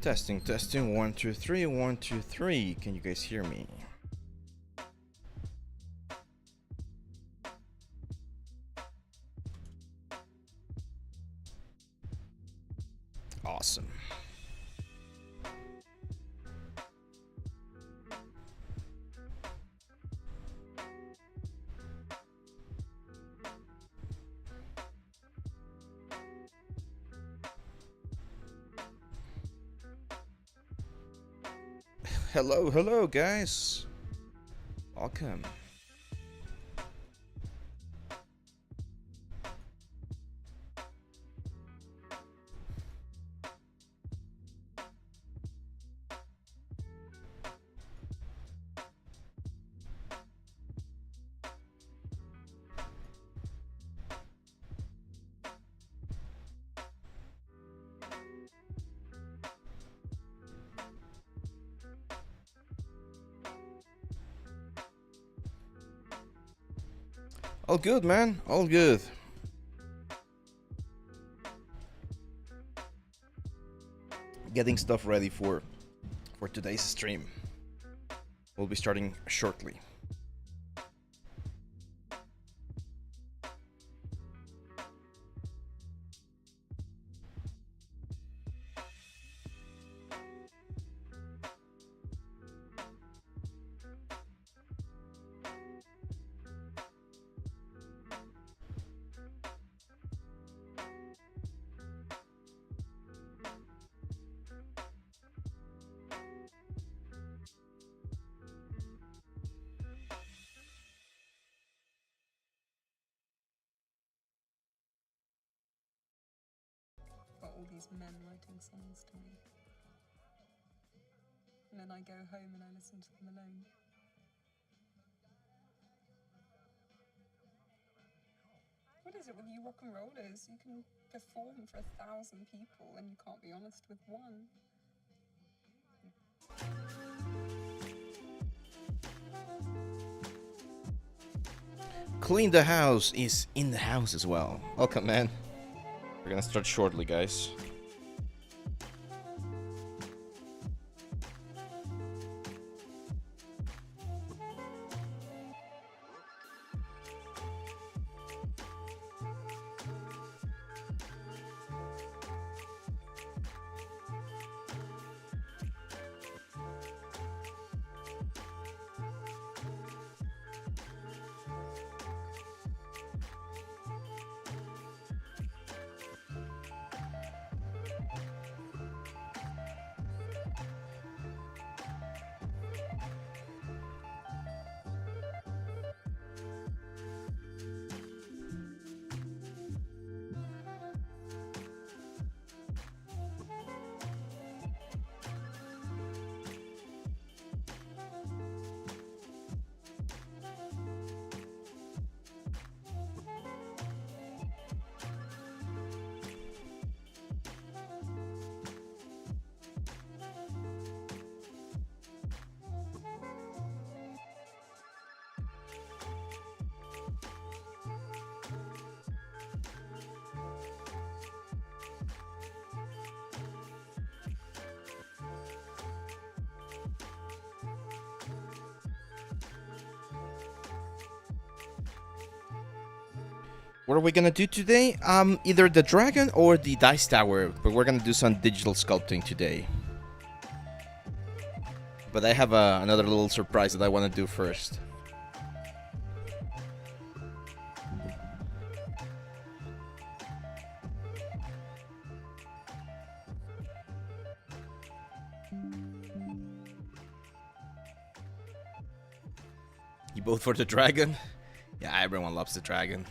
Testing, testing, 1, 2, 3, 1, 2, 3. Can you guys hear me? Awesome. Hello, hello, guys. Welcome. All good, man. All good. Getting stuff ready for today's stream. We'll be starting shortly. All these men writing songs to me. And then I go home and I listen to them alone. What is it with you rock and rollers? You can perform for 1,000 people and you can't be honest with one. Clean the House is in the house as well. Welcome, man. We're gonna start shortly, guys. What are we gonna do today? Either the dragon or the dice tower, but we're gonna do some digital sculpting today. But I have another little surprise that I want to do first. You vote for the dragon? Yeah, everyone loves the dragon.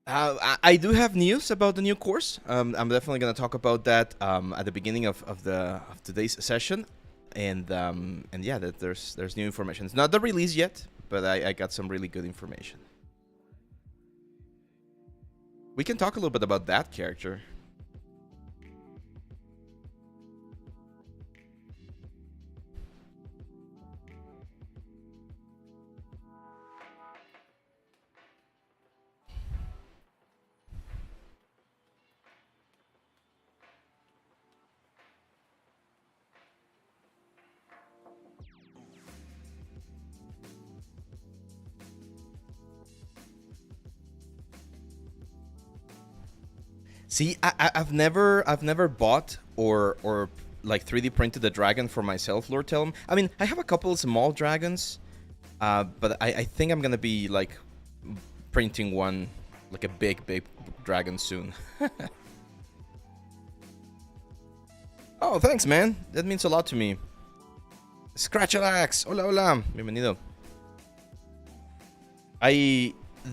I do have news about the new course. I'm definitely going to talk about that at the beginning of today's session, and yeah, that there's new information. It's not the release yet, but I got some really good information. We can talk a little bit about that character. See, I've never bought or like 3D printed a dragon for myself, Lord Tellum. I mean, I have a couple of small dragons, but I think I'm gonna be like printing one, like a big dragon soon. Oh, thanks, man. That means a lot to me. Scratchalax, hola, hola, bienvenido.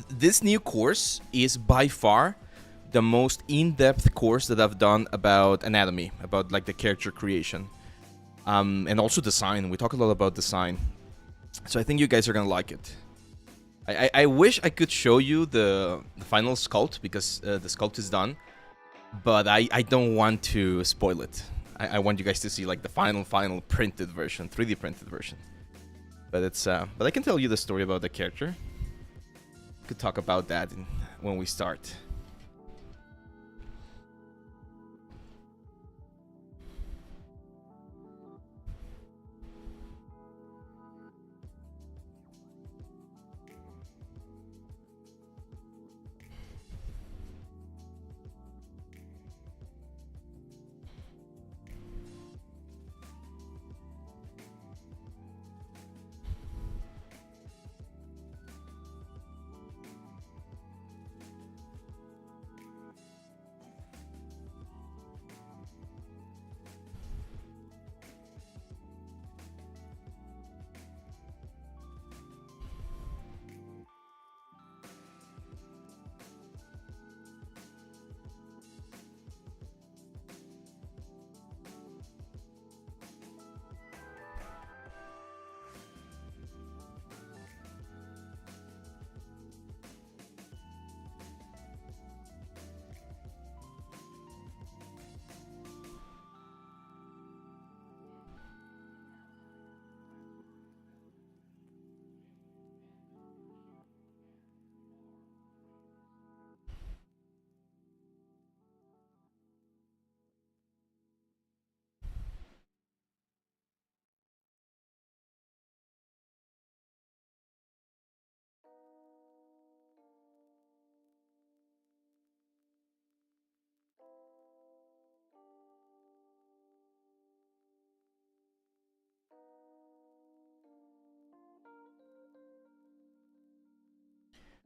This new course is by far the most in-depth course that I've done about anatomy, about like the character creation, and also design. We talk a lot about design, so I think you guys are gonna like it. I wish I could show you the final sculpt, because the sculpt is done, but I don't want to spoil it. I want you guys to see like the final printed version, 3D printed version. But it's but I can tell you the story about the character. Could talk about that when we start.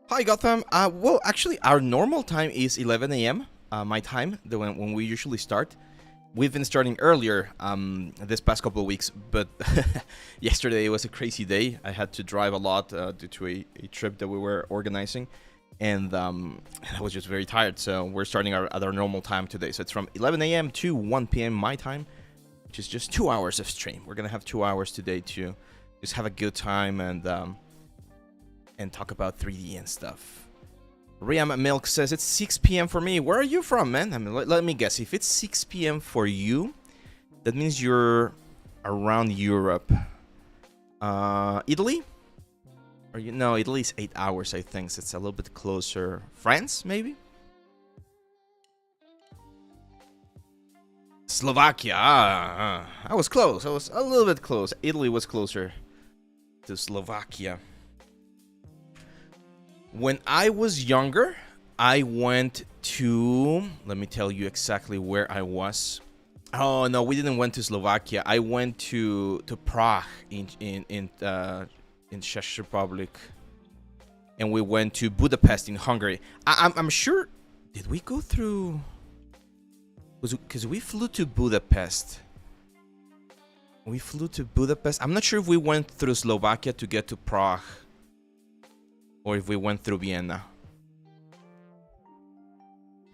Hi Gotham. Well, actually, our normal time is 11 a.m. My time, when we usually start. We've been starting earlier this past couple of weeks, but yesterday was a crazy day. I had to drive a lot due to a trip that we were organizing, and I was just very tired. So we're starting at our normal time today. So it's from 11 a.m. to 1 p.m. my time, which is just 2 hours of stream. We're gonna have 2 hours today to just have a good time and talk about 3D and stuff. Riam Milk says it's 6 p.m. for me. Where are you from, man? I mean, let me guess. If it's 6 p.m. for you, that means you're around Europe. Italy? Or no, Italy is 8 hours, I think. So it's a little bit closer. France, maybe? Slovakia. I was close. I was a little bit close. Italy was closer to Slovakia. When I was younger, I went to... Let me tell you exactly where I was. Oh, no, we didn't went to Slovakia. I went to Prague in Czech Republic. And we went to Budapest in Hungary. I'm sure... Did we go through... Because we flew to Budapest. We flew to Budapest. I'm not sure if we went through Slovakia to get to Prague, or if we went through Vienna.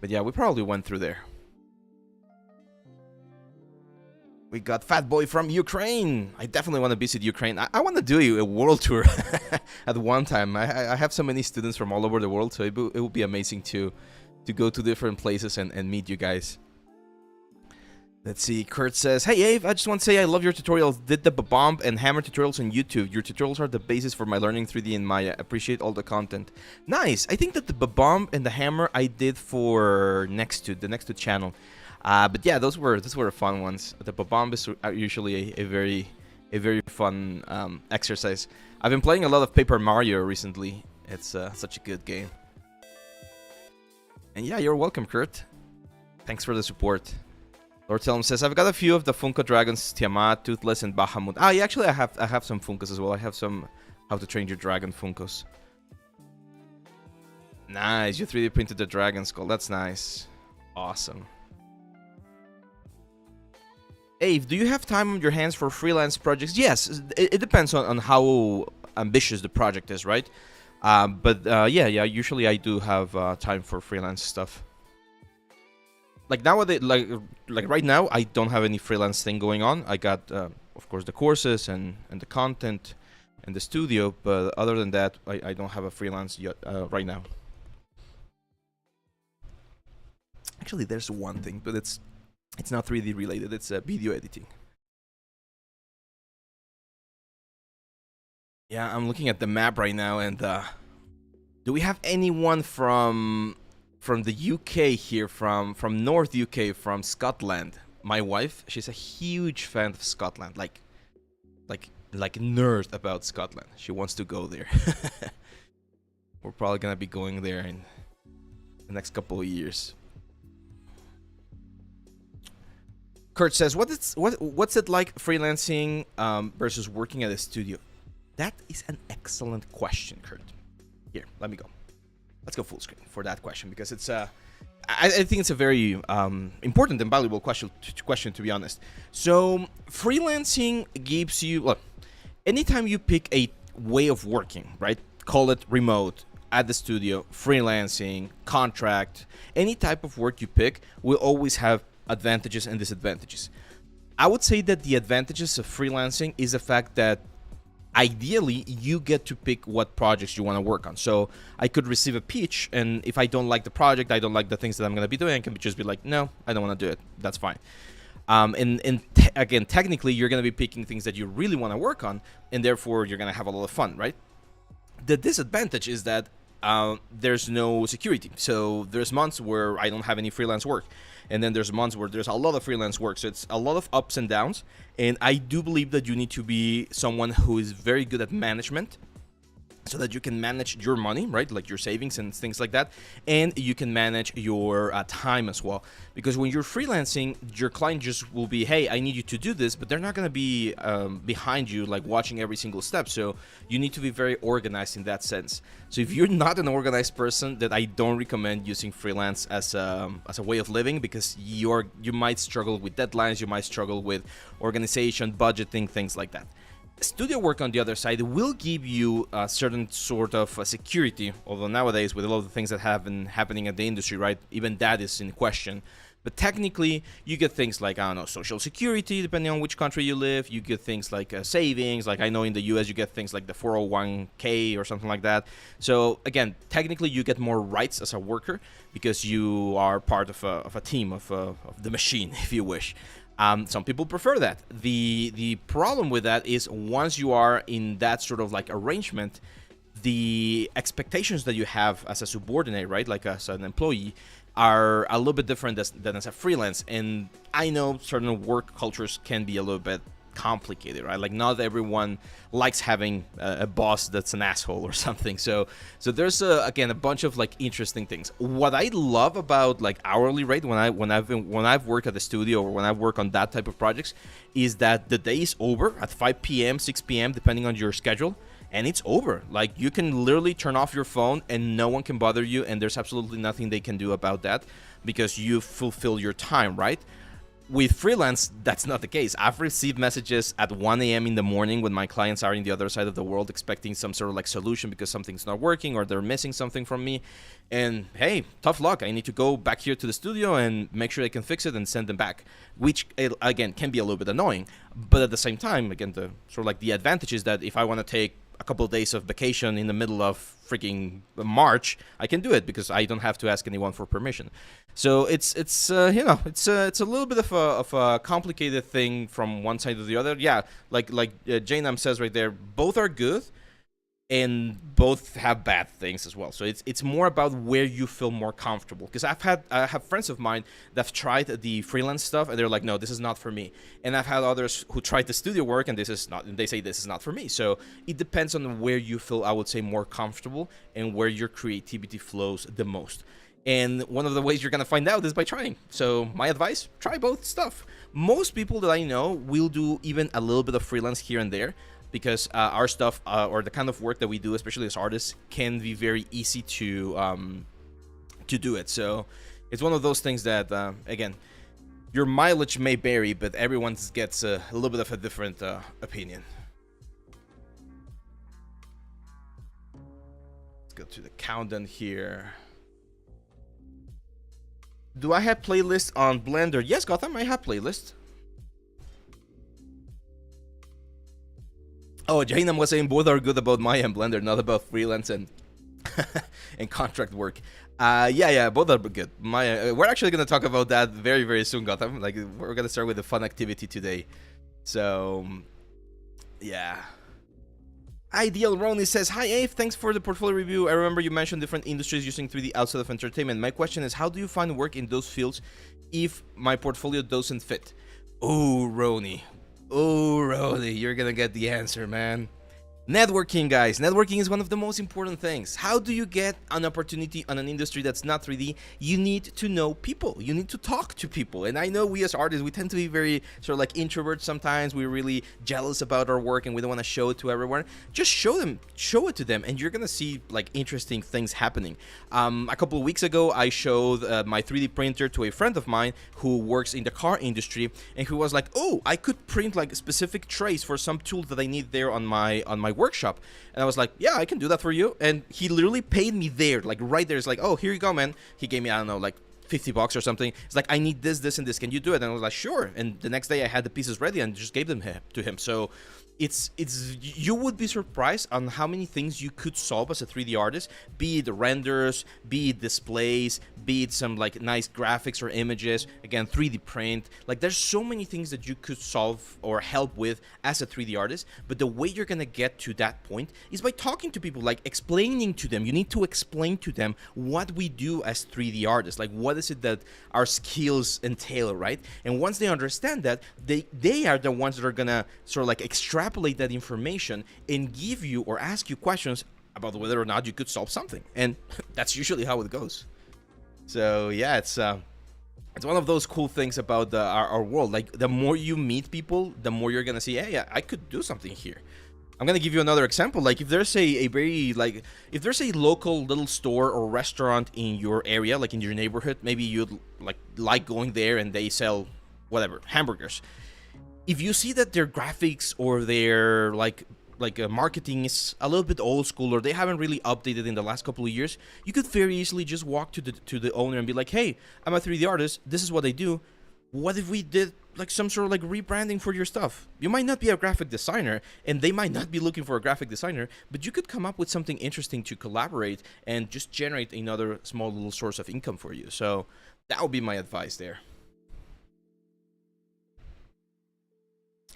But yeah, we probably went through there. We got Fat Boy from Ukraine. I definitely want to visit Ukraine. I want to do a world tour at one time. I have so many students from all over the world, so it would be amazing to go to different places and meet you guys. Let's see, Kurt says, hey Ave, I just want to say I love your tutorials. Did the bomb and hammer tutorials on YouTube. Your tutorials are the basis for my learning 3D in Maya. Appreciate all the content. Nice. I think that the bomb and the hammer I did for the Nextude channel. But yeah, those were fun ones. The bomb is usually a very fun exercise. I've been playing a lot of Paper Mario recently. It's such a good game. And yeah, you're welcome, Kurt. Thanks for the support. Lord Telm says, I've got a few of the Funko Dragons, Tiamat, Toothless, and Bahamut. Ah, yeah, actually, I have some Funkos as well. I have some How to Train Your Dragon Funkos. Nice, you 3D printed the dragon skull. That's nice. Awesome. Ave, do you have time on your hands for freelance projects? Yes, it depends on how ambitious the project is, right? Yeah, usually I do have time for freelance stuff. Like nowadays, like right now, I don't have any freelance thing going on. I got, of course, the courses and the content and the studio, but other than that, I don't have a freelance yet right now. Actually, there's one thing, but it's not 3D related. It's video editing. Yeah, I'm looking at the map right now, and do we have anyone from the UK here, from North UK, from Scotland? My wife, she's a huge fan of Scotland, like nerd about Scotland. She wants to go there. We're probably gonna be going there in the next couple of years. Kurt says, what's it like freelancing versus working at a studio? That is an excellent question, Kurt. Here, let me go. Let's go full screen for that question, because it's I think it's a very important and valuable question, to be honest. So freelancing gives you, look, anytime you pick a way of working, right? Call it remote, at the studio, freelancing, contract, any type of work you pick will always have advantages and disadvantages. I would say that the advantages of freelancing is the fact that ideally you get to pick what projects you want to work on. So I could receive a pitch, and if I don't like the project, I don't like the things that I'm going to be doing, I can just be like, no, I don't want to do it. That's fine. Again, technically, you're going to be picking things that you really want to work on, and therefore you're going to have a lot of fun, right? The disadvantage is that there's no security. So there's months where I don't have any freelance work, and then there's months where there's a lot of freelance work. So it's a lot of ups and downs, and I do believe that you need to be someone who is very good at management, so that you can manage your money, right? Like your savings and things like that. And you can manage your time as well. Because when you're freelancing, your client just will be, hey, I need you to do this, but they're not going to be behind you, like watching every single step. So you need to be very organized in that sense. So if you're not an organized person, then I don't recommend using freelance as a way of living, because you might struggle with deadlines, you might struggle with organization, budgeting, things like that. Studio work, on the other side, will give you a certain sort of security, although nowadays with a lot of the things that have been happening in the industry, right, even that is in question. But technically, you get things like, I don't know, social security, depending on which country you live. You get things like savings, like I know in the US you get things like the 401k or something like that. So again, technically you get more rights as a worker, because you are part of a team, of the machine, if you wish. Some people prefer that. The problem with that is, once you are in that sort of like arrangement, the expectations that you have as a subordinate, right, like as an employee, are a little bit different than as a freelance. And I know certain work cultures can be a little bit complicated, right? Like not everyone likes having a boss that's an asshole or something. So there's again a bunch of like interesting things. What I love about like hourly rate when I've worked at the studio, or when I work on that type of projects, is that the day is over at 5 p.m., 6 p.m., depending on your schedule, and it's over. Like you can literally turn off your phone and no one can bother you, and there's absolutely nothing they can do about that, because you fulfill your time, right? With freelance, that's not the case. I've received messages at 1 a.m. in the morning when my clients are in the other side of the world, expecting some sort of like solution because something's not working or they're missing something from me. And hey, tough luck. I need to go back here to the studio and make sure I can fix it and send them back, which again can be a little bit annoying. But at the same time, again, the sort of like the advantage is that if I want to take a couple of days of vacation in the middle of freaking March, I can do it because I don't have to ask anyone for permission. So it's a little bit of a complicated thing from one side to the other. Yeah, like Janam says right there, both are good and both have bad things as well. So it's more about where you feel more comfortable. Because I have friends of mine that have tried the freelance stuff and they're like, no, this is not for me. And I've had others who tried the studio work and they say this is not for me. So it depends on where you feel, I would say, more comfortable and where your creativity flows the most. And one of the ways you're gonna find out is by trying. So my advice, try both stuff. Most people that I know will do even a little bit of freelance here and there, because our stuff or the kind of work that we do, especially as artists, can be very easy to do it. So it's one of those things that, again, your mileage may vary, but everyone gets a little bit of a different opinion. Let's go to the countdown here. Do I have playlists on Blender? Yes, Gotham, I have playlists. Oh, Jainam was saying both are good about Maya and Blender, not about freelance and and contract work. Yeah, both are good. Maya, we're actually gonna talk about that very, very soon, Gotham. Like, we're gonna start with a fun activity today. So, yeah. Ideal Ronnie says, hi Ave, thanks for the portfolio review. I remember you mentioned different industries using 3D outside of entertainment. My question is, how do you find work in those fields if my portfolio doesn't fit? Oh, Ronnie, you're gonna get the answer, man. Networking, guys. Networking is one of the most important things. How do you get an opportunity on an industry that's not 3D? You need to know people. You need to talk to people. And I know we as artists, we tend to be very sort of like introverts sometimes. We're really jealous about our work and we don't want to show it to everyone. Just show it to them, and you're gonna see like interesting things happening. A couple of weeks ago, I showed my 3D printer to a friend of mine who works in the car industry, and who was like, "Oh, I could print like specific trays for some tools that I need there on my workshop." And I was like, yeah, I can do that for you. And he literally paid me there, like right there. It's like, oh, here you go, man. He gave me, I don't know, like $50 or something. It's like, I need this, and this. Can you do it? And I was like, sure. And the next day I had the pieces ready and just gave them to him. So it's you would be surprised on how many things you could solve as a 3D artist, be it renders, be it displays, be it some like nice graphics or images, again 3D print. Like, there's so many things that you could solve or help with as a 3D artist. But the way you're gonna get to that point is by talking to people, like explaining to them. You need to explain to them what we do as 3D artists, like what is it that our skills entail, right? And once they understand that, they are the ones that are gonna sort of like extract that information and give you or ask you questions about whether or not you could solve something. And that's usually how it goes. So yeah, it's one of those cool things about our world. Like, the more you meet people, the more you're gonna see, hey, yeah, I could do something here. I'm gonna give you another example. Like, if there's if there's a local little store or restaurant in your area, like in your neighborhood, maybe you'd like going there and they sell whatever, hamburgers. If you see that their graphics or their marketing is a little bit old school, or they haven't really updated in the last couple of years, you could very easily just walk to the owner and be like, hey, I'm a 3D artist, this is what I do, what if we did like some sort of like rebranding for your stuff? You might not be a graphic designer, and they might not be looking for a graphic designer, but you could come up with something interesting to collaborate and just generate another small little source of income for you. So that would be my advice there.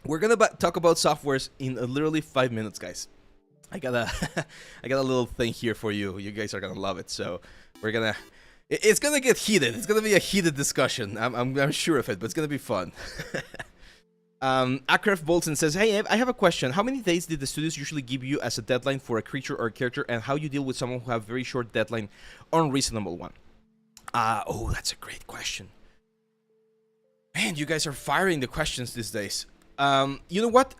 We're gonna talk about softwares in literally 5 minutes, guys. I got a little thing here for you. You guys are gonna love it. So it's gonna get heated. It's gonna be a heated discussion. I'm sure of it, but it's gonna be fun. Akref Bolton says, hey, I have a question. How many days did the studios usually give you as a deadline for a creature or character, and how you deal with someone who have very short deadline, unreasonable one? Oh, that's a great question. Man, you guys are firing the questions these days. You know what?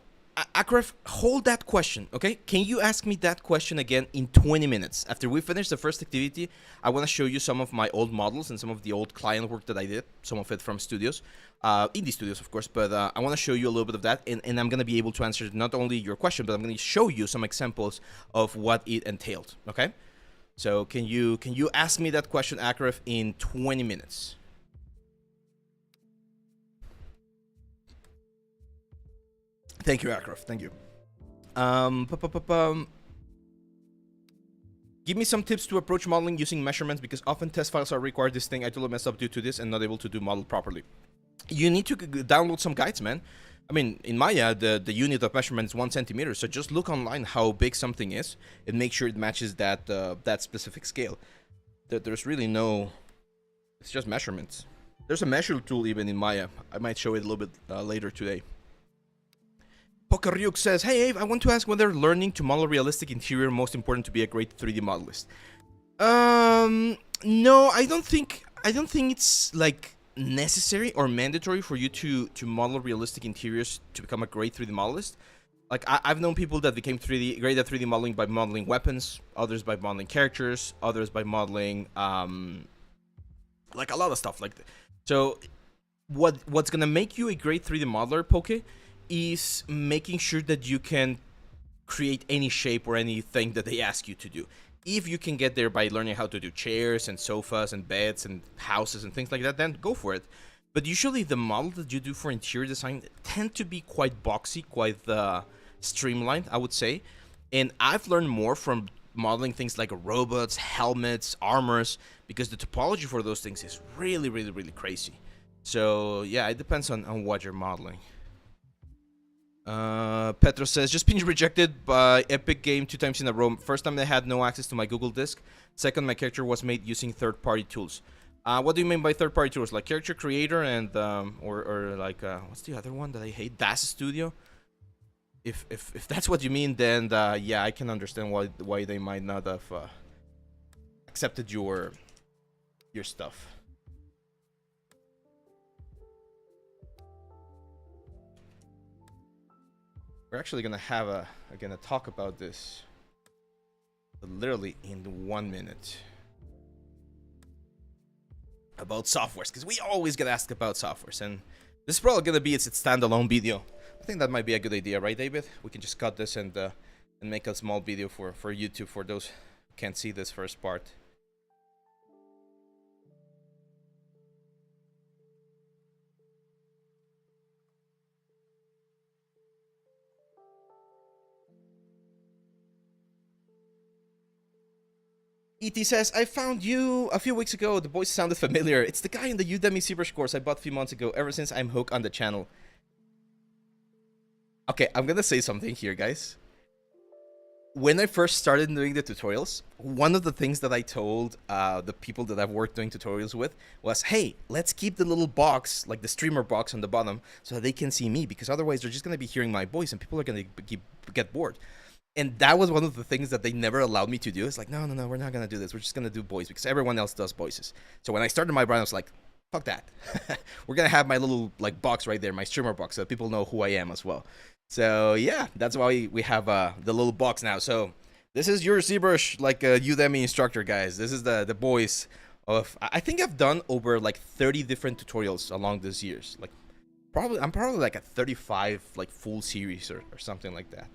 Akref, hold that question, okay? Can you ask me that question again in 20 minutes? After we finish the first activity, I want to show you some of my old models and some of the old client work that I did, some of it from studios, indie studios, of course, but I want to show you a little bit of that, and I'm going to be able to answer not only your question, but I'm going to show you some examples of what it entailed, okay? So can you ask me that question, Akref, in 20 minutes? Thank you, Akraf. Thank you. Give me some tips to approach modeling using measurements, because often test files are required. This thing I totally messed up due to this and not able to do model properly. You need to download some guides, man. I mean, in Maya, the unit of measurement is 1 centimeter. So just look online how big something is and make sure it matches that that specific scale. There's really no. It's just measurements. There's a measure tool even in Maya. I might show it a little bit later today. Pokaryuk says, hey Abe, I want to ask whether learning to model realistic interior most important to be a great 3D modelist. No, I don't think it's like necessary or mandatory for you to model realistic interiors to become a great 3D modelist. Like I've known people that became 3D great at 3D modeling by modeling weapons, others by modeling characters, others by modeling like a lot of stuff like that. So what's gonna make you a great 3D modeler, Poke, is making sure that you can create any shape or anything that they ask you to do. If you can get there by learning how to do chairs and sofas and beds and houses and things like that, then go for it. But usually the models that you do for interior design tend to be quite boxy, quite streamlined, I would say. And I've learned more from modeling things like robots, helmets, armors, because the topology for those things is really, really, really crazy. So yeah, it depends on what you're modeling. Petro says, just been rejected by Epic Game 2 times in a row. First time they had no access to my Google Disk. Second, my character was made using third-party tools. What do you mean by third-party tools? Like Character Creator and or like what's the other one that I hate? DAS Studio. If that's what you mean, then yeah, I can understand why they might not have accepted your stuff. We're actually gonna talk about this literally in 1 minute about softwares, because we always get asked about softwares, and this is probably gonna be its standalone video. I think that might be a good idea, right, David? We can just cut this and make a small video for YouTube for those who can't see this first part. E.T. says, I found you a few weeks ago. The voice sounded familiar. It's the guy in the Udemy ZBrush course I bought a few months ago. Ever since, I'm hooked on the channel. Okay, I'm gonna say something here, guys. When I first started doing the tutorials, one of the things that I told the people that I've worked doing tutorials with was, hey, let's keep the little box, like the streamer box on the bottom, so that they can see me, because otherwise they're just gonna be hearing my voice and people are gonna get bored. And that was one of the things that they never allowed me to do. It's like, no, we're not going to do this. We're just going to do voice because everyone else does voices. So when I started my brand, I was like, fuck that. We're going to have my little like box right there, my streamer box, so people know who I am as well. So yeah, that's why we have the little box now. So this is your ZBrush like Udemy instructor, guys. This is the voice of, I think I've done over like 30 different tutorials along these years. Like I'm probably like at 35 like full series or something like that.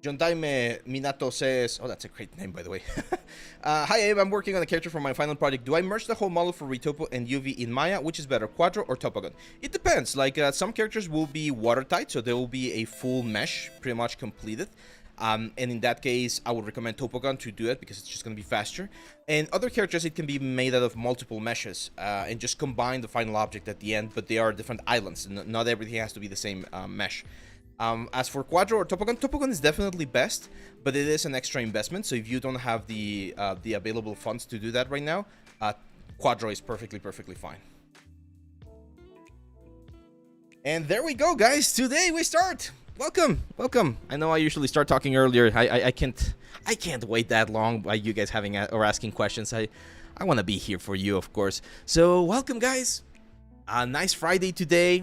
John Daime Minato says, oh, that's a great name, by the way. Hi, Abe, I'm working on a character for my final project. Do I merge the whole model for Retopo and UV in Maya? Which is better, Quadro or Topogon? It depends. Like, some characters will be watertight, so there will be a full mesh pretty much completed. And in that case, I would recommend Topogon to do it because it's just going to be faster. And other characters, it can be made out of multiple meshes and just combine the final object at the end, but they are different islands. Not everything has to be the same mesh. As for Quadro or Topogon, Topogon is definitely best, but it is an extra investment. So if you don't have the available funds to do that right now, Quadro is perfectly fine. And there we go, guys. Today we start. Welcome. I know I usually start talking earlier. I can't wait that long by you guys having or asking questions. I want to be here for you, of course. So welcome, guys. A nice Friday today.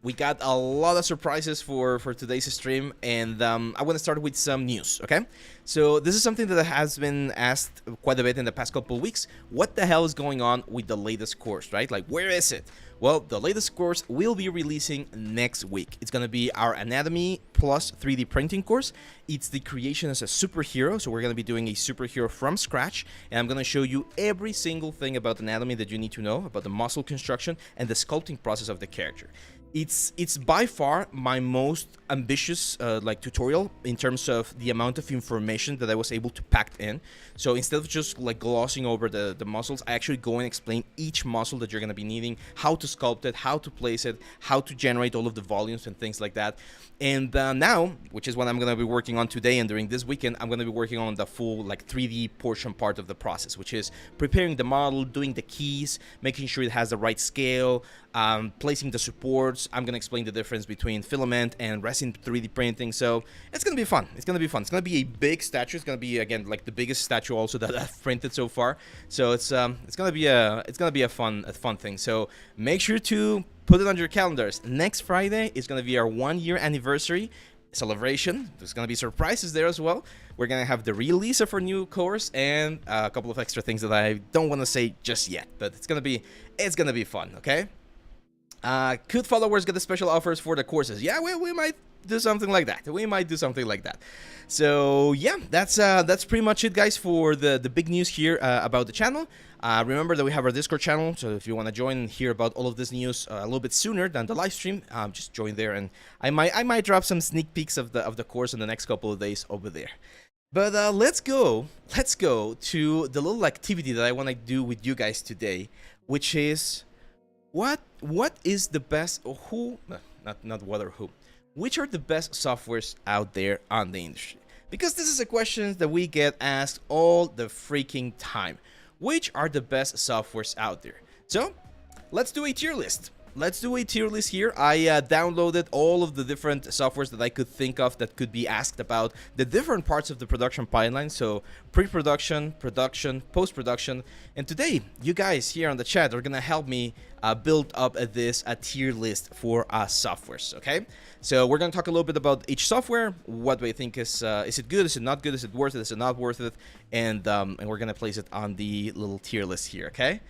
We got a lot of surprises for today's stream, and I want to start with some news, okay? So this is something that has been asked quite a bit in the past couple of weeks. What the hell is going on with the latest course, right? Like, where is it? Well, the latest course will be releasing next week. It's going to be our Anatomy plus 3D printing course. It's the creation as a superhero, so we're going to be doing a superhero from scratch, and I'm going to show you every single thing about anatomy that you need to know, about the muscle construction and the sculpting process of the character. It's by far my most ambitious like tutorial in terms of the amount of information that I was able to pack in. So instead of just like glossing over the muscles, I actually go and explain each muscle that you're going to be needing, how to sculpt it, how to place it, how to generate all of the volumes and things like that. And now, which is what I'm going to be working on today and during this weekend, I'm going to be working on the full like 3D portion part of the process, which is preparing the model, doing the keys, making sure it has the right scale, placing the supports. I'm going to explain the difference between filament and resin 3D printing. So it's going to be fun. It's going to be fun. It's going to be a big statue. It's going to be, again, like the biggest statue also that I've printed so far. So it's going to be a fun thing. So make sure to put it on your calendars. Next Friday is going to be our 1-year anniversary celebration. There's going to be surprises there as well. We're going to have the release of our new course and a couple of extra things that I don't want to say just yet, but it's going to be fun, okay? Could followers get the special offers for the courses? Yeah, we might do something like that. So yeah, that's pretty much it, guys, for the big news here about the channel. Remember that we have our Discord channel, so if you want to join and hear about all of this news a little bit sooner than the live stream, just join there, and I might drop some sneak peeks of the course in the next couple of days over there. But let's go to the little activity that I want to do with you guys today, which is what is the best, or who, not what or who, which are the best softwares out there on the industry? Because this is a question that we get asked all the freaking time. Which are the best softwares out there? So let's do a tier list. Here. I downloaded all of the different softwares that I could think of that could be asked about the different parts of the production pipeline. So pre-production, production, post-production. And today, you guys here on the chat are going to help me build up a tier list for softwares, okay? So we're going to talk a little bit about each software. What do I think is it good? Is it not good? Is it worth it? Is it not worth it? And we're going to place it on the little tier list here, okay?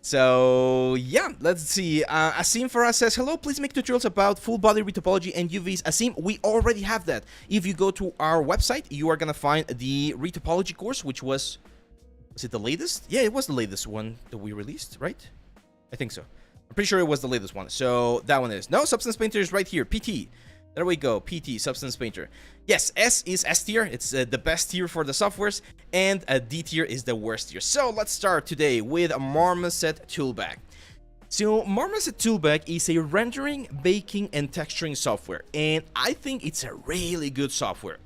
So yeah, let's see. Asim Farah says, hello, please make tutorials about full body retopology and UVs. Asim, we already have that. If you go to our website, you are gonna find the retopology course, which was it the latest? Yeah, it was the latest one that we released, right? I think so. I'm pretty sure it was the latest one. So that one is. No, Substance Painter is right here. PT. There we go. PT, Substance Painter. Yes, S is S tier. It's the best tier for the softwares, and D tier is the worst tier. So let's start today with Marmoset Toolbag. So Marmoset Toolbag is a rendering, baking, and texturing software, and I think it's a really good software.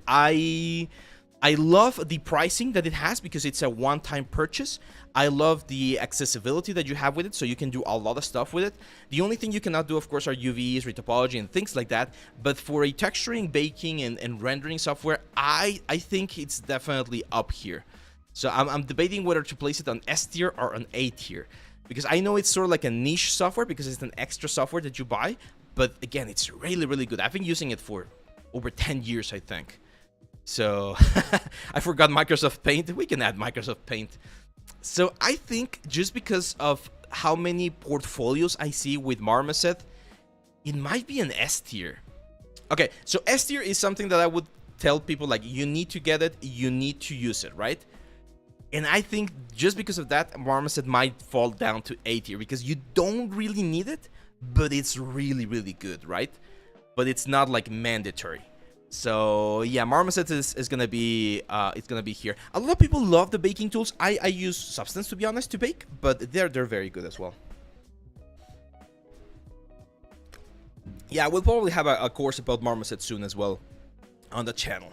I love the pricing that it has because it's a one-time purchase. I love the accessibility that you have with it, so you can do a lot of stuff with it. The only thing you cannot do, of course, are UVs, retopology, and things like that. But for a texturing, baking, and rendering software, I think it's definitely up here. So I'm debating whether to place it on S tier or on A tier, because I know it's sort of like a niche software because it's an extra software that you buy. But again, it's really, really good. I've been using it for over 10 years, I think. So I forgot Microsoft Paint. We can add Microsoft Paint. So I think just because of how many portfolios I see with Marmoset, it might be an S tier. Okay, so S tier is something that I would tell people, like, you need to get it, you need to use it, right? And I think just because of that, Marmoset might fall down to A tier because you don't really need it, but it's really, really good, right? But it's not like mandatory. So yeah, Marmoset is gonna be it's gonna be here. A lot of people love the baking tools. I use Substance, to be honest, to bake, but they're very good as well. Yeah, we'll probably have a course about Marmoset soon as well on the channel.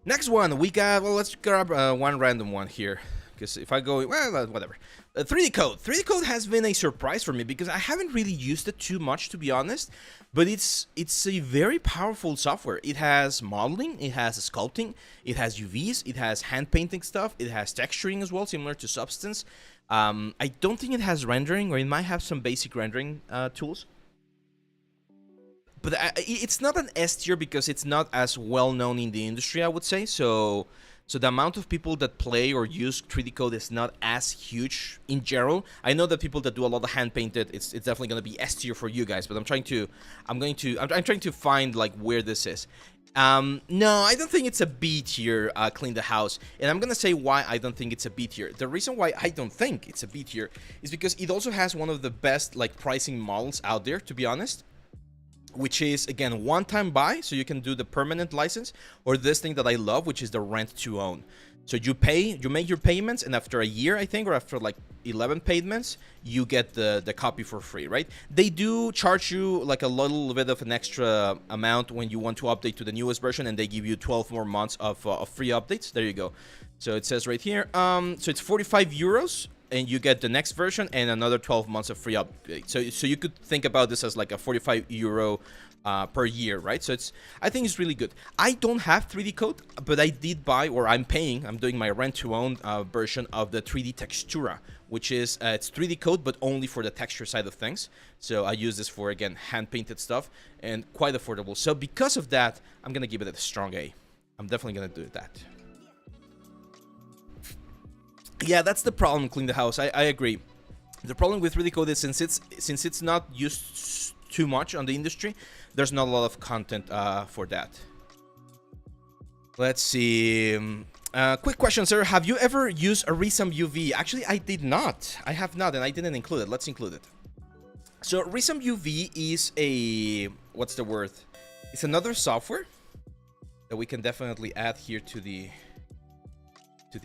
Next one we got. Well, let's grab one random one here, because if I go, well, whatever. 3D Code. 3D Code has been a surprise for me because I haven't really used it too much, to be honest. But it's a very powerful software. It has modeling, it has sculpting, it has UVs, it has hand painting stuff, it has texturing as well, similar to Substance. I don't think it has rendering, or it might have some basic rendering tools. But it's not an S tier because it's not as well known in the industry, I would say. So the amount of people that play or use 3D Code is not as huge in general. I know that people that do a lot of hand painted, it's definitely going to be S tier for you guys. But I'm trying to find like where this is. No, I don't think it's a B tier. Clean the house, and I'm gonna say why I don't think it's a B tier. The reason why I don't think it's a B tier is because it also has one of the best like pricing models out there, to be honest. which is again one-time buy, so you can do the permanent license, or this thing that I love, which is the rent to own. So you make your payments, and after a year, I think, or after like 11 payments, you get the copy for free, right? They do charge you like a little bit of an extra amount when you want to update to the newest version, and they give you 12 more months of free updates. There you go. So it says right here, so it's 45 euros, and you get the next version and another 12 months of free update. So you could think about this as like a 45 euro per year, right? So I think it's really good. I don't have 3D Code, but I did buy, or I'm doing my rent to own version of the 3D Textura, which is it's 3D Code, but only for the texture side of things. So I use this for, again, hand painted stuff, and quite affordable. So because of that, I'm gonna give it a strong A. I'm definitely gonna do that. Yeah, that's the problem, Clean the House. I agree. The problem with 3D Code is since it's not used too much on the industry, there's not a lot of content for that. Let's see. Quick question, sir. Have you ever used a Resum UV? Actually, I did not. I have not, and I didn't include it. Let's include it. So Resum UV is a, what's the word? It's another software that we can definitely add here to the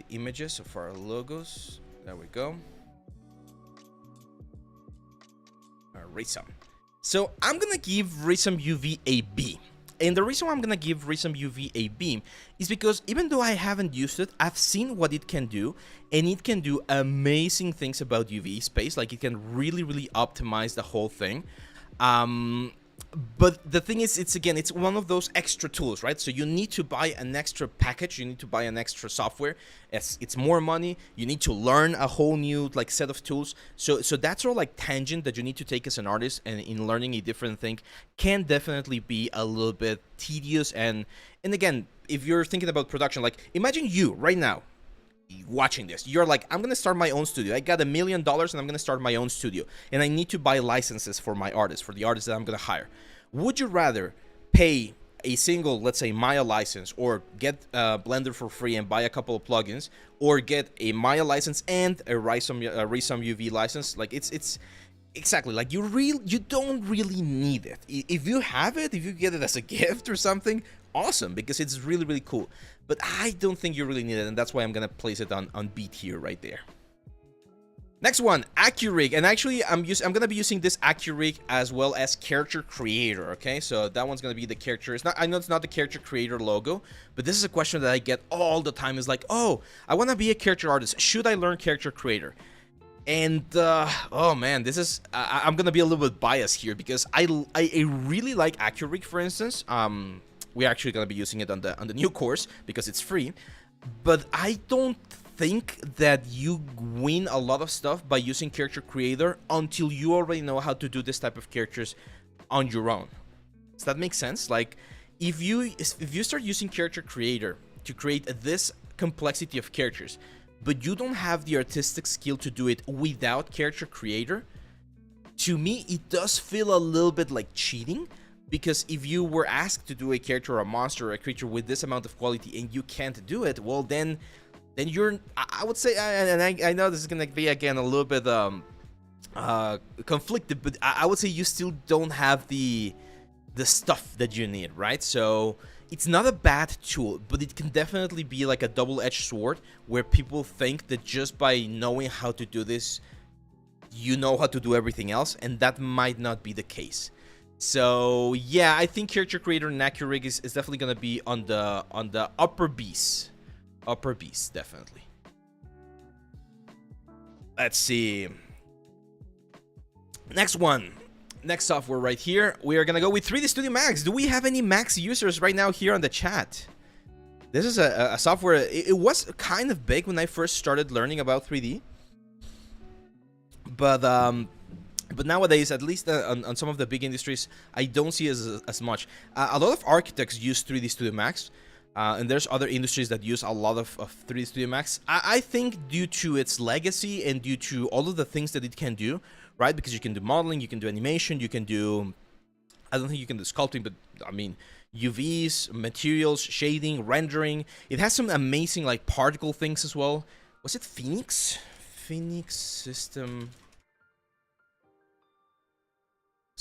images of our logos. There we go. Resum. So I'm gonna give Resum UV a B. And the reason why I'm gonna give Resum UV a B is because even though I haven't used it, I've seen what it can do, and it can do amazing things about UV space. Like, it can really, really optimize the whole thing. But the thing is, it's one of those extra tools, right? So you need to buy an extra package, you need to buy an extra software. It's more money. You need to learn a whole new like set of tools. So that sort of like tangent that you need to take as an artist, and in learning a different thing can definitely be a little bit tedious. And again, if you're thinking about production, like imagine you right now watching this, you're like, I'm gonna start my own studio. I got $1 million and I'm gonna start my own studio, and I need to buy licenses for my artists, for the artists that I'm gonna hire. Would you rather pay a single, let's say, Maya license, or get Blender for free and buy a couple of plugins, or get a Maya license and a Resum UV license? Like, it's exactly like you don't really need it. If you have it, if you get it as a gift or something, awesome, because it's really, really cool. But I don't think you really need it, and that's why I'm gonna place it on B tier right there. Next one, AccuRig, and actually I'm gonna be using this AccuRig as well as Character Creator. Okay, so that one's gonna be the character. I know it's not the Character Creator logo, but this is a question that I get all the time. Is like, oh, I want to be a character artist. Should I learn Character Creator? And oh man, this is I'm gonna be a little bit biased here, because I really like AccuRig, for instance. We're actually gonna be using it on the new course because it's free, but I don't think that you win a lot of stuff by using Character Creator until you already know how to do this type of characters on your own. Does that make sense? Like, if you start using Character Creator to create this complexity of characters, but you don't have the artistic skill to do it without Character Creator, to me it does feel a little bit like cheating. Because if you were asked to do a character or a monster or a creature with this amount of quality and you can't do it, well, then you're, I would say, and I know this is gonna be again a little bit conflicted, but I would say you still don't have the stuff that you need, right? So it's not a bad tool, but it can definitely be like a double-edged sword, where people think that just by knowing how to do this, you know how to do everything else, and that might not be the case. So yeah, I think Character Creator and AccuRig is definitely gonna be on the upper B's, definitely. Let's see. Next one, next software right here. We are gonna go with 3D Studio Max. Do we have any Max users right now here on the chat? This is a software. It was kind of big when I first started learning about 3D, but nowadays, at least on some of the big industries, I don't see as much. A lot of architects use 3D Studio Max, and there's other industries that use a lot of 3D Studio Max. I think due to its legacy and due to all of the things that it can do, right? Because you can do modeling, you can do animation, you can do, I don't think you can do sculpting, but I mean, UVs, materials, shading, rendering. It has some amazing like particle things as well. Was it Phoenix? Phoenix System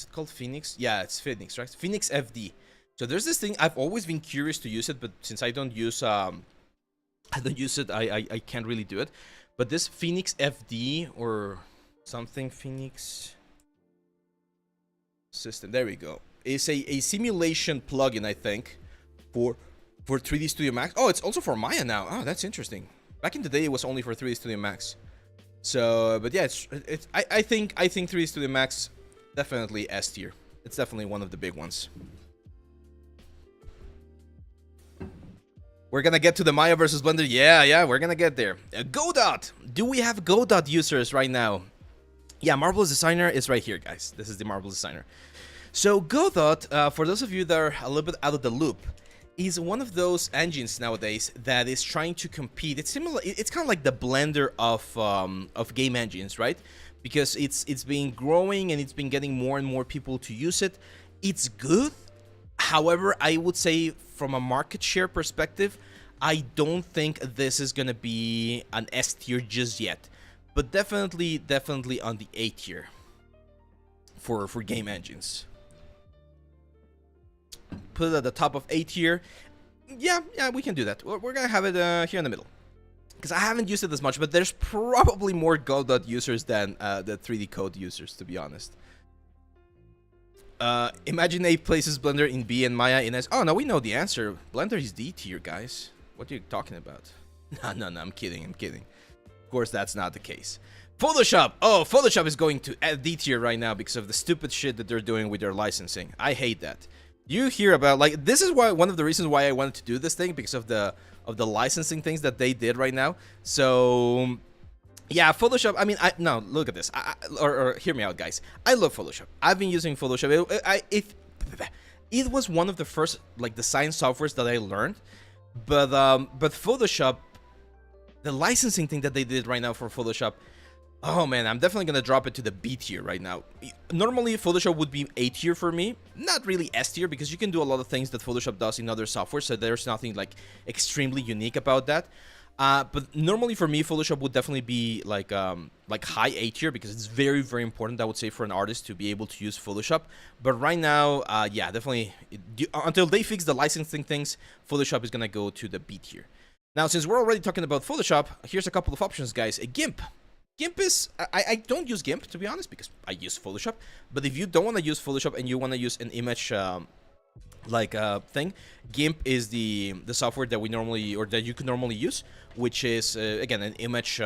Is it called Phoenix? Yeah, it's Phoenix, right? Phoenix FD. So there's this thing. I've always been curious to use it, but since I don't use it, I can't really do it. But this Phoenix FD or something, Phoenix system. There we go. It's a simulation plugin, I think, for 3D Studio Max. Oh, it's also for Maya now. Oh, that's interesting. Back in the day, it was only for 3D Studio Max. So, but yeah, I think 3D Studio Max definitely S tier. It's definitely one of the big ones. We're gonna get to the Maya versus Blender. Yeah, we're gonna get there. Godot. Do we have Godot users right now? Yeah, Marvelous Designer is right here, guys. This is the Marvelous Designer. So Godot, for those of you that are a little bit out of the loop, is one of those engines nowadays that is trying to compete. It's similar. It's kind of like the Blender of game engines, right? Because it's been growing and it's been getting more and more people to use it. It's good. However, I would say from a market share perspective, I don't think this is gonna be an S tier just yet, but definitely on the A tier for game engines. Put it at the top of A tier. Yeah, we can do that. We're gonna have it here in the middle, because I haven't used it as much, but there's probably more Godot users than the 3D Code users, to be honest. Imagine A places Blender in B and Maya in S. Oh, no, we know the answer. Blender is D tier, guys. What are you talking about? No, I'm kidding. Of course, that's not the case. Photoshop. Oh, Photoshop is going to D tier right now because of the stupid shit that they're doing with their licensing. I hate that. You hear about, like, this is why one of the reasons why I wanted to do this thing, because of the licensing things that they did right now. So yeah, Photoshop. I mean, no, look at this. Or hear me out, guys. I love Photoshop. I've been using Photoshop. It was one of the first like design softwares that I learned, but Photoshop, the licensing thing that they did right now for Photoshop. Oh man, I'm definitely gonna drop it to the B tier right now. Normally, Photoshop would be A tier for me, not really S tier, because you can do a lot of things that Photoshop does in other software, so there's nothing like extremely unique about that. But normally for me, Photoshop would definitely be like high A tier, because it's very, very important, I would say, for an artist to be able to use Photoshop. But right now, yeah, definitely, until they fix the licensing things, Photoshop is gonna go to the B tier. Now, since we're already talking about Photoshop, here's a couple of options, guys. A GIMP. GIMP is, I don't use GIMP, to be honest, because I use Photoshop. But if you don't want to use Photoshop and you want to use an image thing, GIMP is the software that we normally, or that you can normally use, which is again an image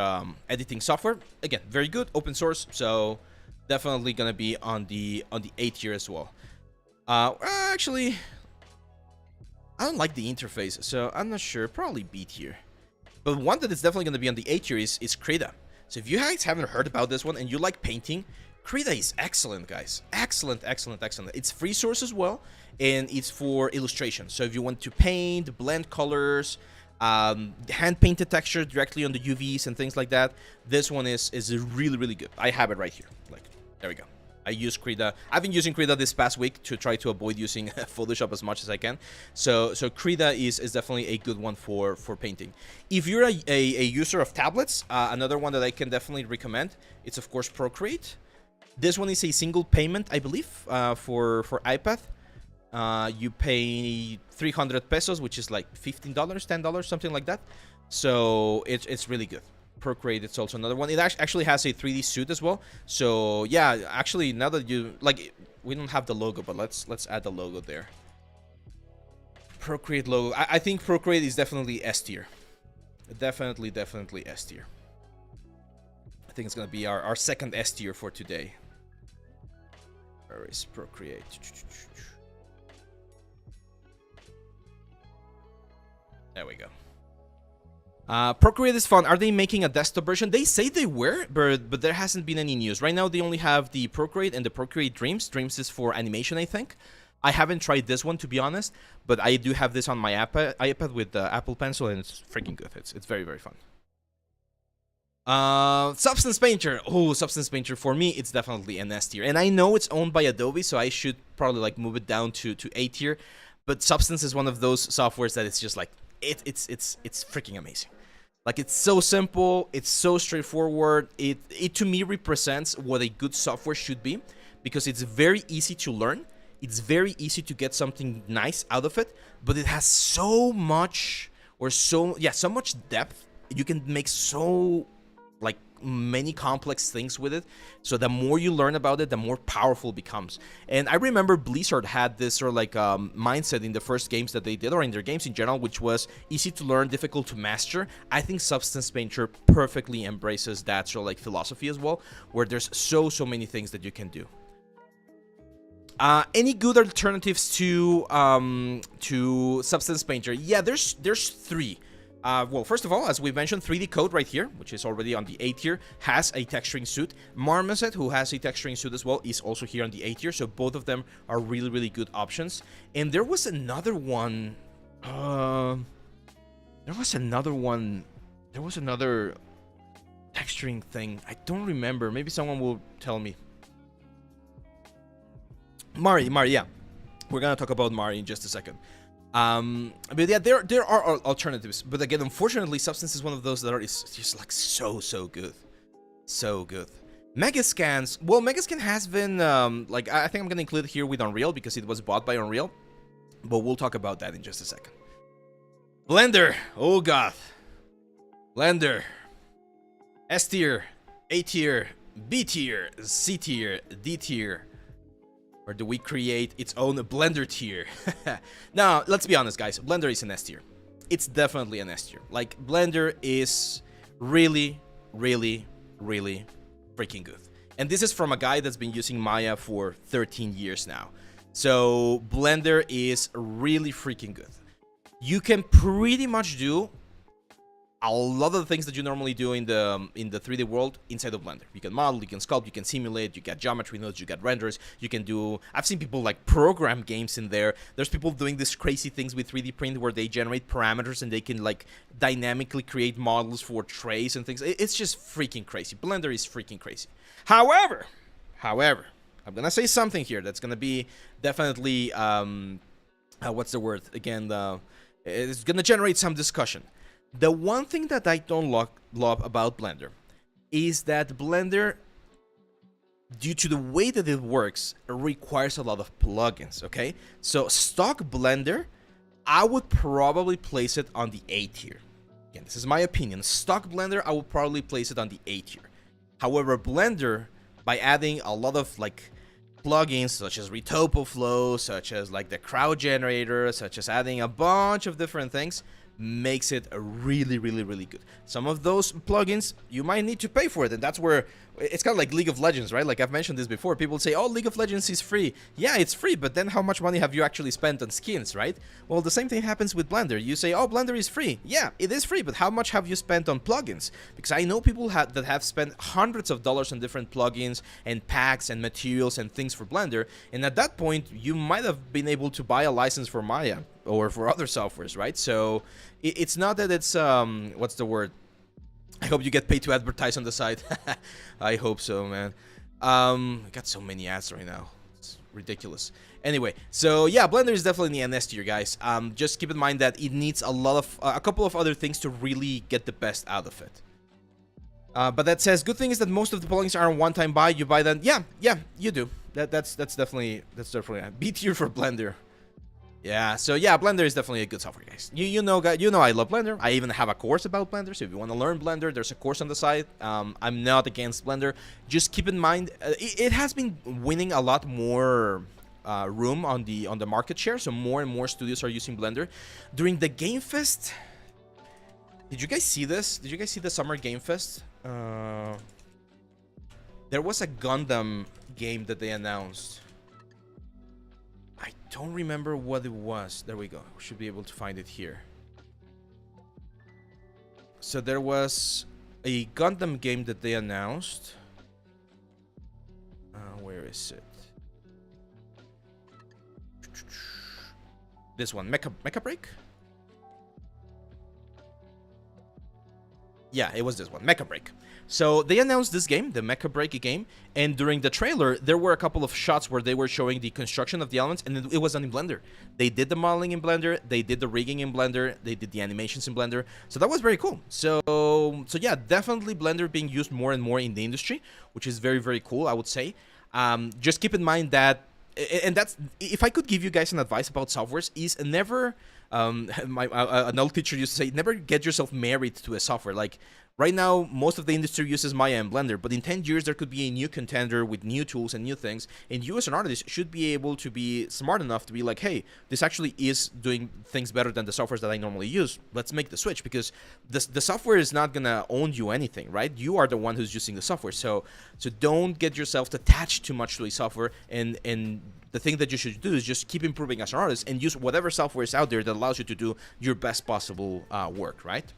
editing software. Again, very good, open source, so definitely gonna be on the A tier as well. Actually, I don't like the interface, so I'm not sure. Probably B tier. But one that is definitely gonna be on the A tier is Krita. So if you guys haven't heard about this one and you like painting, Krita is excellent, guys. Excellent. It's free source as well, and it's for illustration. So if you want to paint, blend colors, hand painted texture directly on the UVs and things like that, this one is really, really good. I have it right here. Like, there we go. I use Krita. I've been using Krita this past week to try to avoid using Photoshop as much as I can. So Krita is definitely a good one for painting. If you're a user of tablets, another one that I can definitely recommend, it's of course Procreate. This one is a single payment, I believe, for iPad. You pay 300 pesos, which is like $15, $10, something like that. So it's really good. Procreate, it's also another one. It actually has a 3D suite as well. So yeah, actually, now that you like, we don't have the logo, but let's add the logo there. Procreate logo. I think Procreate is definitely S tier. Definitely S tier. I think it's gonna be our second S tier for today. Where is Procreate? There we go. Procreate is fun. Are they making a desktop version? They say they were, but there hasn't been any news. Right now, they only have the Procreate and the Procreate Dreams. Dreams is for animation, I think. I haven't tried this one, to be honest, but I do have this on my iPad with the Apple Pencil, and it's freaking good. It's very, very fun. Substance Painter. Oh, Substance Painter, for me, it's definitely an S tier. And I know it's owned by Adobe, so I should probably like move it down to A tier. But Substance is one of those softwares that it's just like, it's freaking amazing. Like, it's so simple, it's so straightforward. It to me represents what a good software should be, because it's very easy to learn. It's very easy to get something nice out of it, but it has so much so much depth. You can make so like many complex things with it. So the more you learn about it, the more powerful it becomes. And I remember Blizzard had this sort of like mindset in the first games that they did, or in their games in general, which was easy to learn, difficult to master. I think Substance Painter perfectly embraces that sort of like philosophy as well, where there's so many things that you can do. Any good alternatives to Substance Painter? Yeah, there's 3. Well, first of all, as we mentioned, 3D Code right here, which is already on the A tier, has a texturing suite. Marmoset, who has a texturing suite as well, is also here on the A tier, so both of them are really good options. And there was another one. There was another texturing thing. I don't remember. Maybe someone will tell me. Mari, yeah. We're gonna talk about Mari in just a second. But yeah, there are alternatives. But again, unfortunately, Substance is one of those that is just like so good. So good. Megascans. Well, Megascan has been, like, I think I'm going to include it here with Unreal because it was bought by Unreal. But we'll talk about that in just a second. Blender. Oh, God. Blender. S tier, A tier, B tier, C tier, D tier. Or do we create its own Blender tier? Now, let's be honest, guys. Blender is an S tier. It's definitely an S tier. Like, Blender is really freaking good. And this is from a guy that's been using Maya for 13 years now. So, Blender is really freaking good. You can pretty much do a lot of the things that you normally do in the 3D world inside of Blender. You can model, you can sculpt, you can simulate, you get geometry nodes, you get renders, you can do... I've seen people like program games in there. There's people doing these crazy things with 3D print where they generate parameters and they can like dynamically create models for trays and things. It's just freaking crazy. Blender is freaking crazy. However, I'm gonna say something here that's gonna be definitely what's the word again? It's gonna generate some discussion. The one thing that I don't love about Blender is that Blender, due to the way that it works, requires a lot of plugins, okay? So stock Blender, I would probably place it on the A tier. Again, this is my opinion. Stock Blender, I would probably place it on the A tier. However, Blender, by adding a lot of like plugins such as Retopology, such as like the crowd generator, such as adding a bunch of different things, makes it really good. Some of those plugins you might need to pay for it, and that's where it's kind of like League of Legends, right? Like I've mentioned this before. People say, oh, League of Legends is free. Yeah, it's free, but then how much money have you actually spent on skins, right? Well, the same thing happens with Blender. You say, oh, Blender is free. Yeah, it is free, but how much have you spent on plugins? Because I know people that have spent hundreds of dollars on different plugins and packs and materials and things for Blender, and at that point you might have been able to buy a license for Maya or for other softwares, right? So it's not that it's what's the word? I hope you get paid to advertise on the site. I hope so, man. I got so many ads right now. It's ridiculous. Anyway, so yeah, Blender is definitely an S tier, guys. Just keep in mind that it needs a couple of other things to really get the best out of it. But that says, good thing is that most of the plugins are a one-time buy. You buy them. Yeah, you do. That's definitely B tier for Blender. Yeah, so yeah, Blender is definitely a good software, guys. You know I love Blender. I even have a course about Blender, so if you want to learn Blender, there's a course on the site. I'm not against Blender. Just keep in mind, it has been winning a lot more room on the market share, so more and more studios are using Blender. During the Game Fest, did you guys see this? Did you guys see the Summer Game Fest? There was a Gundam game that they announced. I don't remember what it was. There we go. We should be able to find it here. So there was a Gundam game that they announced. Where is it? This one, Mecha Break? Yeah, it was this one, Mecha Break. So they announced this game, the Mecha Break game, and during the trailer, there were a couple of shots where they were showing the construction of the elements, and it was done in Blender. They did the modeling in Blender, they did the rigging in Blender, they did the animations in Blender, so that was very cool. So yeah, definitely Blender being used more and more in the industry, which is very cool, I would say. Just keep in mind that, and that's, if I could give you guys an advice about softwares, is never, an old teacher used to say, never get yourself married to a software. Like, right now, most of the industry uses Maya and Blender, but in 10 years, there could be a new contender with new tools and new things, and you as an artist should be able to be smart enough to be like, hey, this actually is doing things better than the softwares that I normally use. Let's make the switch, because the software is not gonna own you anything, right? You are the one who's using the software, so don't get yourself attached too much to a software, and the thing that you should do is just keep improving as an artist and use whatever software is out there that allows you to do your best possible work, right?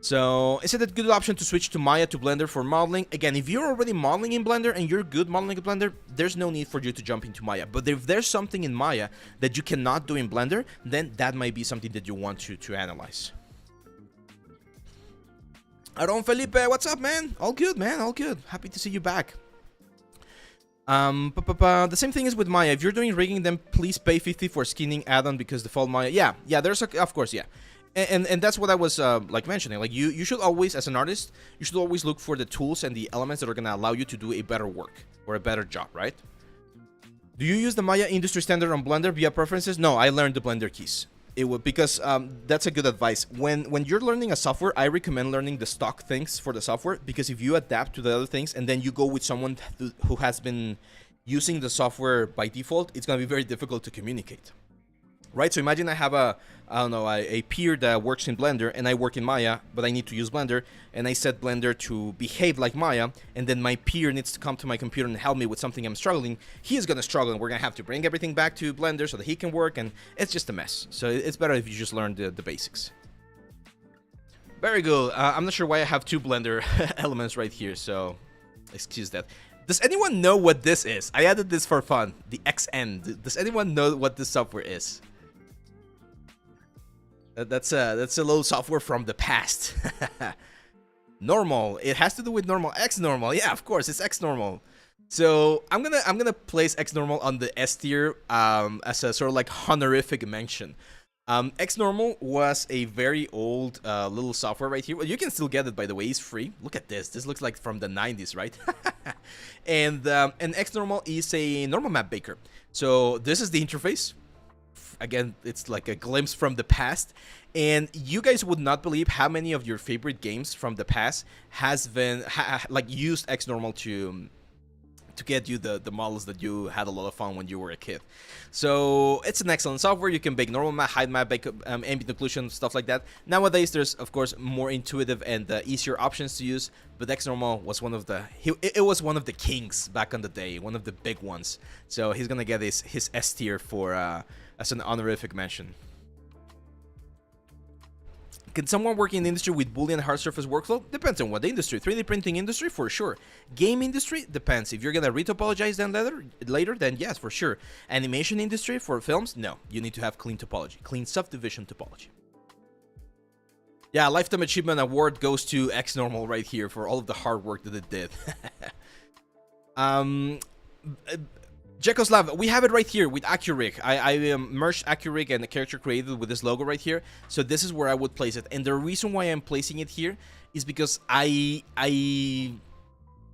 So, is it a good option to switch to Maya to Blender for modeling? Again, if you're already modeling in Blender and you're good modeling in Blender, there's no need for you to jump into Maya. But if there's something in Maya that you cannot do in Blender, then that might be something that you want to analyze. Aaron Felipe, what's up, man? All good, man, all good. Happy to see you back. The same thing is with Maya. If you're doing rigging, then please pay 50 for skinning add-on, because default Maya. Yeah, there's a, of course, yeah. And that's what I was like mentioning. Like, you should always, as an artist, you should always look for the tools and the elements that are gonna allow you to do a better work or a better job, right? Do you use the Maya industry standard on Blender via preferences? No, I learned the Blender keys. It would, because that's a good advice. When you're learning a software, I recommend learning the stock things for the software, because if you adapt to the other things and then you go with someone who has been using the software by default, it's gonna be very difficult to communicate. Right, so imagine I have a peer that works in Blender and I work in Maya, but I need to use Blender, and I set Blender to behave like Maya, and then my peer needs to come to my computer and help me with something I'm struggling. He is gonna struggle, and we're gonna have to bring everything back to Blender so that he can work, and it's just a mess. So it's better if you just learn the basics. Very good. I'm not sure why I have two Blender elements right here, so excuse that. Does anyone know what this is? I added this for fun, the XN. Does anyone know what this software is? That's a little software from the past. Normal. It has to do with normal. X normal. Yeah, of course, it's X normal. So I'm gonna place X normal on the S tier as a sort of like honorific mention. X normal was a very old little software right here. Well, you can still get it, by the way. It's free. Look at this. This looks like from the 90s, right? and X normal is a normal map maker. So this is the interface. Again, it's like a glimpse from the past, and you guys would not believe how many of your favorite games from the past has been like used X normal to get you the models that you had a lot of fun when you were a kid. So it's an excellent software. You can bake normal map, hide map, bake ambient occlusion, stuff like that. Nowadays, there's of course more intuitive and easier options to use, but X normal was one of the it was one of the kings back in the day, one of the big ones. So he's gonna get his S tier for as an honorific mention. Can someone working in the industry with Boolean hard surface workflow? Depends on what industry. 3D printing industry, for sure. Game industry, depends. If you're gonna retopologize then later, then yes, for sure. Animation industry, for films, no. You need to have clean topology, clean subdivision topology. Yeah, Lifetime Achievement Award goes to X normal right here for all of the hard work that it did. Jekoslav, we have it right here with AccuRig. I merged AccuRig and the character created with this logo right here. So this is where I would place it. And the reason why I'm placing it here is because I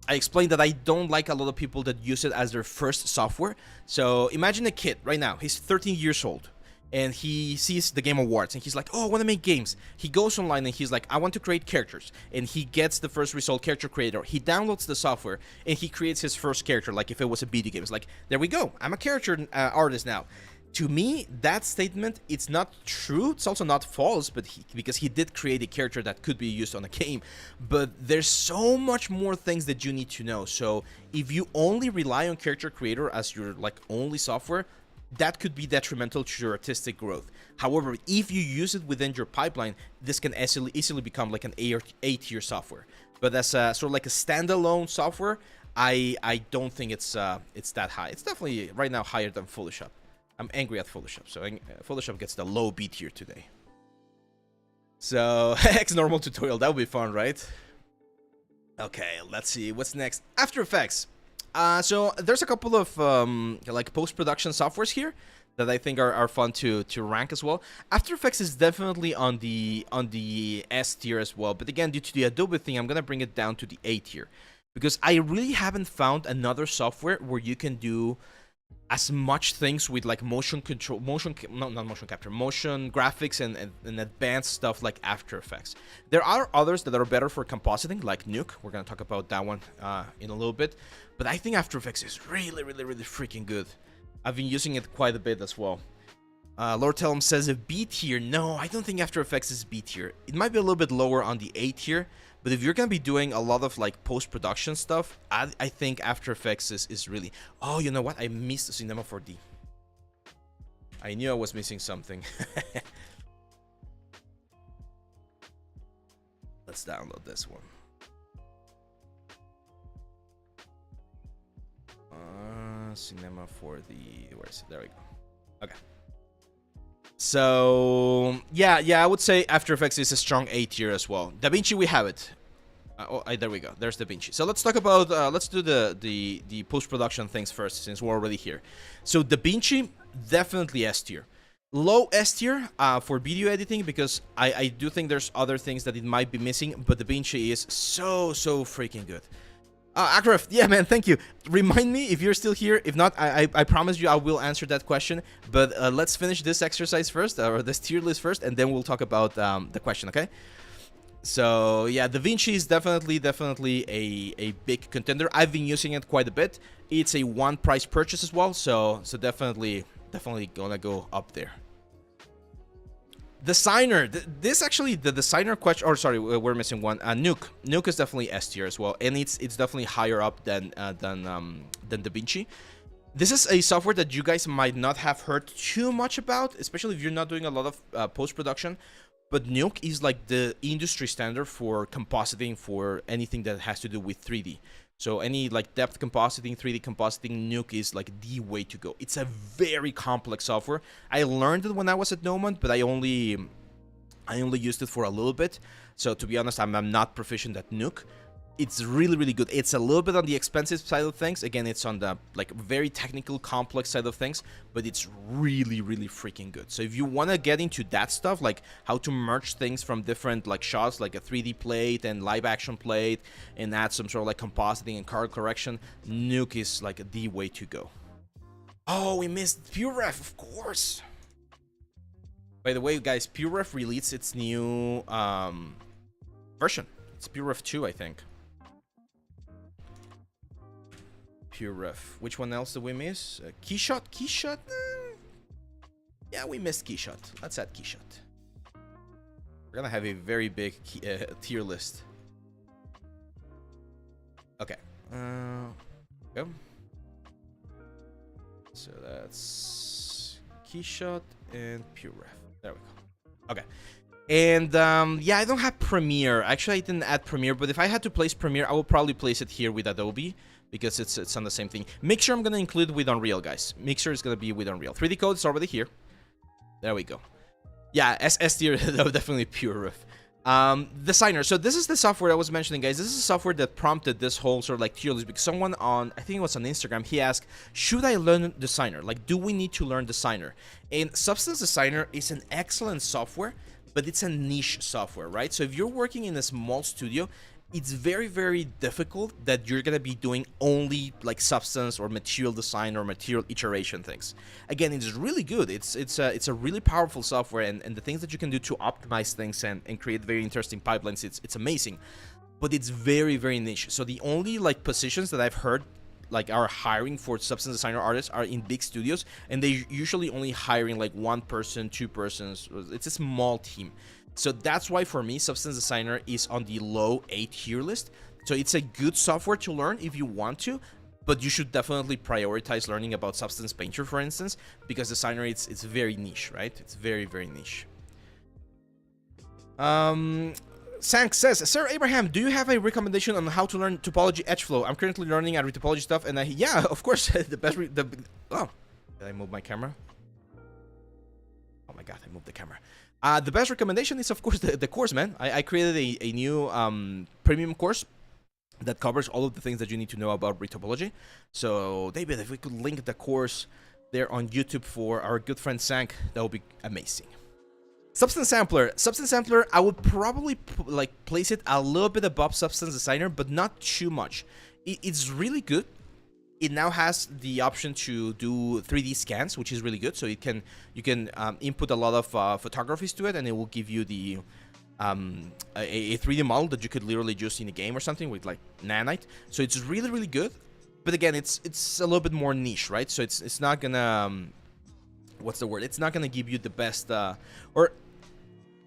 explained that I don't like a lot of people that use it as their first software. So imagine a kid right now. He's 13 years old. And he sees the Game Awards, and he's like, oh, I want to make games. He goes online, and he's like, I want to create characters. And he gets the first result, Character Creator. He downloads the software, and he creates his first character, like if it was a video game. It's like, there we go. I'm a character artist now. To me, that statement, it's not true. It's also not false, but because he did create a character that could be used on a game. But there's so much more things that you need to know. So if you only rely on Character Creator as your like only software, that could be detrimental to your artistic growth. However, if you use it within your pipeline, this can easily become like an A tier software. But as a, sort of like a standalone software, I don't think it's that high. It's definitely right now higher than Photoshop. I'm angry at Photoshop, so Photoshop gets the low B tier today. So X normal tutorial, that would be fun, right? Okay, let's see what's next. After Effects. So there's a couple of like post-production softwares here that I think are fun to rank as well. After Effects is definitely on the S tier as well, but again, due to the Adobe thing, I'm gonna bring it down to the A tier. because I really haven't found another software where you can do as much things with like motion control, not motion capture, motion graphics and advanced stuff like After Effects. There are others that are better for compositing, like Nuke. We're gonna talk about that one in a little bit, but I think After Effects is really, really, really freaking good. I've been using it quite a bit as well. Lord Tellum says a B tier. No, I don't think After Effects is B tier. It might be a little bit lower on the A tier, but if you're gonna be doing a lot of like post-production stuff, I think After Effects is really... Oh, you know what? I missed Cinema 4D. I knew I was missing something. Let's download this one. Cinema 4D. Where is it? There we go. Okay. So yeah, I would say After Effects is a strong A tier as well. DaVinci, we have it. There we go. There's DaVinci. So let's talk about let's do the post-production things first, since we're already here. So DaVinci, definitely S tier. Low S tier for video editing, because I do think there's other things that it might be missing, but DaVinci is so freaking good. Akraf, yeah, man, thank you. Remind me if you're still here. If not, I promise you I will answer that question. But let's finish this exercise first, or this tier list first, and then we'll talk about the question, okay? So yeah, DaVinci is definitely a big contender. I've been using it quite a bit. It's a one price purchase as well, so definitely gonna go up there. Designer, this actually, the designer question, or sorry, we're missing one. Nuke is definitely S tier as well, and it's definitely higher up than DaVinci. This is a software that you guys might not have heard too much about, especially if you're not doing a lot of post-production. But Nuke is like the industry standard for compositing, for anything that has to do with 3D. So any like depth compositing, 3D compositing, Nuke is like the way to go. It's a very complex software. I learned it when I was at Nomad, but I only used it for a little bit. So to be honest, I'm not proficient at Nuke. It's really good. It's a little bit on the expensive side of things. Again, it's on the like very technical, complex side of things, but it's really freaking good. So if you want to get into that stuff, like how to merge things from different like shots, like a 3D plate and live action plate, and add some sort of like compositing and color correction, Nuke is like the way to go. Oh, we missed PureRef, of course. By the way, guys, PureRef released its new version. It's PureRef 2, I think. PureRef. Which one else did we miss? Keyshot? Keyshot? Yeah, we missed Keyshot. Let's add Keyshot. We're gonna have a very big tier list. Okay. Go. So that's Keyshot and PureRef. There we go. Okay. And yeah, I don't have Premiere. Actually, I didn't add Premiere, but if I had to place Premiere, I would probably place it here with Adobe, because it's on the same thing. Mixer I'm gonna include with Unreal, guys. Mixer is gonna be with Unreal. 3D Code is already here. There we go. Yeah, S tier, definitely PureRef. Designer. So this is the software I was mentioning, guys. This is a software that prompted this whole sort of like tier list, because someone on, I think it was on Instagram, he asked, should I learn Designer? Like, do we need to learn Designer? And Substance Designer is an excellent software, but it's a niche software, right? So if you're working in a small studio, it's very difficult that you're gonna be doing only like substance or material design or material iteration things. Again, it's really good. It's a really powerful software, and the things that you can do to optimize things and create very interesting pipelines, it's amazing. But it's very niche. So the only like positions that I've heard like are hiring for substance designer artists are in big studios, and they usually only hiring like 1 person, 2 persons. It's a small team. So that's why for me, Substance Designer is on the low A tier list. So it's a good software to learn if you want to, but you should definitely prioritize learning about Substance Painter, for instance, because Designer, it's very niche, right? It's very niche. Sank says, Sir Abraham, do you have a recommendation on how to learn topology edge flow? I'm currently learning at Retopology stuff, and yeah, of course, oh, did I move my camera? Oh my god, I moved the camera. The best recommendation is, of course, the course, man. I created a new premium course that covers all of the things that you need to know about Retopology. So, David, if we could link the course there on YouTube for our good friend Sank, that would be amazing. Substance Sampler. Substance Sampler, I would probably like place it a little bit above Substance Designer, but not too much. It's really good. It now has the option to do 3D scans, which is really good. So you can input a lot of photographies to it, and it will give you the a 3D model that you could literally use in a game or something with like nanite. So it's really good. But again, it's a little bit more niche, right? So it's not gonna what's the word? It's not gonna give you the best or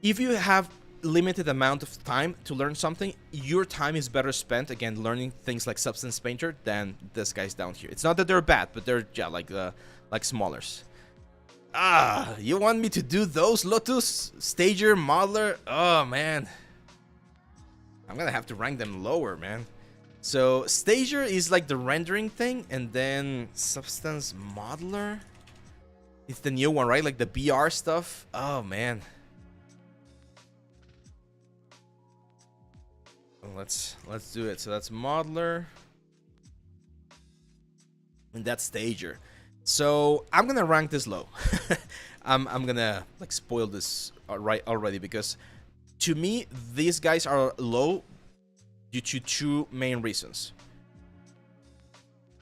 if you have limited amount of time to learn something, your time is better spent again learning things like Substance Painter than this guy's down here. It's not that they're bad, but they're like smallers. Ah, you want me to do those, Lotus? Stager, Modeler? Oh man, I'm gonna have to rank them lower, man. So Stager is like the rendering thing, and then Substance Modeler, it's the new one, right? Like the BR stuff. Oh man. Let's do it. So that's Modeler, and that's Stager. So I'm gonna rank this low. I'm gonna like spoil this right already, because to me these guys are low due to two main reasons.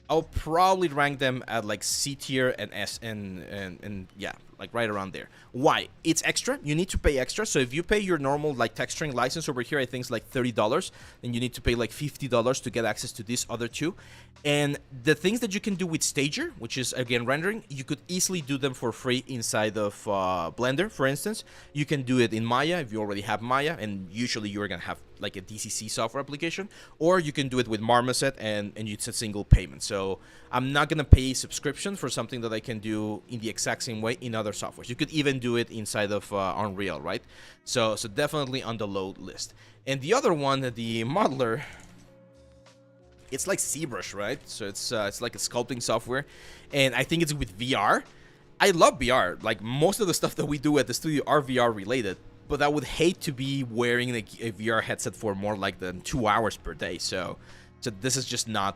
I'll probably rank them at like C tier and S and yeah, like right around there. Why? It's extra. You need to pay extra. So if you pay your normal like texturing license over here, I think it's like $30, then you need to pay like $50 to get access to these other two. And the things that you can do with Stager, which is again rendering, you could easily do them for free inside of Blender, for instance. You can do it in Maya if you already have Maya, and usually you're gonna have like a DCC software application, or you can do it with Marmoset and it's a single payment. So I'm not gonna pay a subscription for something that I can do in the exact same way in other softwares. You could even do it inside of Unreal, right? So definitely on the low list. And the other one, the Modeler, it's like ZBrush, right? So it's like a sculpting software, and I think it's with VR. I love VR. Like most of the stuff that we do at the studio are VR related, but I would hate to be wearing a VR headset for more like than 2 hours per day. So this is just not.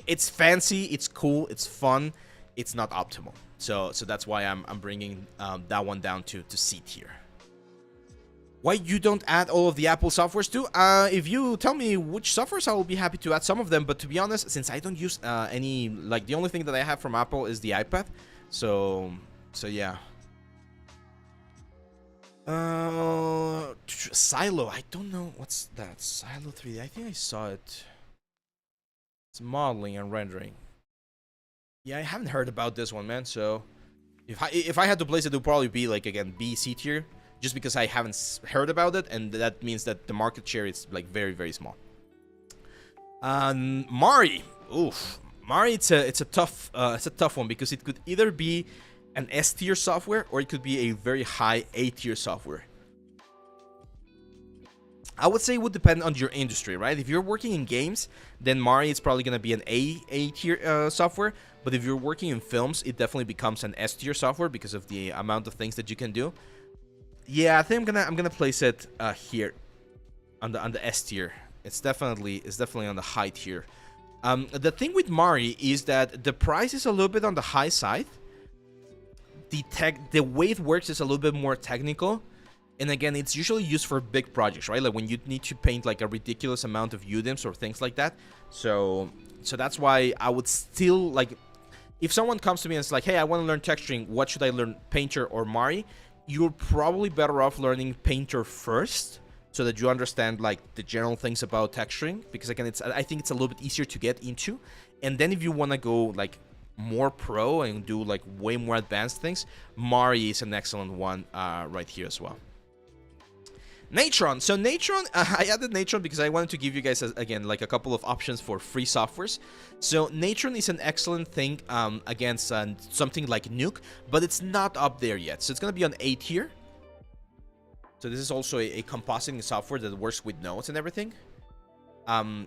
It's fancy, it's cool, it's fun, it's not optimal. So that's why I'm bringing that one down to C tier. Why you don't add all of the Apple softwares too? If you tell me which softwares, I will be happy to add some of them. But to be honest, since I don't use any, like the only thing that I have from Apple is the iPad. So yeah. Silo, I don't know what's that. Silo 3D. I think I saw it. It's modeling and rendering. Yeah, I haven't heard about this one, man. So if I had to place it, it would probably be like again B, C tier, just because I haven't heard about it, and that means that the market share is like very small. Mari, oof, Mari, it's a tough one, because it could either be an S tier software or it could be a very high A tier software. I would say it would depend on your industry, right? If you're working in games, then Mari is probably gonna be an A tier software. But if you're working in films, it definitely becomes an S tier software because of the amount of things that you can do. Yeah, I think I'm gonna place it here on the S tier. It's definitely on the high tier. The thing with Mari is that the price is a little bit on the high side. The way it works is a little bit more technical. And again, it's usually used for big projects, right? Like when you need to paint like a ridiculous amount of UDIMs or things like that. So that's why I would still like, if someone comes to me and it's like, hey, I want to learn texturing, what should I learn, Painter or Mari? You're probably better off learning Painter first, so that you understand like the general things about texturing, because again, I think it's a little bit easier to get into. And then if you want to go like more pro and do like way more advanced things, Mari is an excellent one right here as well. Natron. So Natron, I added Natron because I wanted to give you guys, again, like a couple of options for free softwares. So Natron is an excellent thing against something like Nuke, but it's not up there yet. So it's going to be on A tier. So this is also a compositing software that works with nodes and everything.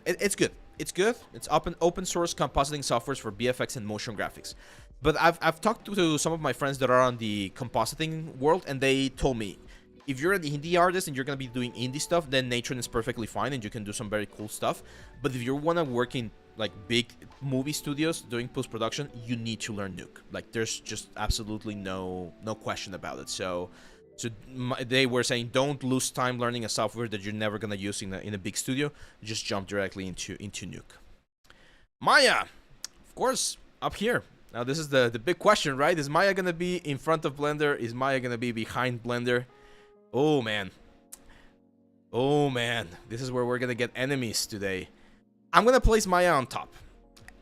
It's good. It's good. It's open source compositing softwares for VFX and motion graphics. But I've talked to some of my friends that are on the compositing world, and they told me, if you're an indie artist and you're going to be doing indie stuff, then Natron is perfectly fine and you can do some very cool stuff. But if you want to work in like big movie studios doing post-production, you need to learn Nuke. Like there's just absolutely no question about it. So So they were saying, don't lose time learning a software that you're never gonna use in a big studio. Just jump directly into Nuke. Maya, of course, up here. Now this is the big question, right? Is Maya gonna be in front of Blender? Is Maya gonna be behind Blender? Oh man. Oh man. This is where we're gonna get enemies today. I'm gonna place Maya on top.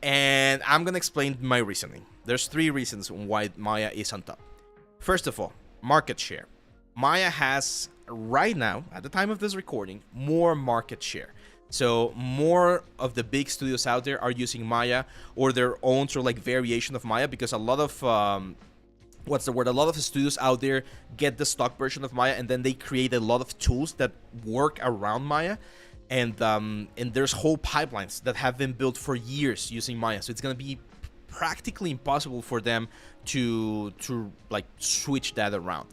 And I'm gonna explain my reasoning. There's 3 reasons why Maya is on top. First of all, market share. Maya has, right now, at the time of this recording, more market share. So more of the big studios out there are using Maya or their own sort of like variation of Maya, because a lot of what's the word? A lot of the studios out there get the stock version of Maya, and then they create a lot of tools that work around Maya. And there's whole pipelines that have been built for years using Maya. So it's gonna be practically impossible for them to like switch that around.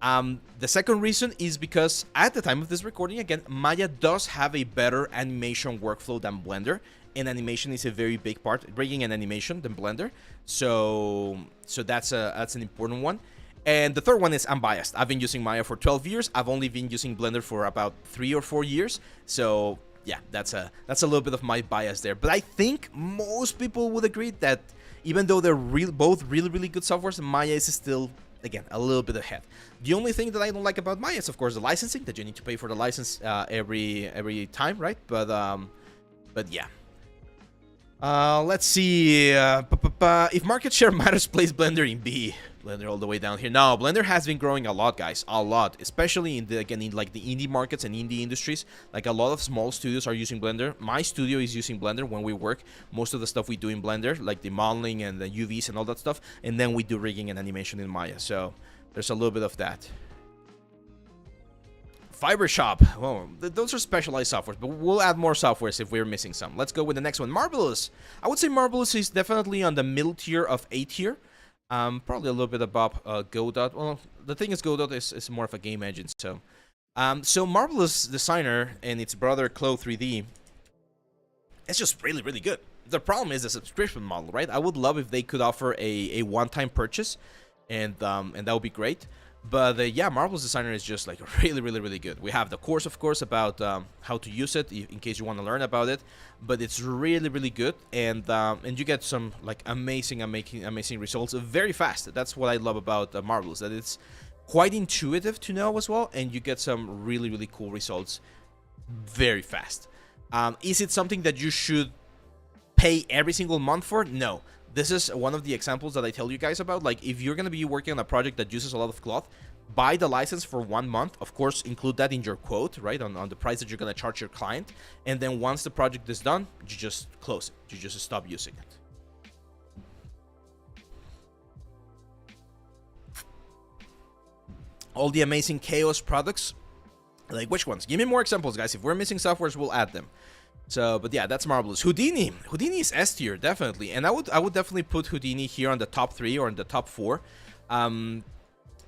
The second reason is because at the time of this recording, again, Maya does have a better animation workflow than Blender, and animation is a very big part, bringing an animation than Blender. So that's an important one. And the third one is I'm biased. I've been using Maya for 12 years. I've only been using Blender for about 3 or 4 years. So yeah, that's a little bit of my bias there. But I think most people would agree that even though they're both really good softwares, Maya is still, again, a little bit ahead. The only thing that I don't like about Maya is, of course, the licensing, that you need to pay for the license every time, right? But yeah. Let's see. If market share matters, place Blender in B. Blender all the way down here. No, Blender has been growing a lot, guys. A lot. Especially in like the indie markets and indie industries. Like a lot of small studios are using Blender. My studio is using Blender when we work. Most of the stuff we do in Blender, like the modeling and the UVs and all that stuff. And then we do rigging and animation in Maya. So there's a little bit of that. Fiber Shop. Well, those are specialized softwares, but we'll add more softwares if we're missing some. Let's go with the next one. Marvelous. I would say Marvelous is definitely on the middle tier of A tier. Probably a little bit above Godot. Well, the thing is, Godot is more of a game engine. So Marvelous Designer and its brother Clo 3D, it's just really good. The problem is the subscription model, right? I would love if they could offer a one-time purchase, and that would be great. But yeah, Marvelous Designer is just like really good. We have the course, of course, about how to use it in case you want to learn about it. But it's really good, and you get some like amazing results very fast. That's what I love about Marvelous, that it's quite intuitive to know as well, and you get some really cool results very fast. Is it something that you should pay every single month for? No. This is one of the examples that I tell you guys about. Like, if you're going to be working on a project that uses a lot of cloth, buy the license for 1 month. Of course, include that in your quote, right, on the price that you're going to charge your client. And then once the project is done, you just close it. You just stop using it. All the amazing Chaos products. Like, which ones? Give me more examples, guys. If we're missing softwares, we'll add them. So, but yeah, that's Marvelous. Houdini is S tier, definitely, and I would definitely put Houdini here on the top 3 or in the top 4,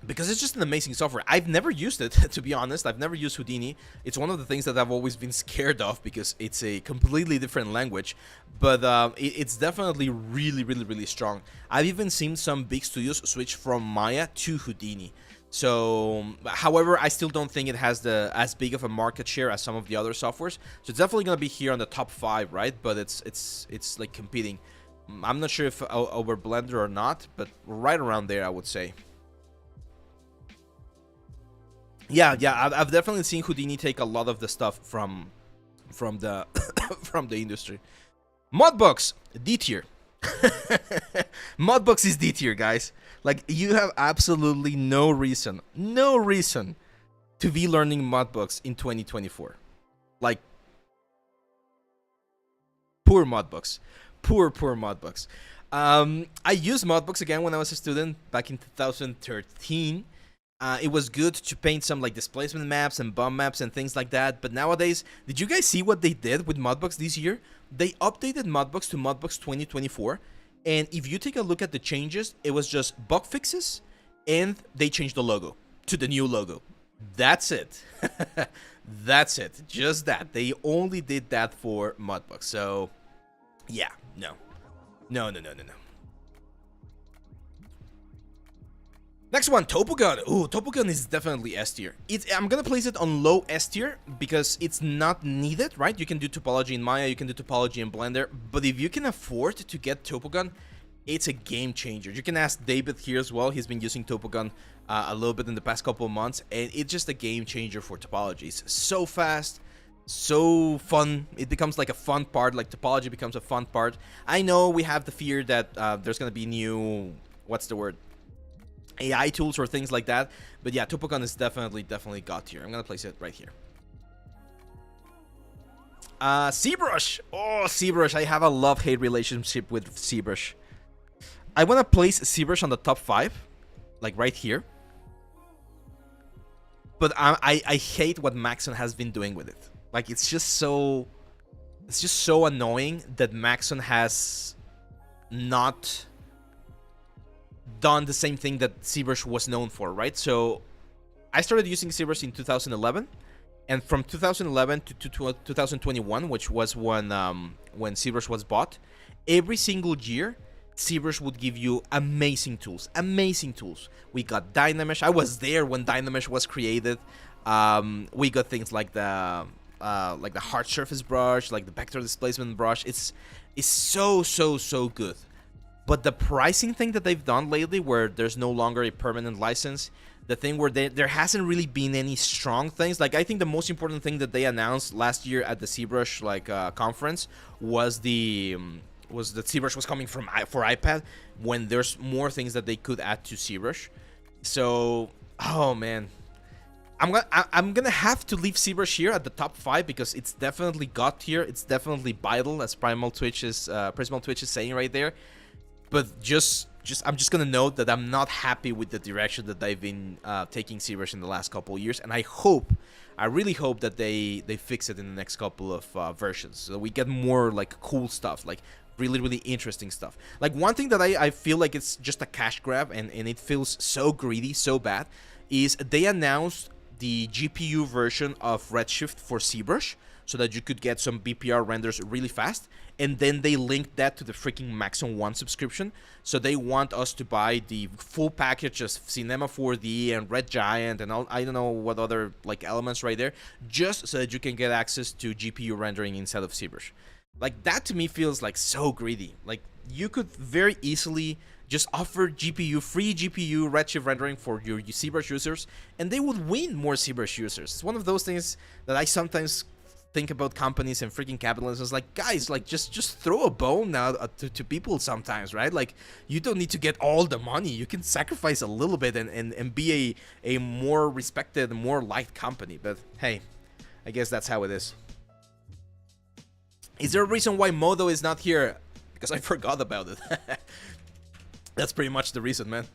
because it's just an amazing software. I've never used it, to be honest. I've never used Houdini. It's one of the things that I've always been scared of because it's a completely different language, but it's definitely really strong. I've even seen some big studios switch from Maya to Houdini. So, however, I still don't think it has as big of a market share as some of the other softwares. So it's definitely gonna be here on the top 5, right? But it's like competing. I'm not sure if over Blender or not, but right around there, I would say. Yeah, I've definitely seen Houdini take a lot of the stuff from the from the industry. Modbox D tier. Modbox is D tier, guys. Like, you have absolutely no reason to be learning Modbox in 2024. Like, poor Modbox. Poor Modbox. I used Modbox again when I was a student back in 2013. It was good to paint some like displacement maps and bump maps and things like that. But nowadays, did you guys see what they did with Modbox this year? They updated Modbox to Modbox 2024. And if you take a look at the changes, it was just bug fixes, and they changed the logo to the new logo. That's it. That's it. Just that. They only did that for Modbox. So, yeah, no. Next one, Topogun. Ooh, Topogun is definitely S tier. I'm gonna place it on low S tier because it's not needed, right? You can do topology in Maya, you can do topology in Blender, but if you can afford to get Topogun, it's a game changer. You can ask David here as well. He's been using Topogun a little bit in the past couple of months, and it's just a game changer for topology. It's so fast, so fun. It becomes like a fun part, like topology becomes a fun part. I know we have the fear that there's gonna be new, what's the word? AI tools or things like that, but yeah, Topogun is definitely god tier. I'm gonna place it right here. ZBrush. Oh, ZBrush. I have a love-hate relationship with ZBrush. I want to place ZBrush on the top 5, like right here, but I hate what Maxon has been doing with it. Like, it's just so annoying that Maxon has not done the same thing that ZBrush was known for, right? So I started using ZBrush in 2011, and from 2011 to 2021, which was when ZBrush was bought, every single year ZBrush would give you amazing tools. We got Dynamesh. I was there when Dynamesh was created. We got things like the hard surface brush, like the vector displacement brush. It's so good. But the pricing thing that they've done lately, where there's no longer a permanent license, the thing where there hasn't really been any strong things. Like, I think the most important thing that they announced last year at the ZBrush conference was that ZBrush was coming for iPad, when there's more things that they could add to ZBrush. So, oh man, I'm gonna have to leave ZBrush here at the top 5 because it's definitely god tier. It's definitely vital, as Prismal Twitch is saying right there. But I'm just gonna note that I'm not happy with the direction that they've been taking ZBrush in the last couple of years, and I really hope that they fix it in the next couple of versions, so we get more like cool stuff, like really interesting stuff. Like, one thing that I feel like it's just a cash grab, and it feels so greedy, so bad, is they announced the GPU version of Redshift for ZBrush, so that you could get some BPR renders really fast, and then they linked that to the freaking Maxon One subscription. So they want us to buy the full package of Cinema 4D and Red Giant and all, I don't know what other like elements right there, just so that you can get access to GPU rendering inside of ZBrush. Like, that to me feels like so greedy. Like, you could very easily just offer free GPU Redshift rendering for your ZBrush users, and they would win more ZBrush users. It's one of those things that I sometimes think about companies and freaking capitalism. It's like, guys, like, just throw a bone out to people sometimes, right? Like, you don't need to get all the money. You can sacrifice a little bit and be a more respected, more liked company. But hey, I guess that's how it is. Is there a reason why Modo is not here? Because I forgot about it. That's pretty much the reason, man.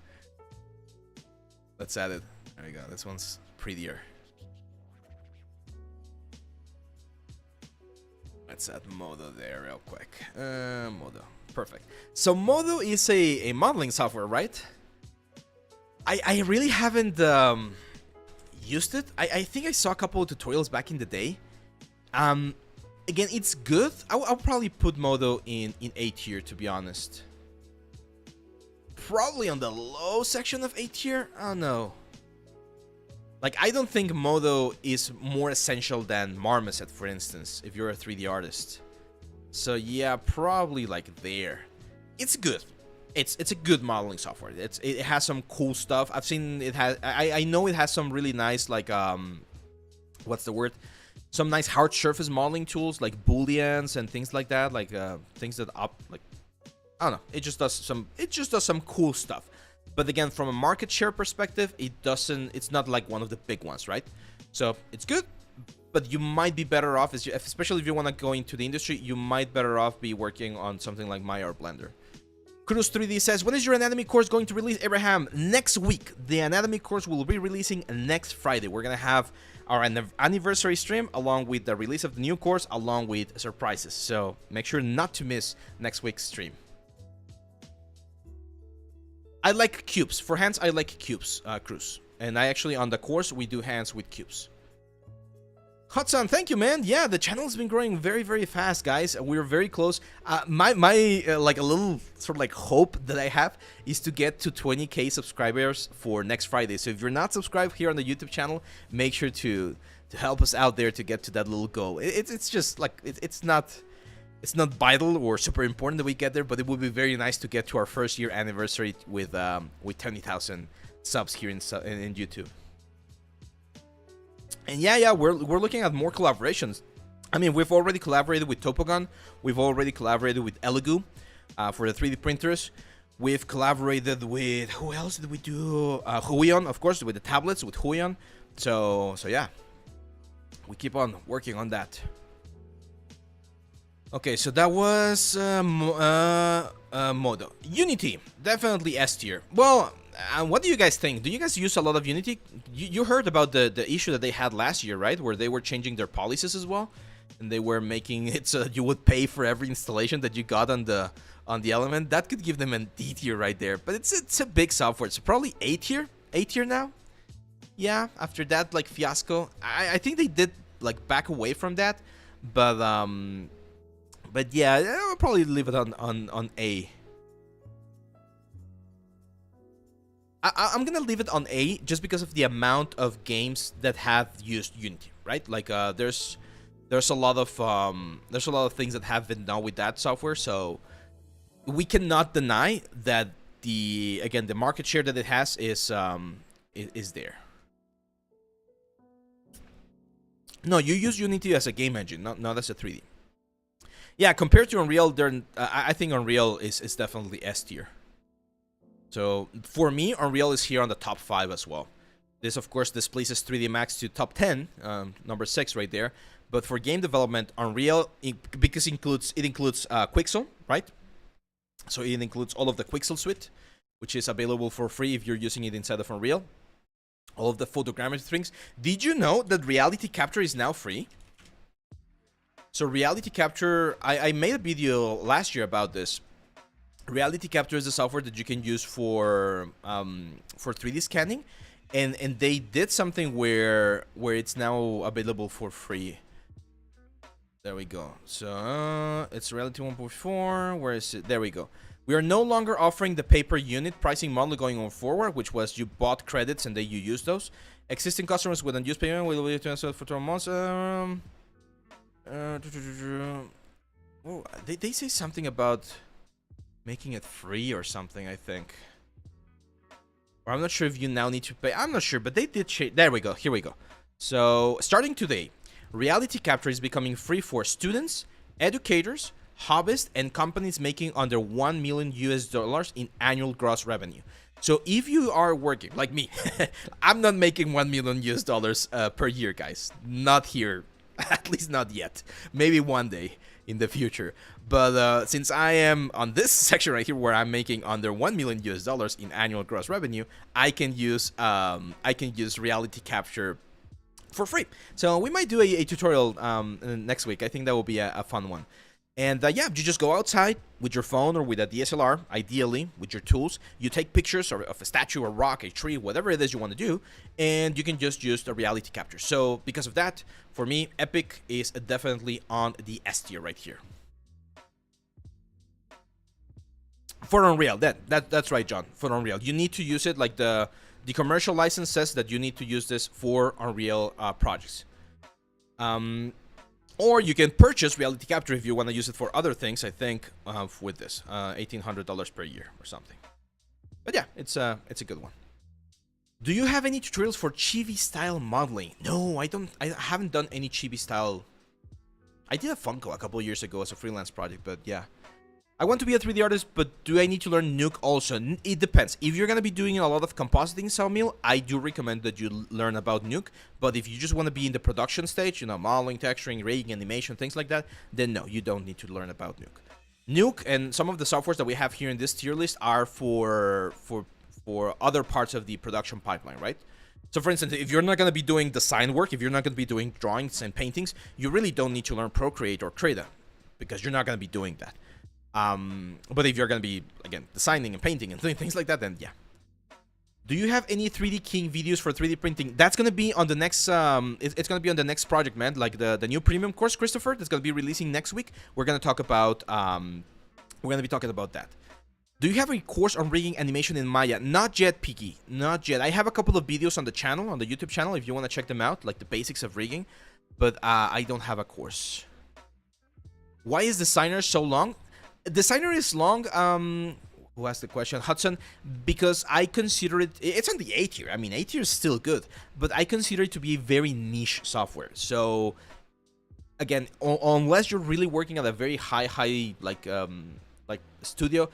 Let's add it. There we go. This one's prettier. Let's add Modo there real quick. Modo. Perfect. So Modo is a modeling software, right? I really haven't used it. I think I saw a couple of tutorials back in the day. Again, it's good. I'll probably put Modo in A tier, to be honest. Probably on the low section of A tier. I don't know. Like, I don't think Modo is more essential than Marmoset, for instance, if you're a 3D artist. So yeah, probably like there. It's good. It's a good modeling software. It has some cool stuff. I've seen it has. I know it has some really nice, like, what's the word? Some nice hard surface modeling tools like booleans and things like that, like things that I don't know. It just does some cool stuff. But again, from a market share perspective, it's not like one of the big ones, right? So it's good, but you might be better off, especially if you want to go into the industry, you might better off be working on something like Maya or Blender. Cruz 3D says, when is your anatomy course going to release, Abraham? Next week. The anatomy course will be releasing next Friday. We're going to have our anniversary stream along with the release of the new course, along with surprises. So make sure not to miss next week's stream. I like cubes. For hands, I like cubes, Cruz. And I actually, on the course, we do hands with cubes. Hudson, thank you, man. Yeah, the channel's been growing very, very fast, guys. We're very close. My like a little sort of like hope that I have is to get to 20K subscribers for next Friday. So if you're not subscribed here on the YouTube channel, make sure to help us out there to get to that little goal. It's just like it's not vital or super important that we get there, but it would be very nice to get to our first year anniversary with 20,000 subs here in YouTube. And yeah, we're looking at more collaborations. I mean, we've already collaborated with Topogon. We've already collaborated with Elegoo for the 3D printers. We've collaborated with, who else did we do? Huion, of course, with the tablets, with Huion. So yeah, we keep on working on that. Okay, so that was Modo. Unity, definitely S tier. Well, what do you guys think? Do you guys use a lot of Unity? You heard about the issue that they had last year, right? Where they were changing their policies as well, and they were making it so you would pay for every installation that you got on the element. That could give them a D tier right there. But it's a big software. It's probably A tier now. Yeah, after that like fiasco, I think they did like back away from that, but yeah, I'll probably leave it on A. I'm gonna leave it on A just because of the amount of games that have used Unity, right? Like there's a lot of things that have been done with that software, so we cannot deny that the market share that it has is there. No, you use Unity as a game engine, not as a 3D. Yeah, compared to Unreal, I think Unreal is definitely S tier. So for me, Unreal is here on the top 5 as well. This, of course, displaces 3D Max to top 10, number 6 right there. But for game development, Unreal, because it includes Quixel, right? So it includes all of the Quixel suite, which is available for free if you're using it inside of Unreal. All of the photogrammetry things. Did you know that Reality Capture is now free? So Reality Capture, I made a video last year about this. Reality Capture is the software that you can use for 3D scanning, and they did something where it's now available for free. There we go. So it's Reality 1.4. Where is it? There we go. We are no longer offering the pay-per-unit pricing model going on forward, which was you bought credits and then you use those. Existing customers with unused payment will be transferred for 12 months. Oh, they say something about making it free or something, I think. Or I'm not sure if you now need to pay. I'm not sure, but they did change. There we go. Here we go. So starting today, Reality Capture is becoming free for students, educators, hobbyists, and companies making under $1 million in annual gross revenue. So if you are working like me, I'm not making $1 million per year, guys. Not here. At least not yet. Maybe one day in the future. But since I am on this section right here where I'm making under $1 million in annual gross revenue, I can use Reality Capture for free. So we might do a tutorial next week. I think that will be a fun one. And yeah, you just go outside with your phone or with a DSLR, ideally with your tools. You take pictures of a statue, a rock, a tree, whatever it is you want to do, and you can just use the Reality Capture. So because of that, for me, Epic is definitely on the S tier right here. For Unreal, that's right, John. For Unreal, you need to use it. Like the commercial license says that you need to use this for Unreal projects. Or you can purchase Reality Capture if you want to use it for other things, I think, with this. $1,800 per year or something. But yeah, it's a good one. Do you have any tutorials for chibi style modeling? No, I don't. I haven't done any chibi style. I did a Funko a couple of years ago as a freelance project, but yeah. I want to be a 3D artist, but do I need to learn Nuke also? It depends. If you're going to be doing a lot of compositing, Sawmill, I do recommend that you learn about Nuke. But if you just want to be in the production stage, you know, modeling, texturing, rigging, animation, things like that, then no, you don't need to learn about Nuke. Nuke and some of the softwares that we have here in this tier list are for other parts of the production pipeline, right? So for instance, if you're not going to be doing design work, if you're not going to be doing drawings and paintings, you really don't need to learn Procreate or Krita because you're not going to be doing that. But if you're going to be, again, designing and painting and doing things like that, then yeah. Do you have any 3D King videos for 3D printing? That's gonna be on the next it's gonna be on the next project, man. Like the new premium course, Christopher, that's gonna be releasing next week. We're gonna talk about we're gonna be talking about that. Do you have a course on rigging animation in Maya? Not yet, Piki. Not yet. I have a couple of videos on the channel, on the YouTube channel, if you want to check them out, like the basics of rigging. But I don't have a course. Why is Designer so long? Designer is long, who asked the question? Hudson, because I consider it, it's on the A tier. I mean, A tier is still good, but I consider it to be a very niche software. So, again, unless you're really working at a very high, like studio,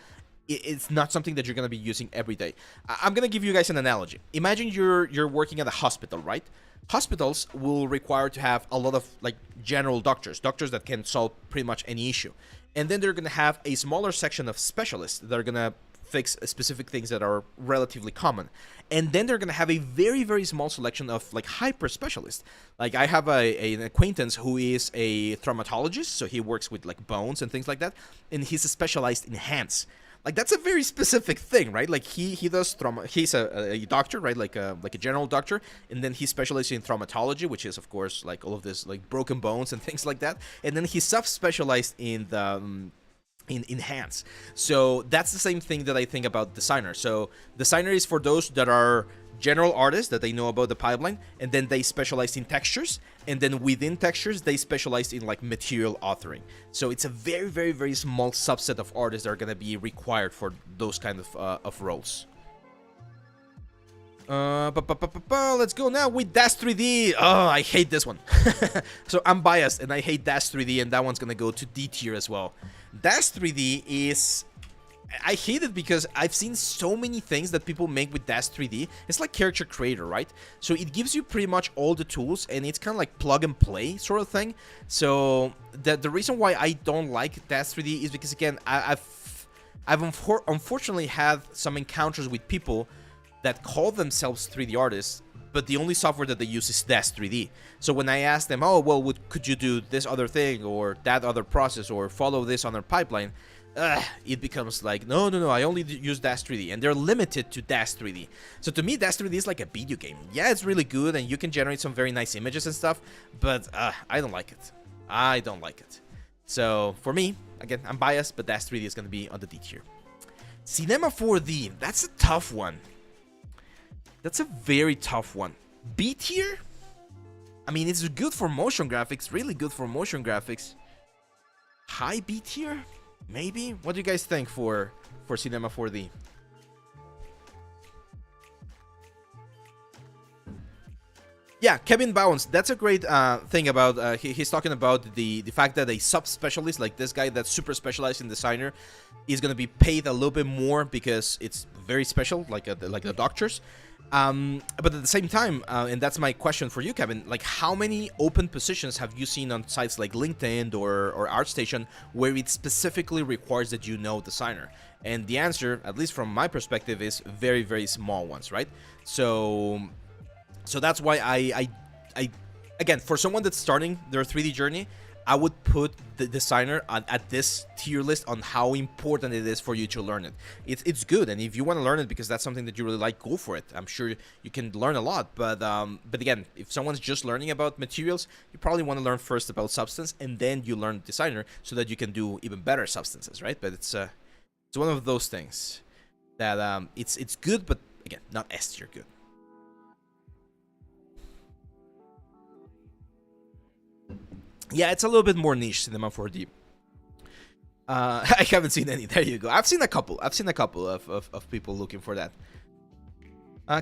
it's not something that you're going to be using every day. I'm going to give you guys an analogy. Imagine you're working at a hospital, right? Hospitals will require to have a lot of like general doctors that can solve pretty much any issue. And then they're going to have a smaller section of specialists that are going to fix specific things that are relatively common. And then they're going to have a very, very small selection of like hyper specialists. Like I have an acquaintance who is a traumatologist, so he works with like bones and things like that, and he's specialized in hands. Like that's a very specific thing, right? Like he does trauma. He's a doctor, right? Like a general doctor, and then he specializes in traumatology, which is of course like all of this like broken bones and things like that. And then he's sub-specialized in the in hands. So that's the same thing that I think about Designer. So Designer is for those that are general artists that they know about the pipeline, and then they specialize in textures, and then within textures they specialize in like material authoring. So it's a very, very, very small subset of artists that are going to be required for those kind of roles. Let's go now with Dash 3D. Oh, I hate this one. So I'm biased and I hate Dash 3D, and that one's gonna go to D tier as well. Dash 3D is, I hate it because I've seen so many things that people make with Dash 3D. It's like character creator, right? So it gives you pretty much all the tools, and it's kind of like plug and play sort of thing. So the reason why I don't like Dash 3D is because, again, I've unfortunately had some encounters with people that call themselves 3D artists, but the only software that they use is Dash 3D. So when I ask them, oh, well, could you do this other thing or that other process or follow this other pipeline, it becomes like, no, I only use Dash 3D, and they're limited to Dash 3D. So to me, Dash 3D is like a video game. Yeah, it's really good, and you can generate some very nice images and stuff, but I don't like it. I don't like it. So for me, again, I'm biased, but Dash 3D is going to be on the D tier. Cinema 4D, that's a tough one. That's a very tough one. B tier? I mean, it's good for motion graphics, really good for motion graphics. High B tier? Maybe? What do you guys think for Cinema 4D? Yeah, Kevin Bounds. That's a great thing about he's talking about the fact that a sub-specialist like this guy that's super specialized in Designer is going to be paid a little bit more because it's very special, like the doctors. But at the same time, and that's my question for you, Kevin, like how many open positions have you seen on sites like LinkedIn or ArtStation where it specifically requires that you know Designer? And the answer, at least from my perspective, is very, very small ones, right? So that's why I again, for someone that's starting their 3D journey, I would put the Designer at this tier list on how important it is for you to learn it. It's good, and if you want to learn it because that's something that you really like, go for it. I'm sure you can learn a lot, but again, if someone's just learning about materials, you probably want to learn first about substance, and then you learn Designer so that you can do even better substances, right? But it's one of those things that it's good, but again, not S tier good. Yeah, it's a little bit more niche, Cinema 4D. I haven't seen any. There you go. I've seen a couple of people looking for that.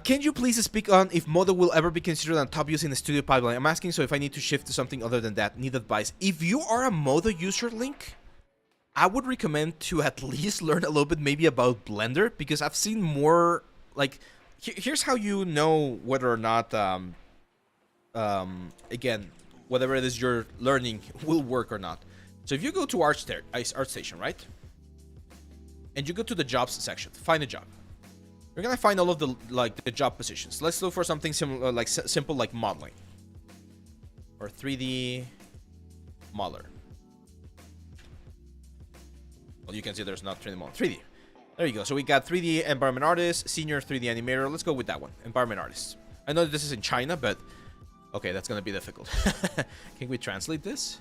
Can you please speak on if Modo will ever be considered on top use in the studio pipeline? I'm asking so if I need to shift to something other than that. Need advice. If you are a Modo user, Link, I would recommend to at least learn a little bit maybe about Blender, because I've seen more, like, here's how you know whether or not, again, whatever it is you're learning will work or not. So if you go to ArtStation, right? And you go to the jobs section, find a job. You're gonna find all of the job positions. Let's look for something similar, like simple, like modeling or 3D modeler. Well, you can see there's not 3D model. 3D. There you go. So we got 3D environment artist, senior 3D animator. Let's go with that one. Environment artist. I know this is in China, but okay, that's gonna be difficult. Can we translate this?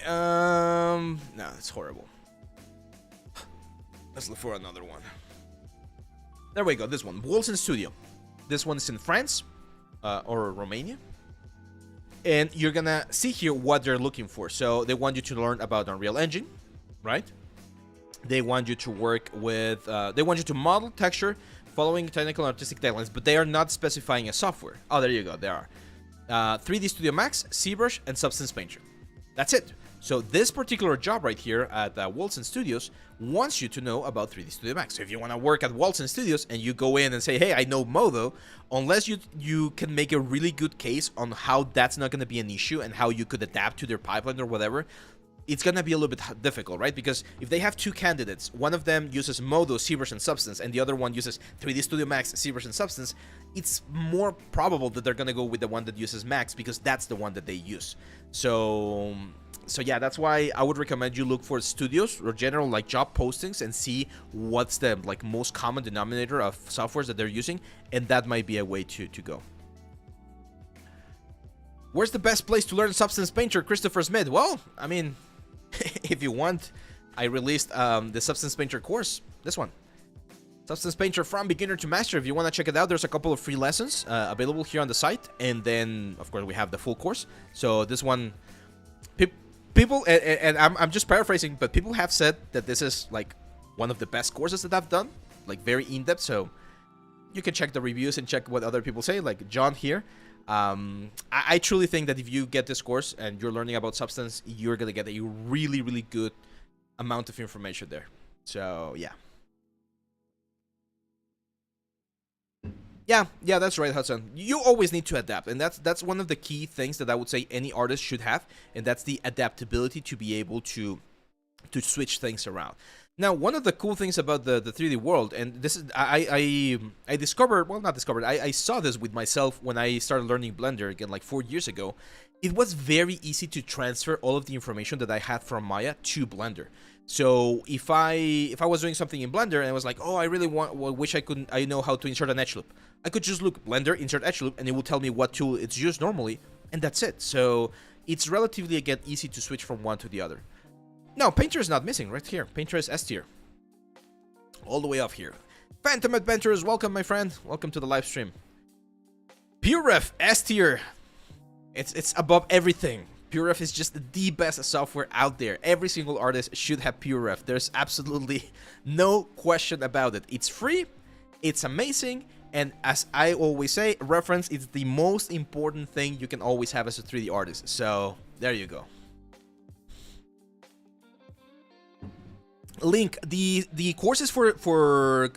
No, it's horrible. Let's look for another one. There we go. This one, Wilson Studio. This one's in France or Romania. And you're gonna see here what they're looking for. So they want you to learn about Unreal Engine, right? They want you to work with, they want you to model texture following technical and artistic guidelines, but they are not specifying a software. Oh, there you go, there are. 3D Studio Max, ZBrush, and Substance Painter. That's it. So this particular job right here at Wilson Studios wants you to know about 3D Studio Max. So if you want to work at Wilson Studios and you go in and say, hey, I know Modo, unless you can make a really good case on how that's not going to be an issue and how you could adapt to their pipeline or whatever, it's going to be a little bit difficult, right? Because if they have two candidates, one of them uses Modo, ZBrush, and Substance, and the other one uses 3D Studio Max, ZBrush, and Substance, it's more probable that they're going to go with the one that uses Max because that's the one that they use. So yeah, that's why I would recommend you look for studios or general like job postings and see what's the like most common denominator of softwares that they're using, and that might be a way to go. Where's the best place to learn Substance Painter, Christopher Smith? Well, I mean, if you want, I released the Substance Painter course, this one. Substance Painter from beginner to master. If you want to check it out, there's a couple of free lessons available here on the site, and then of course we have the full course. So this one, people, and I'm just paraphrasing, but people have said that this is like one of the best courses that I've done, like very in-depth. So you can check the reviews and check what other people say, like John here. I truly think that if you get this course and you're learning about Substance, you're gonna get a really, really good amount of information there. So yeah. Yeah, that's right, Hudson. You always need to adapt, and that's one of the key things that I would say any artist should have, and that's the adaptability to be able to switch things around. Now, one of the cool things about the 3D world, and this is I discovered, well, not discovered, I saw this with myself when I started learning Blender again like 4 years ago. It was very easy to transfer all of the information that I had from Maya to Blender. So if I was doing something in Blender and I was like, oh, I really wish I know how to insert an edge loop, I could just look Blender, insert edge loop, and it will tell me what tool it's used normally, and that's it. So it's relatively, again, easy to switch from one to the other. No, Painter is not missing right here. Painter is S tier. All the way up here. Phantom Adventures, welcome, my friend. Welcome to the live stream. PureRef, S tier. It's above everything. PureRef is just the best software out there. Every single artist should have PureRef. There's absolutely no question about it. It's free, it's amazing, and as I always say, reference is the most important thing you can always have as a 3D artist. So there you go. Link, the courses for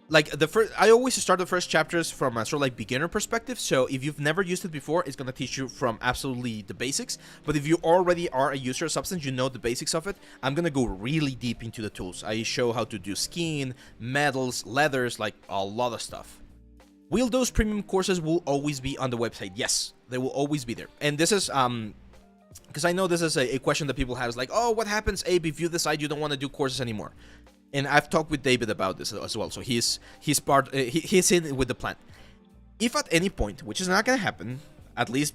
like the first, I always start the first chapters from a sort of like beginner perspective. So if you've never used it before, it's gonna teach you from absolutely the basics. But if you already are a user of Substance, you know the basics of it, I'm gonna go really deep into the tools. I show how to do skin, metals, leathers, like a lot of stuff. Will those premium courses will always be on the website? Yes, they will always be there. And this is because I know this is a question that people have, is like, oh, what happens, Abe, if you decide you don't want to do courses anymore? And I've talked with David about this as well, so he's in with the plan. If at any point, which is not gonna happen, at least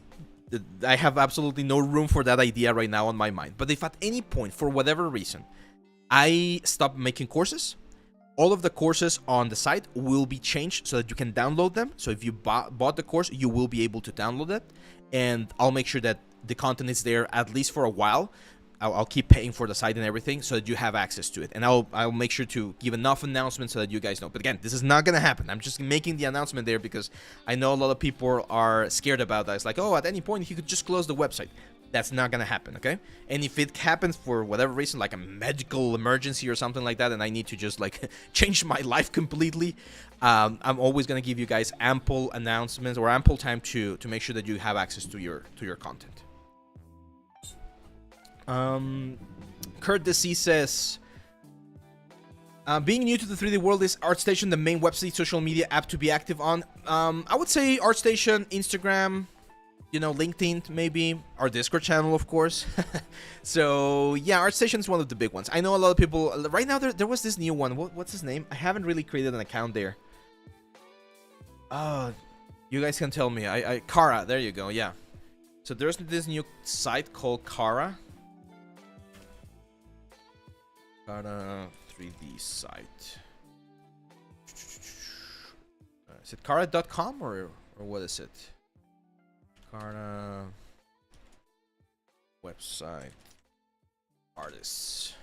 I have absolutely no room for that idea right now on my mind, but if at any point, for whatever reason, I stop making courses, all of the courses on the site will be changed so that you can download them. So if you bought the course, you will be able to download it, and I'll make sure that the content is there at least for a while. I'll keep paying for the site and everything so that you have access to it, and I'll make sure to give enough announcements so that you guys know. But again, this is not gonna happen. I'm just making the announcement there because I know a lot of people are scared about that. It's like, oh, at any point you could just close the website. That's not gonna happen, okay? And if it happens for whatever reason, like a medical emergency or something like that, and I need to just like change my life completely, I'm always gonna give you guys ample announcements or ample time to make sure that you have access to your content. Kurt DC says, being new to the 3D world, is ArtStation the main website social media app to be active on? I would say ArtStation, Instagram, you know, LinkedIn maybe, our Discord channel, of course. So yeah, ArtStation is one of the big ones. I know a lot of people right now. There was this new one. What's his name? I haven't really created an account there. You guys can tell me. Kara. There you go. Yeah. So there's this new site called Kara. Kara 3D site. Is it Kara.com or what is it? Kara website artists.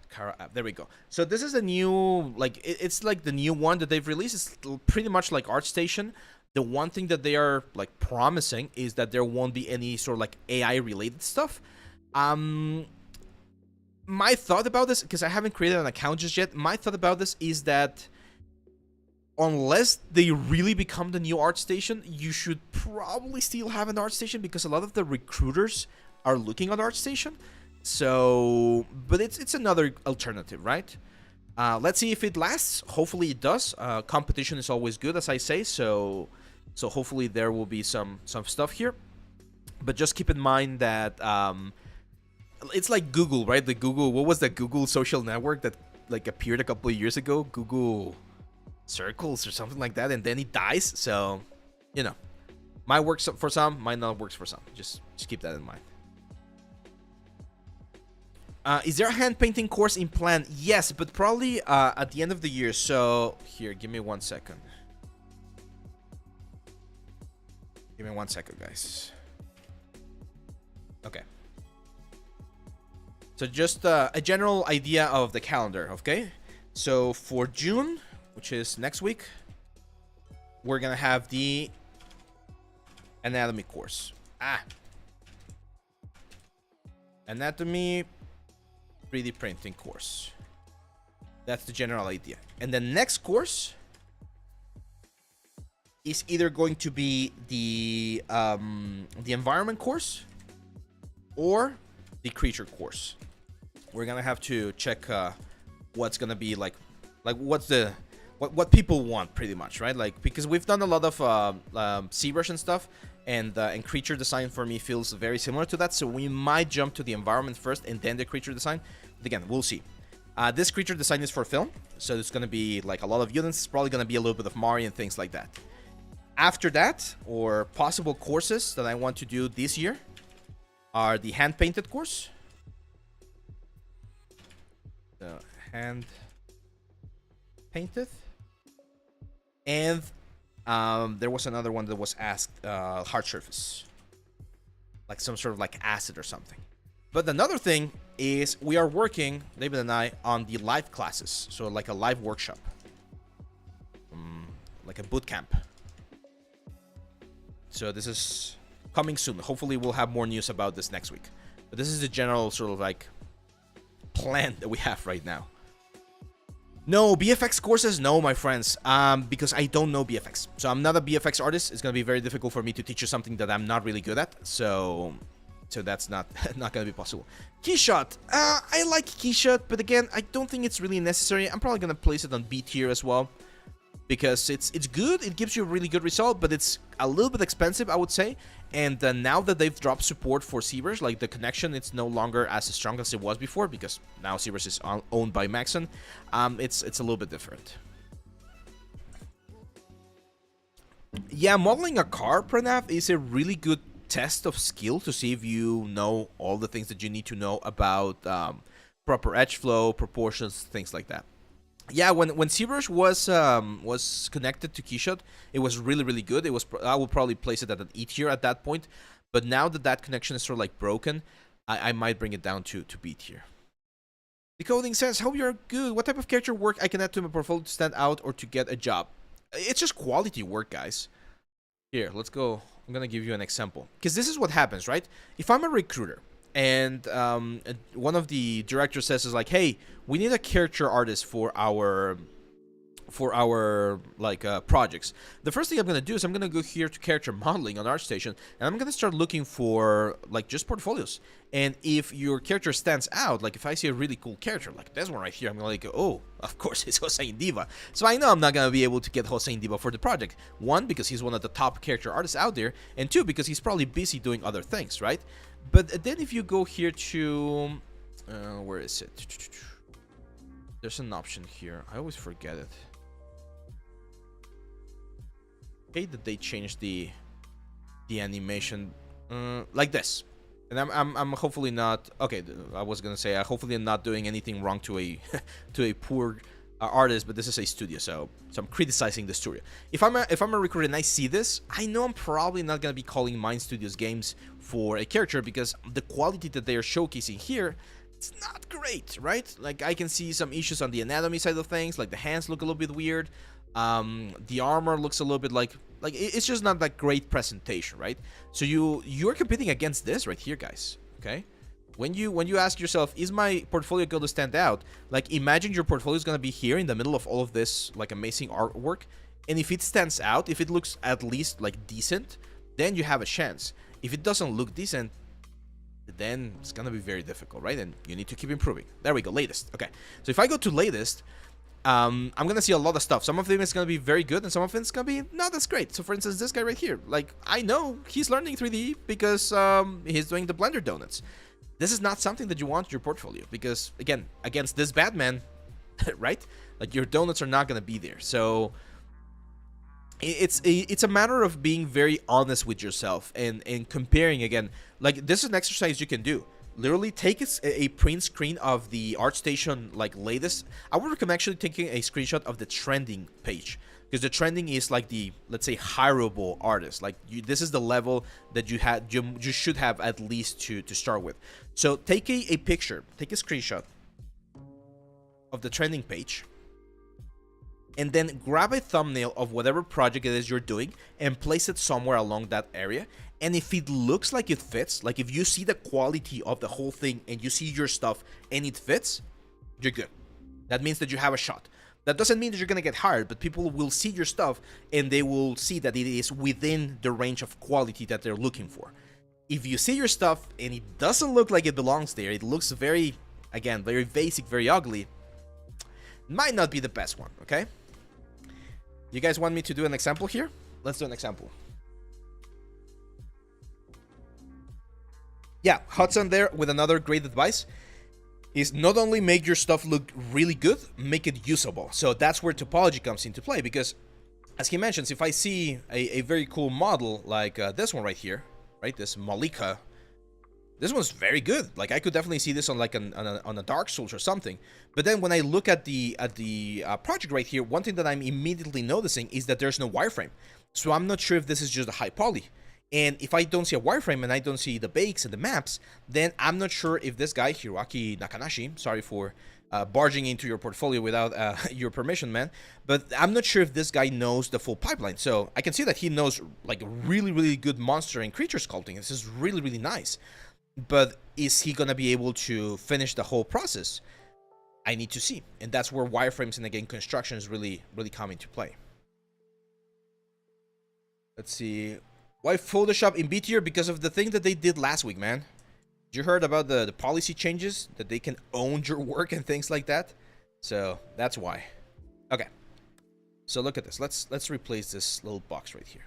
Kara app. There we go. So this is a new, like, it's like the new one that they've released. It's pretty much like ArtStation. The one thing that they are like promising is that there won't be any sort of like AI related stuff. My thought about this, because I haven't created an account just yet, my thought about this is that unless they really become the new ArtStation, you should probably still have an ArtStation, because a lot of the recruiters are looking at ArtStation. So, but it's another alternative, right? Let's see if it lasts. Hopefully it does. Competition is always good, as I say. So hopefully there will be some stuff here. But just keep in mind that it's like Google, right? The Google, what was the Google social network that like appeared a couple of years ago? Google Circles or something like that, and then it dies. So, you know, might work for some, might not work for some. Just keep that in mind. Is there a hand painting course in plan? Yes, but probably at the end of the year. So here, give me 1 second. Give me 1 second, guys. Okay. So just a general idea of the calendar, okay? So for June, which is next week, we're gonna have the anatomy course. Anatomy 3D printing course. That's the general idea. And the next course is either going to be the environment course or the creature course. We're gonna have to check what's gonna be like what's the what people want, pretty much, right? Like, because we've done a lot of ZBrush and stuff, and creature design for me feels very similar to that. So we might jump to the environment first and then the creature design. But again, we'll see. This creature design is for film, so it's gonna be like a lot of units. It's probably gonna be a little bit of Mari and things like that. After that, or possible courses that I want to do this year, are the hand painted course. The hand painted. And there was another one that was asked, hard surface, like some sort of like acid or something. But another thing is we are working, David and I, on the live classes. So like a live workshop, like a boot camp. So this is coming soon. Hopefully we'll have more news about this next week. But this is the general sort of like plan that we have right now. No, BFX courses, no, my friends, because I don't know BFX. So I'm not a BFX artist. It's going to be very difficult for me to teach you something that I'm not really good at. So that's not going to be possible. Keyshot, I like Keyshot, but again, I don't think it's really necessary. I'm probably going to place it on B tier as well, because it's good. It gives you a really good result, but it's a little bit expensive, I would say. And now that they've dropped support for ZBrush, like the connection, it's no longer as strong as it was before, because now ZBrush is owned by Maxon. It's a little bit different. Yeah, modeling a car, Pranav, is a really good test of skill to see if you know all the things that you need to know about proper edge flow, proportions, things like that. Yeah, when ZBrush was connected to Keyshot, it was really good. It was, I will probably place it at an E tier at that point, but now that connection is sort of like broken, I might bring it down to B tier. Decoding says, "Hope you're good. What type of character work I can add to my portfolio to stand out or to get a job?" It's just quality work, guys. Here, let's go. I'm gonna give you an example, because this is what happens, right? If I'm a recruiter, and one of the directors says is like, "Hey, we need a character artist for our for our like projects. The first thing I'm gonna do is I'm gonna go here to character modeling on ArtStation, and I'm gonna start looking for like just portfolios. And if your character stands out, like if I see a really cool character like this one right here, I'm gonna like, oh, of course it's Hossein Diva. So I know I'm not gonna be able to get Hossein Diva for the project. One, because he's one of the top character artists out there, and two, because he's probably busy doing other things, right? But then if you go here to where is it? There's an option here. I always forget it. Hate that they changed the animation like this, and I'm hopefully not okay. I was gonna say hopefully I'm not doing anything wrong to a to a poor artist, but this is a studio, so I'm criticizing the studio. If I'm a recruiter and I see this, I know I'm probably not gonna be calling Mind Studios games for a character, because the quality that they are showcasing here, it's not great, right? Like I can see some issues on the anatomy side of things, like the hands look a little bit weird. The armor looks a little bit like it's just not that great presentation, right? So you're competing against this right here, guys. Okay, when you ask yourself, is my portfolio going to stand out? Like imagine your portfolio is going to be here in the middle of all of this like amazing artwork, and if it stands out, if it looks at least like decent, then you have a chance. If it doesn't look decent, then it's gonna be very difficult, right? And you need to keep improving. There we go, latest. Okay, so if I go to latest, I'm gonna see a lot of stuff. Some of them is gonna be very good, and some of them is gonna be not as great. So for instance, this guy right here, like I know he's learning 3D because he's doing the Blender donuts. This is not something that you want in your portfolio, because again, against this Batman, right? Like your donuts are not gonna be there. So it's a matter of being very honest with yourself and comparing. Again, like this is an exercise you can do. Literally take a print screen of the ArtStation like latest. I would recommend actually taking a screenshot of the trending page, because the trending is like the, let's say, hireable artist. Like this is the level that you should have at least to start with. So take a picture, take a screenshot of the trending page, and then grab a thumbnail of whatever project it is you're doing and place it somewhere along that area. And if it looks like it fits, like if you see the quality of the whole thing and you see your stuff and it fits, you're good. That means that you have a shot. That doesn't mean that you're gonna get hired, but people will see your stuff and they will see that it is within the range of quality that they're looking for. If you see your stuff and it doesn't look like it belongs there, it looks very, again, very basic, very ugly, might not be the best one, okay? You guys want me to do an example here? Let's do an example. Yeah, Hudson there with another great advice is not only make your stuff look really good, make it usable. So that's where topology comes into play, because as he mentions, if I see a very cool model like this one right here, right, this Malika, this one's very good. Like I could definitely see this on like on a Dark Souls or something. But then when I look at the project right here, one thing that I'm immediately noticing is that there's no wireframe. So I'm not sure if this is just a high poly. And if I don't see a wireframe and I don't see the bakes and the maps, then I'm not sure if this guy, Hiroaki Nakanashi, sorry for barging into your portfolio without your permission, man, but I'm not sure if this guy knows the full pipeline. So I can see that he knows like really, really good monster and creature sculpting. This is really, really nice. But is he going to be able to finish the whole process? I need to see. And that's where wireframes and, again, construction is really, really come into play. Let's see. Why Photoshop in B tier? Because of the thing that they did last week, man. You heard about the policy changes? That they can own your work and things like that? So, that's why. Okay. So, look at this. Let's replace this little box right here.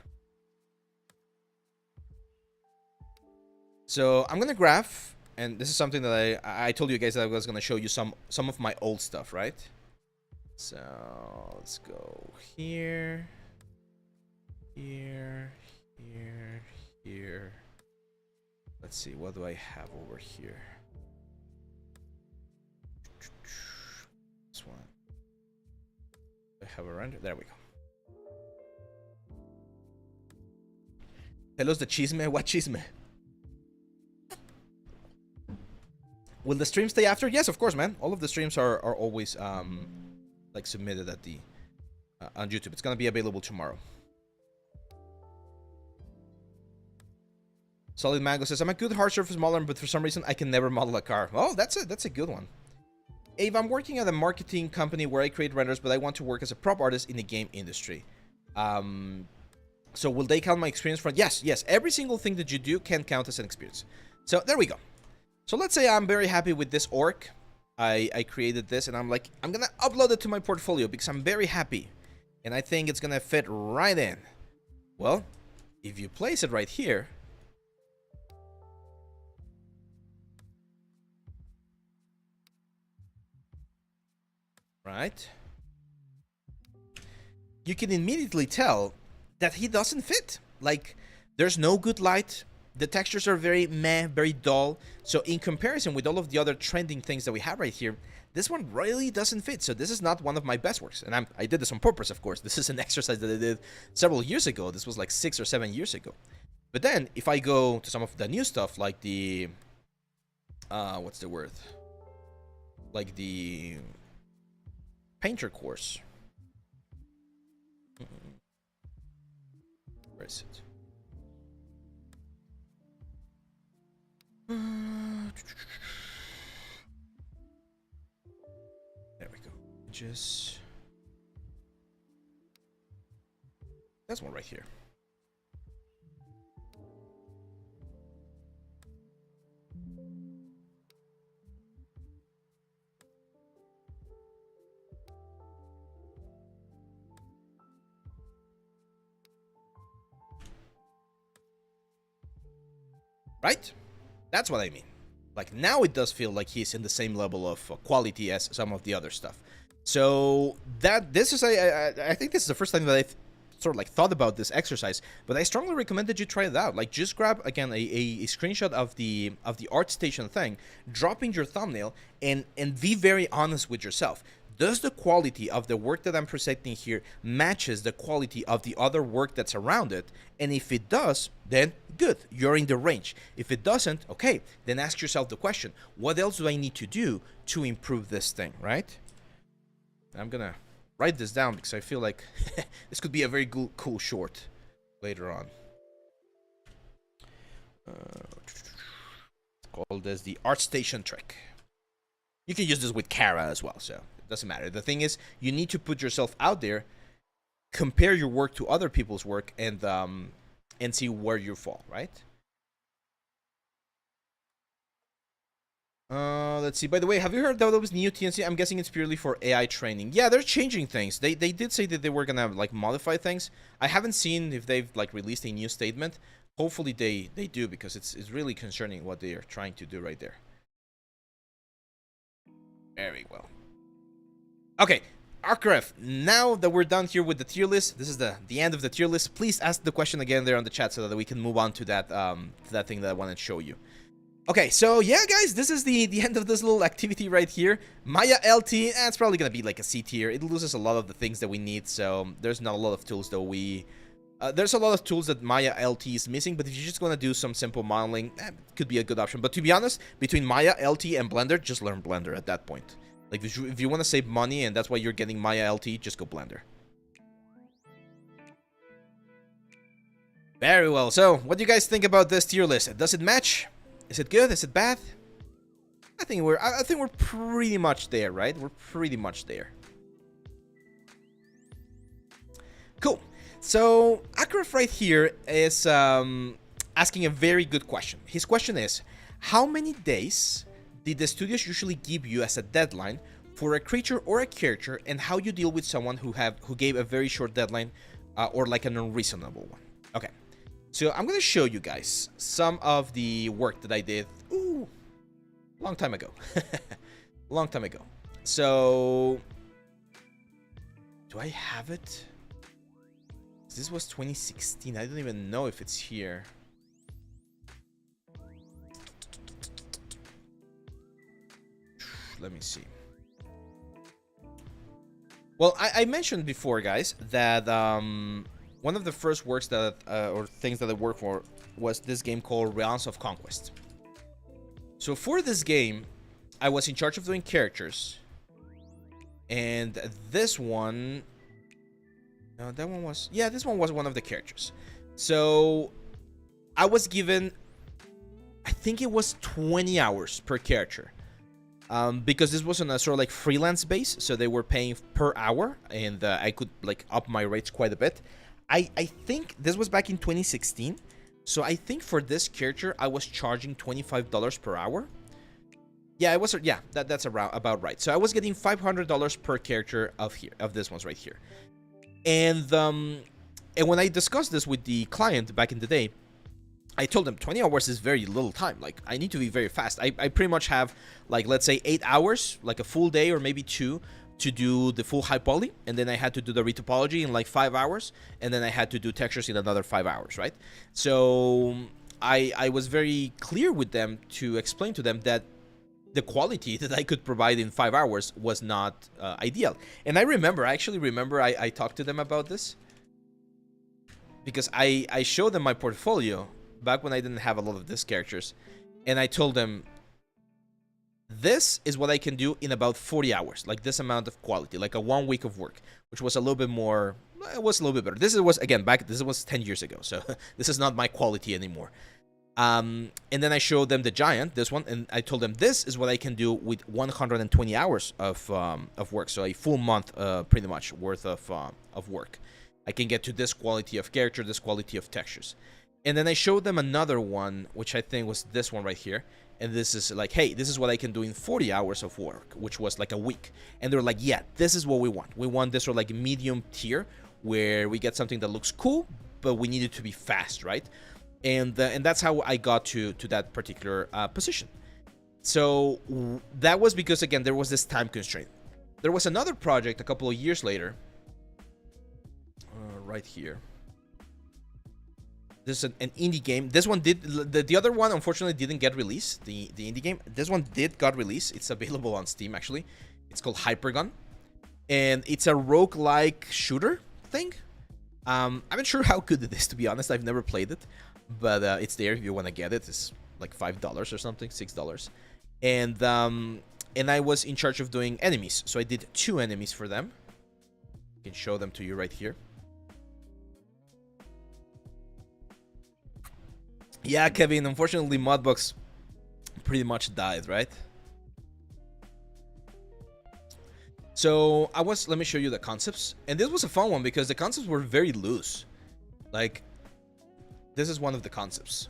So I'm gonna graph, and this is something that I told you guys that I was gonna show you some of my old stuff, right? So let's go here, here, here, here. Let's see, what do I have over here? This one. I have a render. There we go. Hello's the chisme. What chisme? Will the stream stay after? Yes, of course, man. All of the streams are always like submitted at the on YouTube. It's gonna be available tomorrow. Solid Mango says, I'm a good hard surface modeler, but for some reason I can never model a car. Oh, that's a good one. if I'm working at a marketing company where I create renders, but I want to work as a prop artist in the game industry, so will they count my experience from? Yes, yes. Every single thing that you do can count as an experience. So there we go. So let's say I'm very happy with this orc. I created this, and I'm like, I'm gonna upload it to my portfolio because I'm very happy, and I think it's gonna fit right in. Well, if you place it right here, right, you can immediately tell that he doesn't fit. Like, there's no good light. The textures are very meh, very dull. So in comparison with all of the other trending things that we have right here, this one really doesn't fit. So this is not one of my best works. And I did this on purpose, of course. This is an exercise that I did several years ago. This was like 6 or 7 years ago. But then if I go to some of the new stuff, like the, what's the word? Like the painter course. Where is it? There we go. Just that's one right here. Right? That's what I mean. Like, now it does feel like he's in the same level of quality as some of the other stuff. So this is I think this is the first time that I've sort of like thought about this exercise, but I strongly recommend that you try it out. Like, just grab again a screenshot of the ArtStation thing, drop in your thumbnail, and be very honest with yourself. Does the quality of the work that I'm presenting here matches the quality of the other work that's around it? And if it does, then good, you're in the range. If it doesn't, okay, then ask yourself the question, what else do I need to do to improve this thing, right? I'm gonna write this down because I feel like this could be a very cool short later on. It's called as the ArtStation trick. You can use this with Kara as well, so it doesn't matter. The thing is, you need to put yourself out there, compare your work to other people's work, and see where you fall, right? Let's see. By the way, have you heard that was new TNC? I'm guessing it's purely for AI training. Yeah, they're changing things. They did say that they were gonna like modify things. I haven't seen if they've like released a new statement. Hopefully they do, because it's really concerning what they are trying to do right there. Very well. Okay, Arkref, now that we're done here with the tier list, this is the end of the tier list. Please ask the question again there on the chat so that we can move on to that thing that I wanted to show you. Okay, so yeah, guys, this is the end of this little activity right here. Maya LT, it's probably gonna be like a C tier. It loses a lot of the things that we need, so there's not a lot of tools that we... there's a lot of tools that Maya LT is missing, but if you're just gonna do some simple modeling, it could be a good option. But to be honest, between Maya LT and Blender, just learn Blender at that point. Like, if you want to save money and that's why you're getting Maya LT, just go Blender. Very well. So, what do you guys think about this tier list? Does it match? Is it good? Is it bad? I think we're pretty much there, right? We're pretty much there. Cool. So, Akraf right here is asking a very good question. His question is, how many days did the studios usually give you as a deadline for a creature or a character, and how you deal with someone who gave a very short deadline or like an unreasonable one? Okay. So I'm going to show you guys some of the work that I did, long time ago. Long time ago. So, do I have it? This was 2016. I don't even know if it's here. Let me see. Well, I mentioned before, guys, that one of the first works that or things that I worked for was this game called Realms of Conquest. So for this game, I was in charge of doing characters, and this one, no, that one was, yeah, this one was one of the characters. So I was given, I think it was 20 hours per character. because this was on a sort of like freelance base, so they were paying per hour, and I could like up my rates quite a bit. I think this was back in 2016, so I think for this character I was charging $25 per hour. Yeah, it was. Yeah, that's around about right. So I was getting $500 per character of this ones right here, and when I discussed this with the client back in the day, I told them 20 hours is very little time. Like, I need to be very fast. I pretty much have, like, let's say 8 hours, like a full day or maybe 2, to do the full high poly. And then I had to do the retopology in like 5 hours. And then I had to do textures in another 5 hours, right? So I was very clear with them to explain to them that the quality that I could provide in 5 hours was not ideal. And I actually remember I talked to them about this. Because I showed them my portfolio back when I didn't have a lot of these characters, and I told them, this is what I can do in about 40 hours, like this amount of quality, like a 1 week of work, which was a little bit more, it was a little bit better. This was, again, this was 10 years ago, so this is not my quality anymore. And then I showed them the giant, this one, and I told them, this is what I can do with 120 hours of work, so a full month, pretty much, worth of work. I can get to this quality of character, this quality of textures. And then I showed them another one, which I think was this one right here. And this is like, hey, this is what I can do in 40 hours of work, which was like a week. And they're like, yeah, this is what we want. We want this sort of like medium tier where we get something that looks cool, but we need it to be fast, right? And that's how I got to that particular position. So that was because, again, there was this time constraint. There was another project a couple of years later, right here. This is an indie game. This one did, the other one unfortunately didn't get released, the indie game. This one got released. It's available on Steam, actually. It's called Hypergun, and it's a roguelike shooter thing. I'm not sure how good it is, to be honest. I've never played it, but it's there if you want to get it. It's like $5 or something, $6. And I was in charge of doing enemies, so I did 2 enemies for them. I can show them to you right here. Yeah, Kevin, unfortunately Modbox pretty much died, right? So let me show you the concepts. And this was a fun one because the concepts were very loose. Like, this is one of the concepts.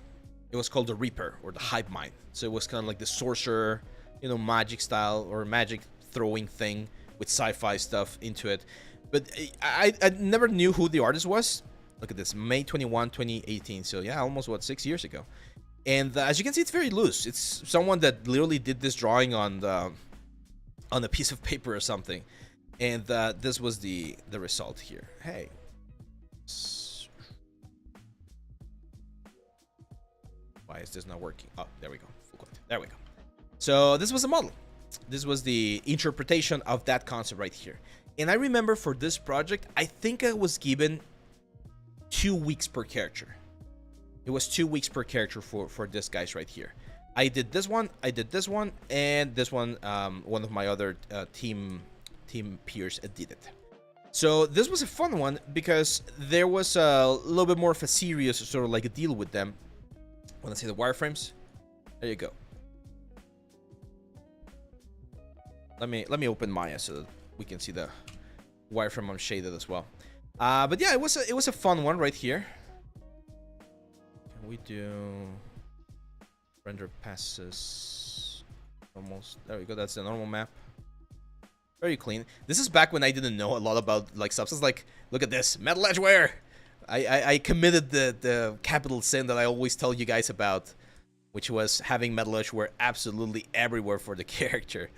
It was called the Reaper, or the Hive Mind. So it was kind of like the sorcerer, you know, magic style or magic throwing thing with sci-fi stuff into it. But I never knew who the artist was. Look at this, May 21, 2018. So yeah, almost, what, 6 years ago. And as you can see, it's very loose. It's someone that literally did this drawing on a piece of paper or something. And this was the result here. Hey. Why is this not working? Oh, there we go. There we go. So this was the model. This was the interpretation of that concept right here. And I remember for this project, I think I was given 2 weeks per character. It was 2 weeks per character for this guys right here. I did this one, and this one, one of my other team peers did it. So this was a fun one because there was a little bit more of a serious sort of like a deal with them. Want to see the wireframes? There you go. Let me open Maya so that we can see the wireframe on shaded as well. But yeah, it was a fun one right here. Can we do render passes? Almost. There we go. That's the normal map. Very clean. This is back when I didn't know a lot about like substance. Like, look at this metal edgeware. I committed the capital sin that I always tell you guys about, which was having metal edgeware absolutely everywhere for the character.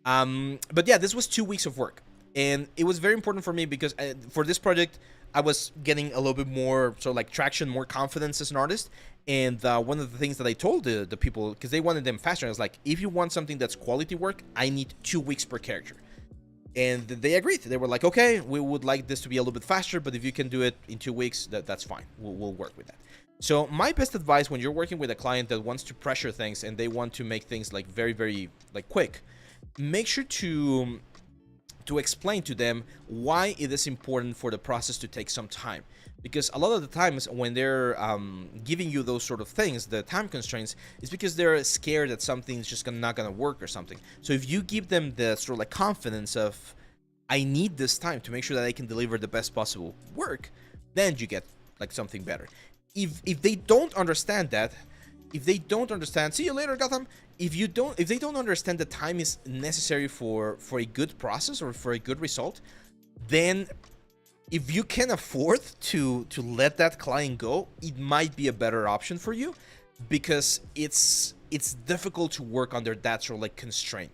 But yeah, this was 2 weeks of work. And it was very important for me because for this project, I was getting a little bit more sort of like traction, more confidence as an artist. And one of the things that I told the people, because they wanted them faster, I was like, if you want something that's quality work, I need 2 weeks per character. And they agreed. They were like, okay, we would like this to be a little bit faster, but if you can do it in 2 weeks, that's fine. We'll work with that. So my best advice when you're working with a client that wants to pressure things and they want to make things like very, very like quick, make sure to explain to them why it is important for the process to take some time. Because a lot of the times when they're giving you those sort of things, the time constraints, is because they're scared that something's just not gonna work or something. So if you give them the sort of like confidence of, I need this time to make sure that I can deliver the best possible work, then you get like something better. If they don't understand that, if they don't understand, see you later, Gotham. If they don't understand that time is necessary for a good process or for a good result, then if you can afford to let that client go, it might be a better option for you, because it's difficult to work under that sort of like constraint,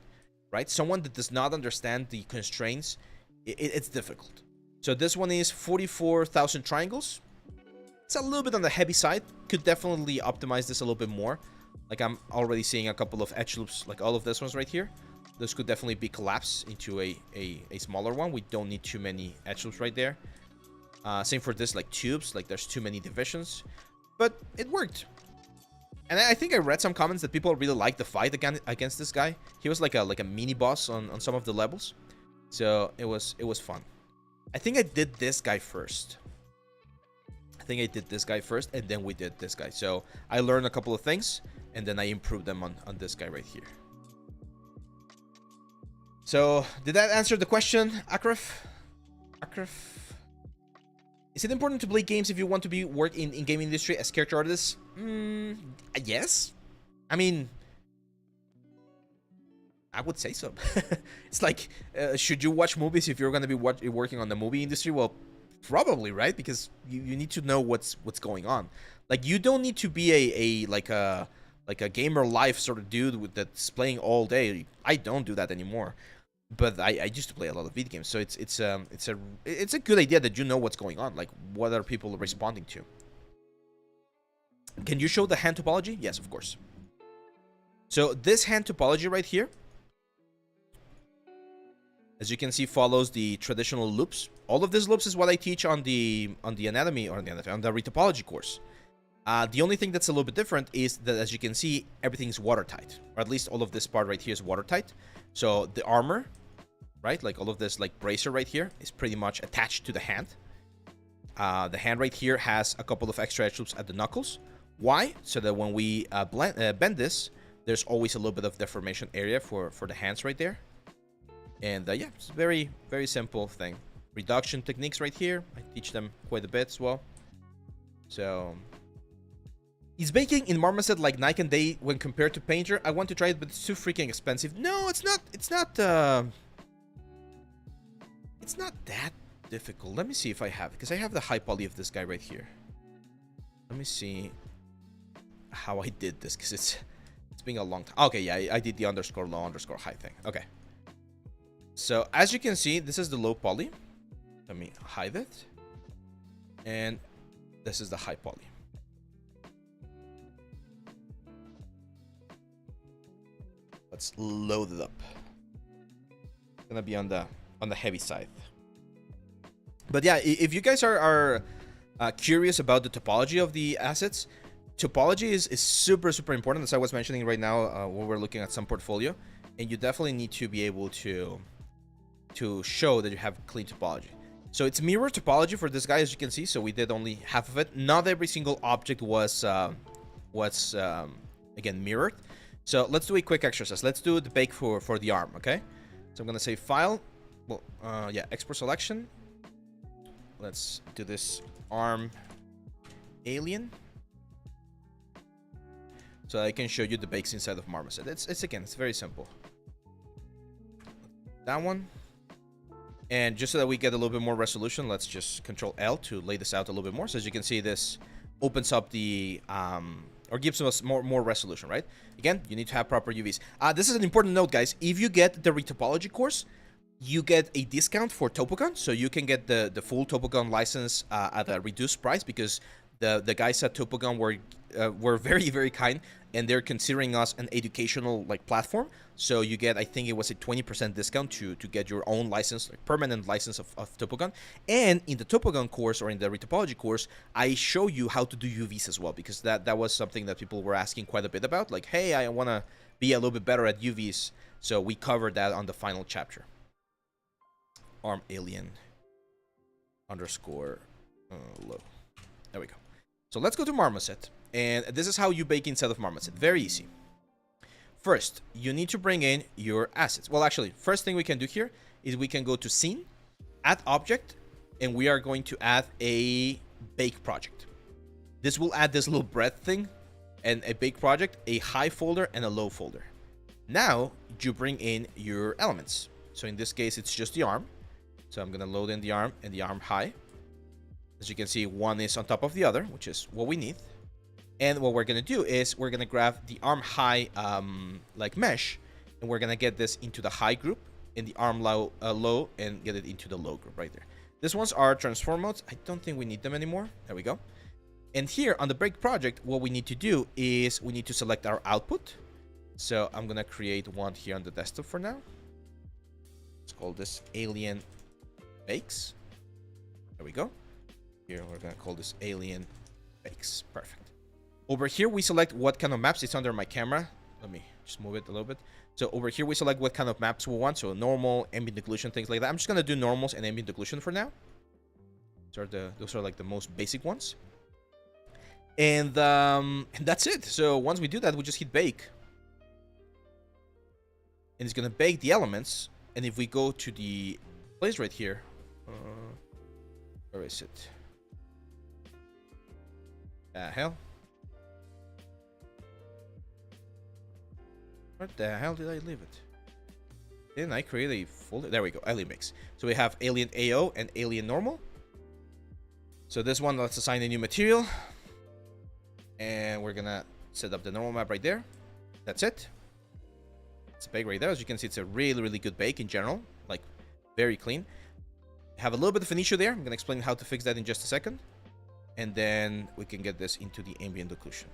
right? Someone that does not understand the constraints, it's difficult. So this one is 44,000 triangles. It's a little bit on the heavy side. Could definitely optimize this a little bit more. Like I'm already seeing a couple of edge loops, like all of this ones right here. This could definitely be collapsed into a smaller one. We don't need too many edge loops right there. Same for this, like tubes, like there's too many divisions, but it worked. And I think I read some comments that people really liked the fight against this guy. He was like a mini boss on some of the levels, so it was fun. I think I did this guy first. And then we did this guy. So I learned a couple of things, and then I improved them on this guy right here. So did that answer the question, Akraf? Is it important to play games if you want to work in game industry as character artists? Yes. I mean, I would say so. It's like, should you watch movies if you're going to be working on the movie industry? Well, probably, right? Because you need to know what's going on. Like, you don't need to be a gamer life sort of dude that's playing all day. I don't do that anymore, but I used to play a lot of video games. So it's a good idea that you know what's going on. Like, what are people responding to? Can you show the hand topology? Yes, of course. So this hand topology right here, as you can see, follows the traditional loops. All of these loops is what I teach on the anatomy, or on the Retopology course. The only thing that's a little bit different is that, as you can see, everything's watertight, or at least all of this part right here is watertight. So the armor, right, like all of this like bracer right here, is pretty much attached to the hand. The hand right here has a couple of extra edge loops at the knuckles. Why? So that when we bend this, there's always a little bit of deformation area for the hands right there. And yeah, it's a very, very simple thing. Reduction techniques right here, I teach them quite a bit as well. So, is baking in Marmoset like night and day when compared to Painter? I want to try it, but it's too freaking expensive. No, it's not. It's not that difficult. Let me see if I have it, because I have the high poly of this guy right here. Let me see how I did this, because it's been a long time. Okay, yeah, I did the underscore low underscore high thing. Okay. So as you can see, this is the low poly. Let me hide it. And this is the high poly. Let's load it up. It's gonna be on the heavy side. But yeah, if you guys are curious about the topology of the assets, topology is super, super important, as I was mentioning right now when we're looking at some portfolio. And you definitely need to be able to show that you have clean topology. So it's mirror topology for this guy, as you can see. So we did only half of it. Not every single object was again mirrored. So let's do a quick exercise. Let's do the bake for the arm, okay? So I'm gonna say file, well, yeah, export selection. Let's do this arm alien, so I can show you the bakes inside of Marmoset. It's very simple. That one. And just so that we get a little bit more resolution, let's just Control L to lay this out a little bit more. So as you can see, this opens up the or gives us more resolution, right? Again, you need to have proper UVs. This is an important note, guys. If you get the Retopology course, you get a discount for Topogon, so you can get the full Topogon license at a reduced price, because the guys at Topogon were very, very kind, and they're considering us an educational like platform. So you get, I think it was a 20% discount to get your own license, like permanent license of Topogon. And in the Topogon course, or in the Retopology course, I show you how to do UVs as well, because that was something that people were asking quite a bit about. Like, hey, I want to be a little bit better at UVs. So we covered that on the final chapter. Arm alien underscore low. There we go. So let's go to Marmoset. And this is how you bake inside of Marmoset. Very easy. First, you need to bring in your assets. Well, actually, first thing we can do here is we can go to Scene, Add Object, and we are going to add a Bake project. This will add this little bread thing and a Bake project, a high folder, and a low folder. Now, you bring in your elements. So in this case, it's just the arm. So I'm going to load in the arm and the arm high. As you can see, one is on top of the other, which is what we need. And what we're going to do is we're going to grab the arm high like mesh, and we're going to get this into the high group and the arm low and get it into the low group right there. These ones are transform modes. I don't think we need them anymore. There we go. And here on the Bake project, what we need to do is we need to select our output. So I'm going to create one here on the desktop for now. Let's call this Alien Bakes. There we go. Here we're going to call this Alien Bakes. Perfect. Over here, we select what kind of maps. It's under my camera. Let me just move it a little bit. So over here, we select what kind of maps we want. So normal, ambient occlusion, things like that. I'm just going to do normals and ambient occlusion for now. Those are like the most basic ones. And that's it. So once we do that, we just hit bake. And it's going to bake the elements. And if we go to the place right here, where is it? Hell? Where the hell did I leave it? Didn't I create a folder? There we go, Alien Mix. So we have Alien AO and Alien Normal. So this one, let's assign a new material. And we're gonna set up the normal map right there. That's it. It's a bake right there. As you can see, it's a really, really good bake in general. Like, very clean. Have a little bit of an issue there. I'm gonna explain how to fix that in just a second. And then we can get this into the ambient occlusion.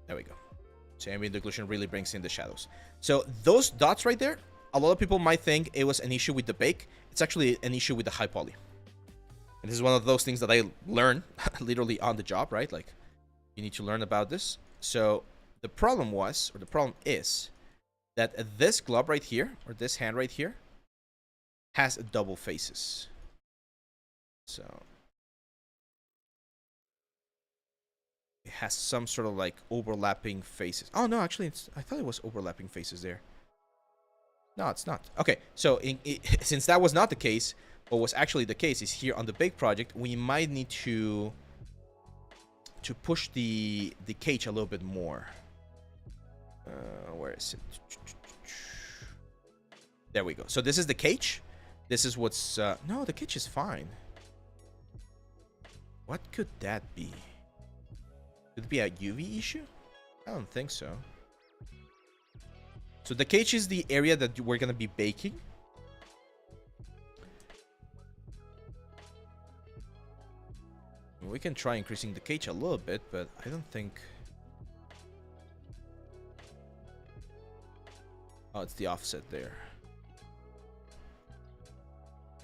There we go. So ambient occlusion really brings in the shadows. So those dots right there, a lot of people might think it was an issue with the bake. It's actually an issue with the high poly. And this is one of those things that I learned literally on the job, right? Like, you need to learn about this. So the problem was, or the problem is, that this glob right here, or this hand right here, has double faces. So it has some sort of like overlapping faces. Oh no, actually, I thought it was overlapping faces there. No, it's not. Okay, so since that was not the case, what was actually the case is here on the Bake project, we might need to push the cage a little bit more. Where is it? There we go. So this is the cage. This is what's... no, the cage is fine. What could that be? Could it be a UV issue? I don't think so. So the cage is the area that we're going to be baking. We can try increasing the cage a little bit, but I don't think... Oh, it's the offset there.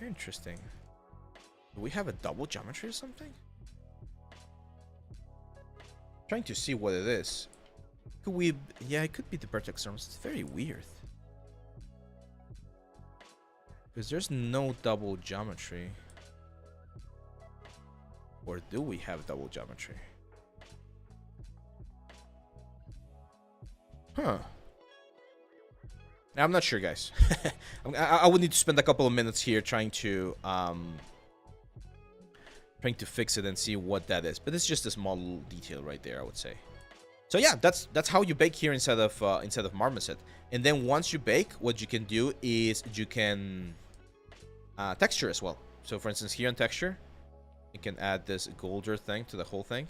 Interesting. Do we have a double geometry or something? Trying to see what it is. Could we... Yeah, it could be the vertex arms. It's very weird. Because there's no double geometry. Or do we have double geometry? Huh. I'm not sure, guys. I would need to spend a couple of minutes here trying to fix it and see what that is. But it's just a small detail right there, I would say. So yeah, that's how you bake here inside of Marmoset. And then once you bake, what you can do is you can texture as well. So for instance, here on texture, you can add this golder thing to the whole thing,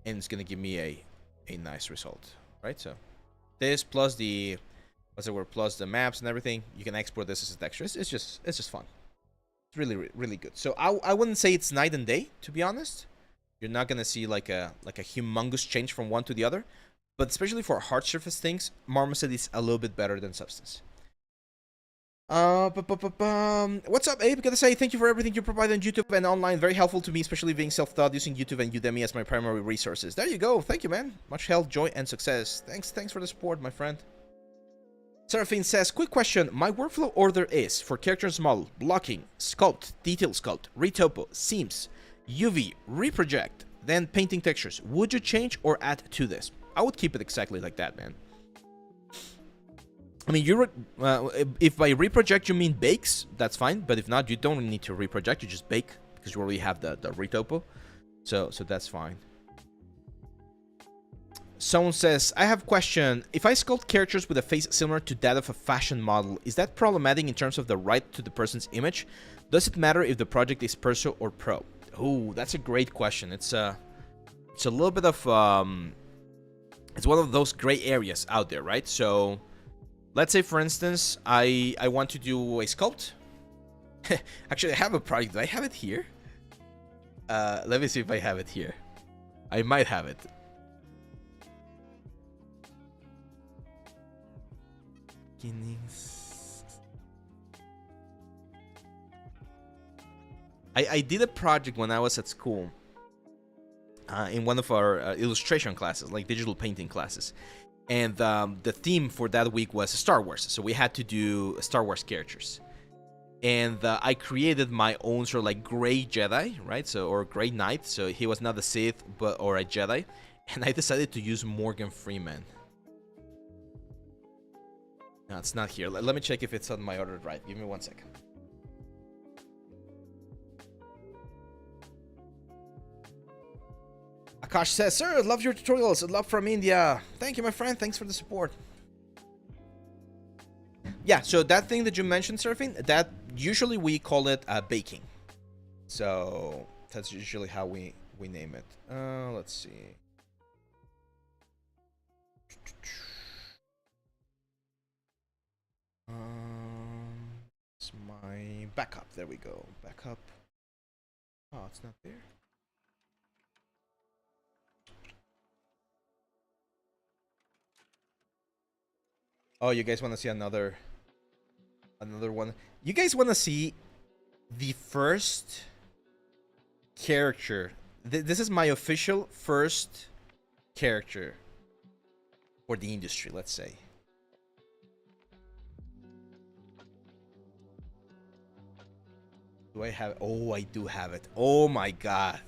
and it's gonna give me a nice result, right? So this plus the plus the maps and everything, you can export this as a texture. It's just fun. It's really, really good. So I wouldn't say it's night and day, to be honest. You're not gonna see like a humongous change from one to the other, but especially for hard surface things, Marmoset is a little bit better than Substance. What's up, Abe? Gotta say thank you for everything you provide on YouTube and online. Very helpful to me, especially being self-taught, using YouTube and Udemy as my primary resources. There you go. Thank you, man. Much health, joy, and success. Thanks for the support, my friend. Seraphine says, quick question. My workflow order is for characters model, blocking, sculpt, detail sculpt, retopo, seams, UV, reproject, then painting textures. Would you change or add to this? I would keep it exactly like that, man. I mean, if by reproject you mean bakes, that's fine. But if not, you don't need to reproject. You just bake because you already have the retopo. So that's fine. Someone says, I have a question. If I sculpt characters with a face similar to that of a fashion model, is that problematic in terms of the right to the person's image? Does it matter if the project is perso or pro? Oh, that's a great question. It's a little bit of it's one of those gray areas out there, right? So let's say, for instance, I want to do a sculpt. Actually, I have a project. Do I have it here? Let me see if I have it here. I might have it. I did a project when I was at school in one of our illustration classes, like digital painting classes, and the theme for that week was Star Wars, so we had to do Star Wars characters, and I created my own sort of like gray Jedi, right? So, or gray Knight, so he was not a Sith or a Jedi, and I decided to use Morgan Freeman. No, it's not here. Let me check if it's on my order right. Give me 1 second. Akash says, sir, love your tutorials. Love from India. Thank you, my friend. Thanks for the support. Yeah, so that thing that you mentioned, Surfing, that usually we call it baking. So that's usually how we name it. Let's see. It's my backup. There we go. Backup. Oh, it's not there. Oh, you guys want to see another one? You guys want to see the first character? This is my official first character for the industry, let's say. Do I have? Oh, I do have it. Oh my god.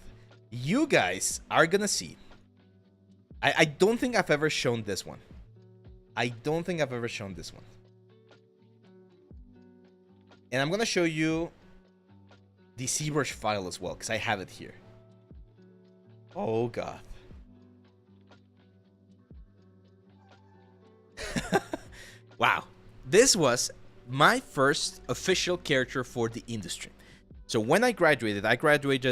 You guys are gonna see. I don't think I've ever shown this one. I don't think I've ever shown this one. And I'm gonna show you the ZBrush file as well, because I have it here. Oh god. Wow. This was my first official character for the industry. So when I graduated,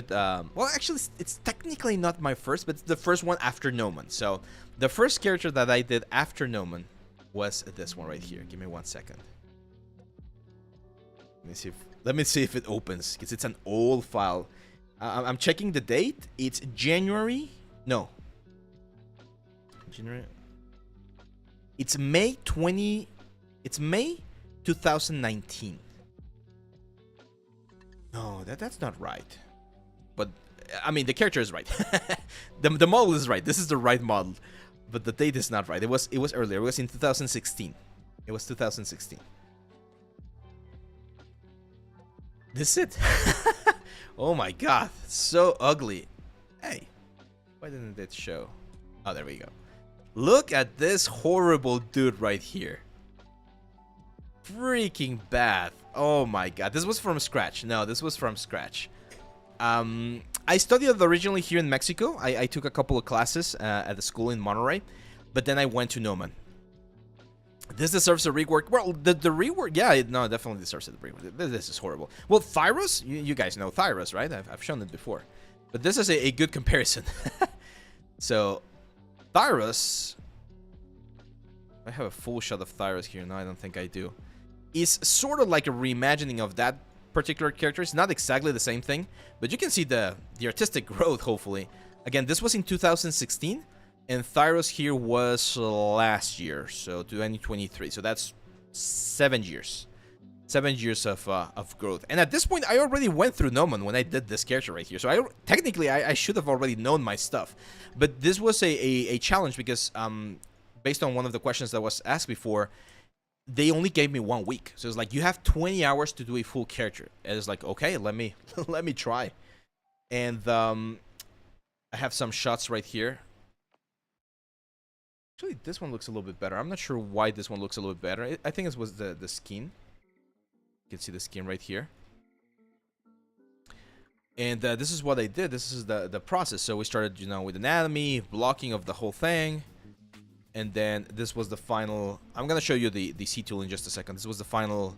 well, actually, it's technically not my first, but it's the first one after Noman. So the first character that I did after Noman was this one right here. Give me 1 second. Let me see if it opens, because it's an old file. I'm checking the date. It's January. No. January. It's May 20. It's May 2019. No, that's not right. But I mean, the character is right. the model is right. This is the right model, but the date is not right. It was earlier. It was in 2016. It was 2016. This is it. Oh my god, so ugly. Hey, why didn't it show? Oh, there we go. Look at this horrible dude right here. Freaking bad. Oh my god. This was from scratch. No, this was from scratch. I studied originally here in Mexico. I took a couple of classes at the school in Monterrey, but then I went to Noman. This deserves a rework. Well, the rework, yeah, no, definitely deserves a rework. This is horrible. Well, Thyros, you guys know Thyros, right? I've shown it before. But this is a good comparison. So, Thyros, I have a full shot of Thyros here. No, I don't think I do. Is sort of like a reimagining of that particular character. It's not exactly the same thing, but you can see the artistic growth, hopefully. Again, this was in 2016, and Thyros here was last year, so 2023. So that's 7 years. 7 years of growth. And at this point, I already went through Noman when I did this character right here. So technically, I should have already known my stuff. But this was a challenge because, based on one of the questions that was asked before, they only gave me 1 week. So it's like, you have 20 hours to do a full character. And it's like, okay, let me let me try. And I have some shots right here. Actually, this one looks a little bit better. I'm not sure why this one looks a little bit better. I think it was the skin. You can see the skin right here. And this is what I did. This is the process. So we started, you know, with anatomy, blocking of the whole thing. And then this was the final. I'm going to show you the C tool in just a second. This was the final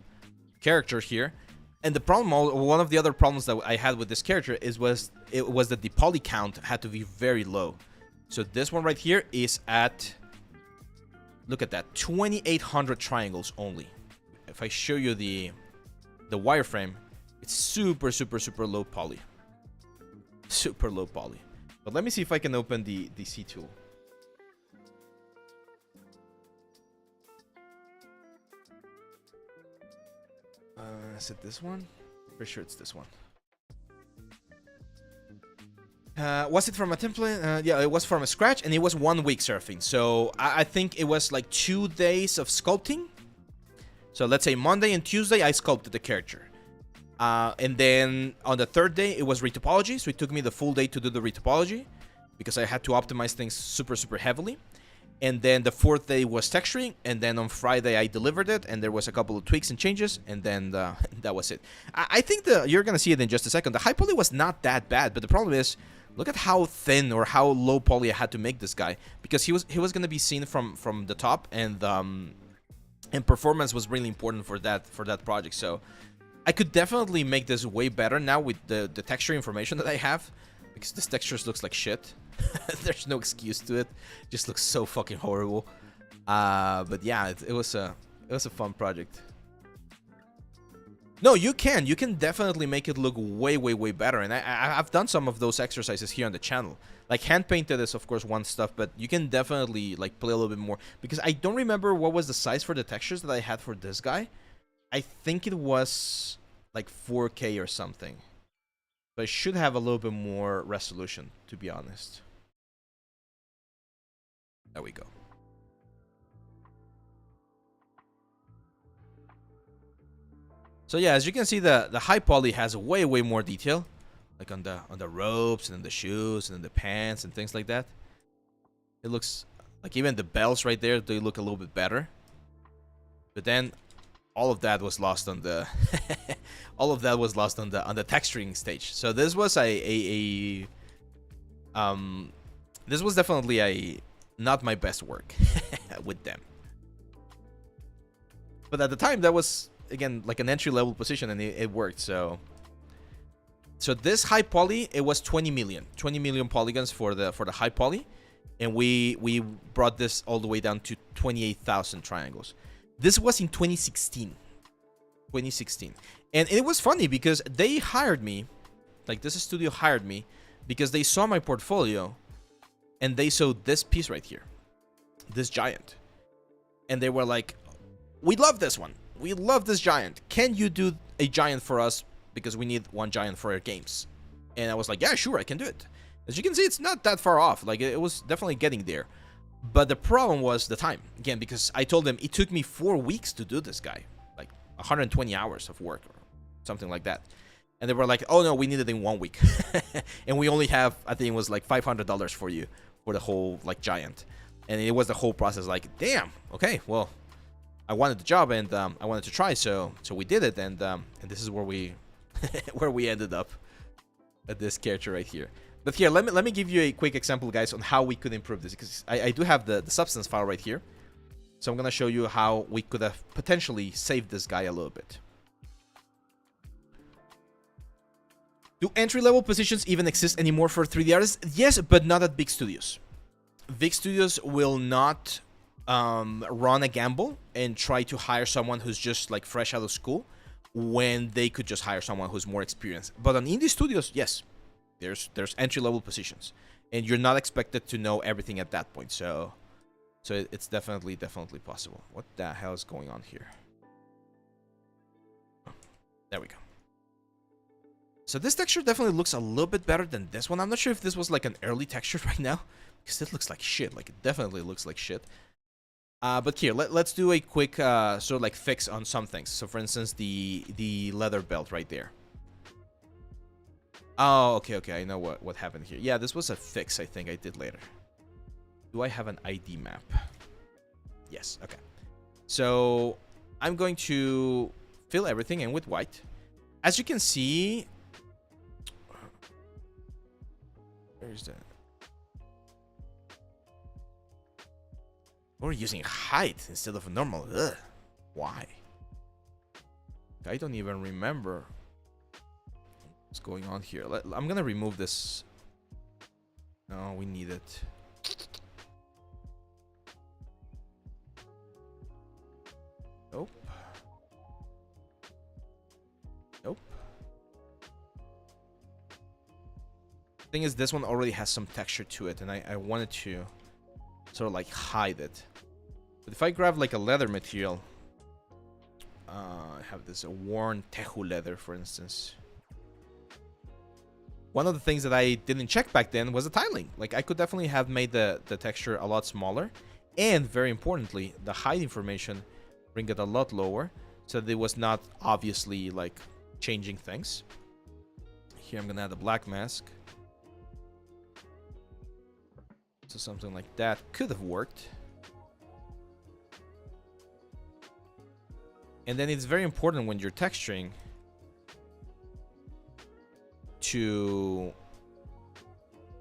character here. And the problem, one of the other problems that I had with this character was that the poly count had to be very low. So this one right here is at, look at that, 2,800 triangles only. If I show you the wireframe, it's super low poly. Super low poly. But let me see if I can open the C tool. Is it this one? Pretty sure it's this one. Was it from a template? Yeah, it was from a scratch, and it was 1 week surfing. So I think it was like 2 days of sculpting. So let's say Monday and Tuesday I sculpted the character. And then on the 3rd day it was retopology. So it took me the full day to do the retopology because I had to optimize things super heavily. And then the 4th day was texturing, and then on Friday I delivered it, and there was a couple of tweaks and changes, and then that was it. I think you're gonna see it in just a second. The high poly was not that bad, but the problem is, look at how thin or how low poly I had to make this guy, because he was gonna be seen from the top, and performance was really important for that project. So I could definitely make this way better now with the texture information that I have, because this textures looks like shit. There's no excuse to it. Just looks so fucking horrible. But yeah, it was a fun project. No, you can definitely make it look way better. And I've done some of those exercises here on the channel. Like hand painted is of course one stuff, but you can definitely like play a little bit more, because I don't remember what was the size for the textures that I had for this guy. I think it was like 4K or something. So I should have a little bit more resolution, to be honest. There we go. So yeah, as you can see, the high poly has way more detail, like on the ropes and the shoes and the pants and things like that. It looks like even the belts right there, they look a little bit better. But then all of that was lost on the all of that was lost on the texturing stage. So this was this was definitely not my best work with them. But at the time, that was again like an entry-level position, and it worked. So this high poly, it was 20 million polygons for the high poly, and we brought this all the way down to 28,000 triangles. This was in 2016. And it was funny because they hired me, like this studio hired me, because they saw my portfolio and they saw this piece right here, this giant. And they were like, we love this one. We love this giant. Can you do a giant for us? Because we need one giant for our games. And I was like, yeah, sure, I can do it. As you can see, it's not that far off. Like, it was definitely getting there. But the problem was the time. Again, because I told them it took me 4 weeks to do this guy. Like 120 hours of work or something like that. And they were like, oh no, we need it in 1 week. And we only have, I think it was like $500 for you for the whole like giant. And it was the whole process like, damn, okay, well, I wanted the job and I wanted to try. So we did it. And this is where we where we ended up at this character right here. But here, let me give you a quick example, guys, on how we could improve this, because I do have the substance file right here. So I'm going to show you how we could have potentially saved this guy a little bit. Do entry-level positions even exist anymore for 3D artists? Yes, but not at big studios. Big studios will not run a gamble and try to hire someone who's just like fresh out of school when they could just hire someone who's more experienced. But on indie studios, yes. There's entry-level positions, and you're not expected to know everything at that point. So it's definitely possible. What the hell is going on here? There we go. So this texture definitely looks a little bit better than this one. I'm not sure if this was like an early texture right now, because it looks like shit. Like, it definitely looks like shit. But here, let's do a quick sort of like fix on some things. So for instance, the leather belt right there. Oh, okay, I know what happened here. Yeah, this was a fix I think I did later. Do I have an ID map? Yes, okay. So I'm going to fill everything in with white. As you can see, where's that? We're using height instead of normal. Ugh. Why? I don't even remember what's going on here. I'm gonna remove this. No, we need it. Nope. Nope. Thing is, this one already has some texture to it, and I wanted to sort of like hide it. But if I grab like a leather material, I have this worn tehu leather, for instance. One of the things that I didn't check back then was the tiling. Like, I could definitely have made the texture a lot smaller, and very importantly, the height information, bring it a lot lower, so that it was not obviously like changing things. Here I'm gonna add a black mask. So something like that could have worked. And then it's very important when you're texturing to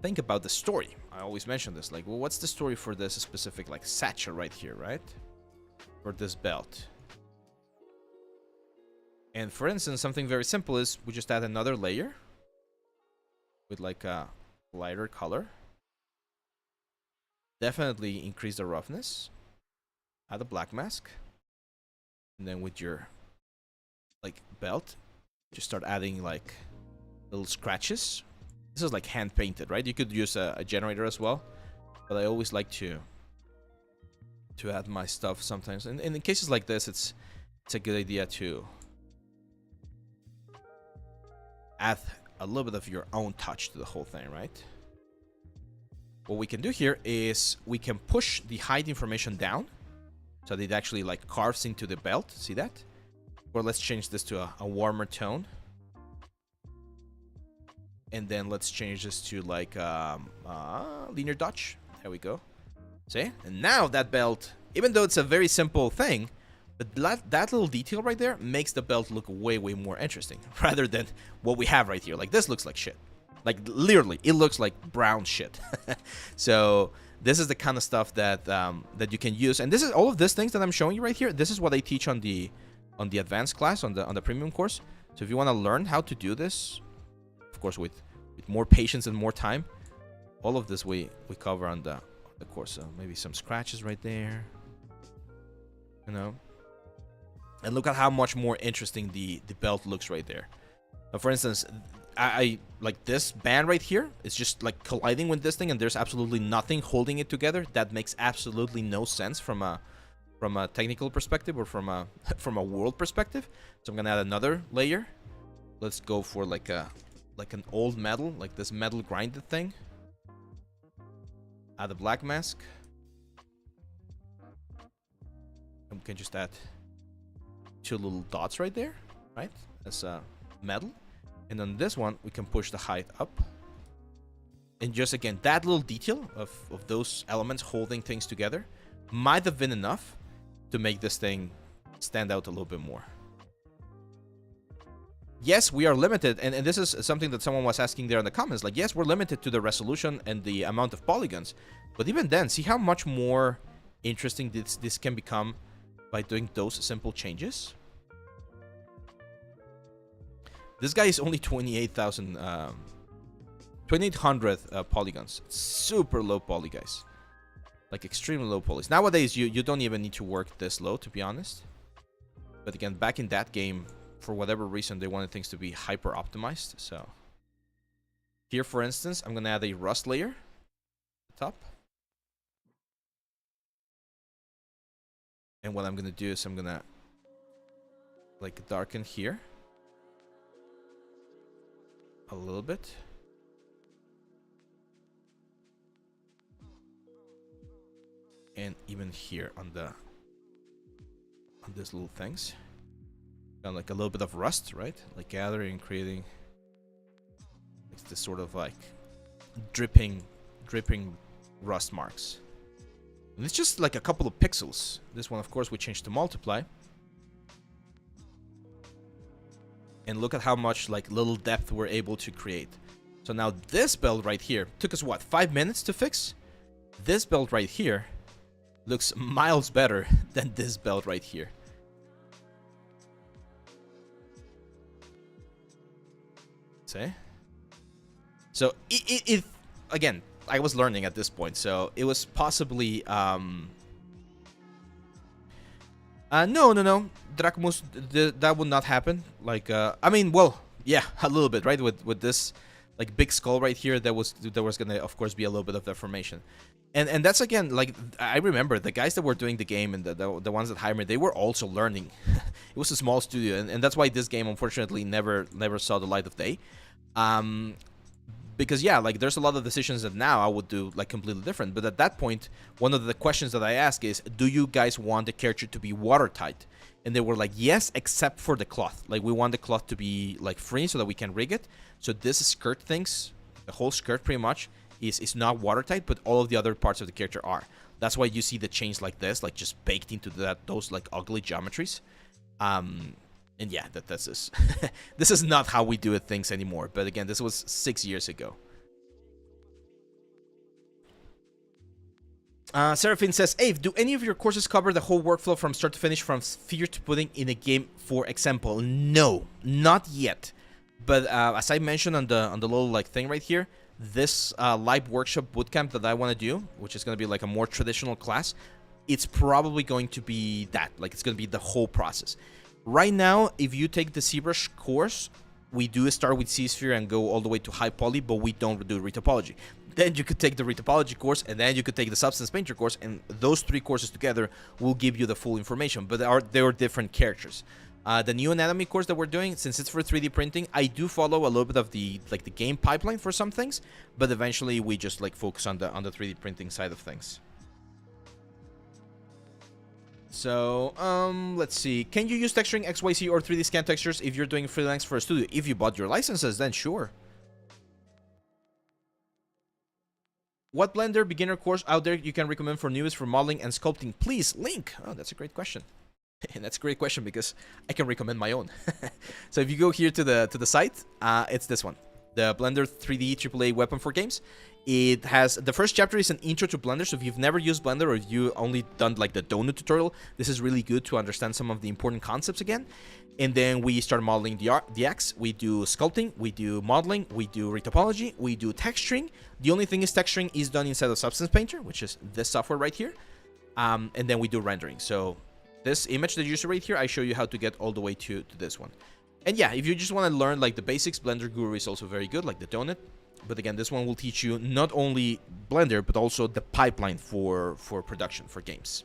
think about the story. I always mention this, like, well, what's the story for this specific like satchel right here, right? For this belt. And for instance, something very simple is we just add another layer with like a lighter color. Definitely increase the roughness. Add a black mask. And then with your like belt, just start adding like little scratches. This is like hand painted, right? You could use a generator as well, but I always like to add my stuff sometimes. And in cases like this, it's a good idea to add a little bit of your own touch to the whole thing, right? What we can do here is we can push the height information down so that it actually like carves into the belt. See that? Or let's change this to a warmer tone. And then let's change this to like linear dodge. There we go. See? And now that belt, even though it's a very simple thing, but that little detail right there makes the belt look way more interesting rather than what we have right here. Like, this looks like shit. Like, literally, it looks like brown shit. So this is the kind of stuff that that you can use. And this is all of these things that I'm showing you right here. This is what I teach on the advanced class, on the premium course. So if you want to learn how to do this, of course, with more patience and more time, all of this we cover on the course. So maybe some scratches right there, you know. And look at how much more interesting the belt looks right there. For instance, I like this band right here. It's just like colliding with this thing, and there's absolutely nothing holding it together. That makes absolutely no sense from a technical perspective or from a world perspective. So I'm gonna add another layer. Let's go for like an old metal, like this metal grinded thing. Add a black mask. And we can just add 2 little dots right there, right? As metal. And on this one, we can push the height up. And just again, that little detail of those elements holding things together might have been enough to make this thing stand out a little bit more. Yes, we are limited, and this is something that someone was asking there in the comments. Like, yes, we're limited to the resolution and the amount of polygons. But even then, see how much more interesting this can become by doing those simple changes? This guy is only 28,000, 2,800 polygons. Super low poly, guys. Like, extremely low polys. Nowadays, you don't even need to work this low, to be honest. But again, back in that game, for whatever reason, they wanted things to be hyper optimized. So here, for instance, I'm gonna add a rust layer at the top. And what I'm gonna do is I'm gonna like darken here a little bit. and even here on these little things. Got like a little bit of rust, right? Like gathering and creating this sort of like dripping rust marks. And it's just like a couple of pixels. This one, of course, we changed to multiply. And look at how much like little depth we're able to create. So now this belt right here took us what, 5 minutes to fix? This belt right here looks miles better than this belt right here. See? So it again, I was learning at this point, so it was possibly no, Drachmus, that would not happen. Like I mean, well, yeah, a little bit, right? With this like big skull right here, there was gonna of course be a little bit of deformation. And that's again, like, I remember the guys that were doing the game and the ones that hired me, they were also learning. It was a small studio, and that's why this game unfortunately never saw the light of day. Because yeah, like there's a lot of decisions that now I would do like completely different. But at that point, one of the questions that I ask is, do you guys want the character to be watertight? And they were like, yes, except for the cloth. Like, we want the cloth to be like free so that we can rig it. So this skirt things, the whole skirt pretty much is not watertight, but all of the other parts of the character are. That's why you see the chains like this, like just baked into those like ugly geometries. And yeah, that's this. This is not how we do things anymore. But again, this was 6 years ago. Seraphine says, Ave, do any of your courses cover the whole workflow from start to finish, from sphere to pudding in a game, for example? No, not yet. But as I mentioned on the little like thing right here, this live workshop bootcamp that I want to do, which is going to be like a more traditional class, it's probably going to be that. Like, it's going to be the whole process. Right now, if you take the ZBrush course, we do start with C-Sphere and go all the way to high poly, but we don't do Retopology. Then you could take the Retopology course, and then you could take the Substance Painter course, and those three courses together will give you the full information, but they are different characters. The new anatomy course that we're doing, since it's for 3D printing, I do follow a little bit of the game pipeline for some things, but eventually we just like focus on the 3D printing side of things. So, let's see. Can you use texturing XYZ or 3D scan textures if you're doing freelance for a studio? If you bought your licenses, then sure. What Blender beginner course out there you can recommend for newbies for modeling and sculpting? Please, link. Oh, that's a great question. And that's a great question because I can recommend my own. So if you go here to the site, it's this one. The Blender 3D AAA weapon for games. It has, the first chapter is an intro to Blender, so if you've never used Blender or if you only done like the donut tutorial, this is really good to understand some of the important concepts again. And then we start modeling the X, we do sculpting, we do modeling, we do retopology, we do texturing. The only thing is texturing is done inside of Substance Painter, which is this software right here. And then we do rendering. So this image that you see right here, I show you how to get all the way to this one. And yeah, if you just want to learn like the basics, Blender Guru is also very good, like the donut. But again, this one will teach you not only Blender, but also the pipeline for production, for games.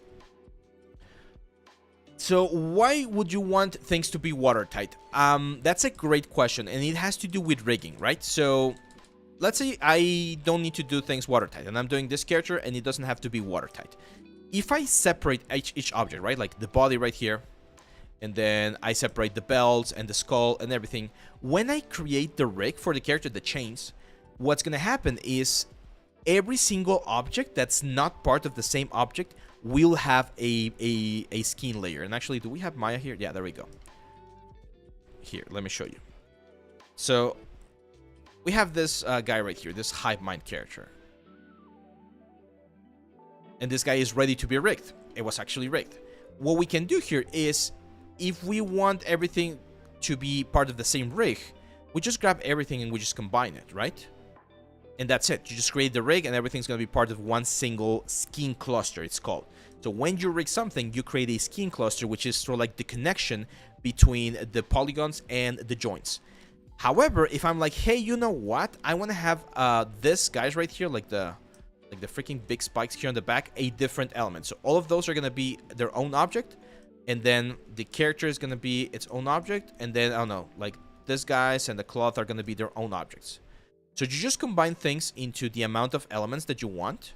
So why would you want things to be watertight? That's a great question, and it has to do with rigging, right? So let's say I don't need to do things watertight, and I'm doing this character, and it doesn't have to be watertight. If I separate each object, right, like the body right here, and then I separate the belts and the skull and everything, when I create the rig for the character, the chains, what's going to happen is every single object that's not part of the same object will have a skin layer. And actually, do we have Maya here? Yeah, there we go. Here, let me show you. So we have this guy right here, this hive mind character. And this guy is ready to be rigged. It was actually rigged. What we can do here is, if we want everything to be part of the same rig, we just grab everything and we just combine it, right? And that's it. You just create the rig and everything's going to be part of one single skin cluster, it's called. So when you rig something, you create a skin cluster, which is sort of like the connection between the polygons and the joints. However, if I'm like, hey, you know what? I want to have this guys right here, like the freaking big spikes here on the back, a different element. So all of those are going to be their own object. And then the character is going to be its own object. And then, I don't know, like this guys and the cloth are going to be their own objects. So you just combine things into the amount of elements that you want.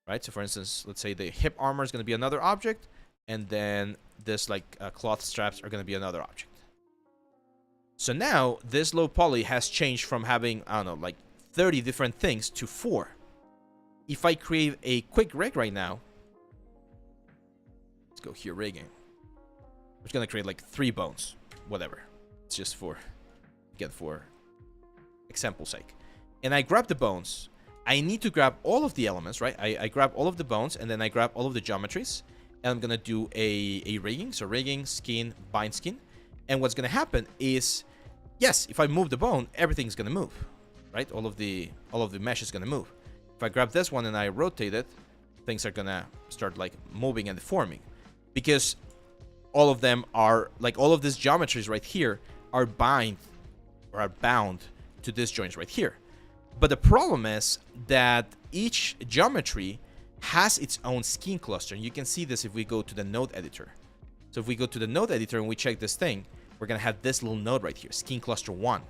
right? So for instance, let's say the hip armor is going to be another object, and then this like cloth straps are going to be another object. So now this low poly has changed from having, I don't know, like 30 different things to 4. If I create a quick rig right now, let's go here, rigging. I'm just gonna create like 3 bones, whatever. It's just for, again, for example's sake. And I grab the bones. I need to grab all of the elements, right? I grab all of the bones, and then I grab all of the geometries, and I'm gonna do a rigging. So rigging, skin, bind skin. And what's gonna happen is, yes, if I move the bone, everything's gonna move, right? All of the mesh is gonna move. If I grab this one and I rotate it, things are gonna start like moving and deforming, because all of them are like, all of these geometries right here are bound to these joints right here. But the problem is that each geometry has its own skin cluster, and you can see this if we go to the node editor. So if we go to the node editor and we check this thing, we're gonna have this little node right here, skin cluster 1.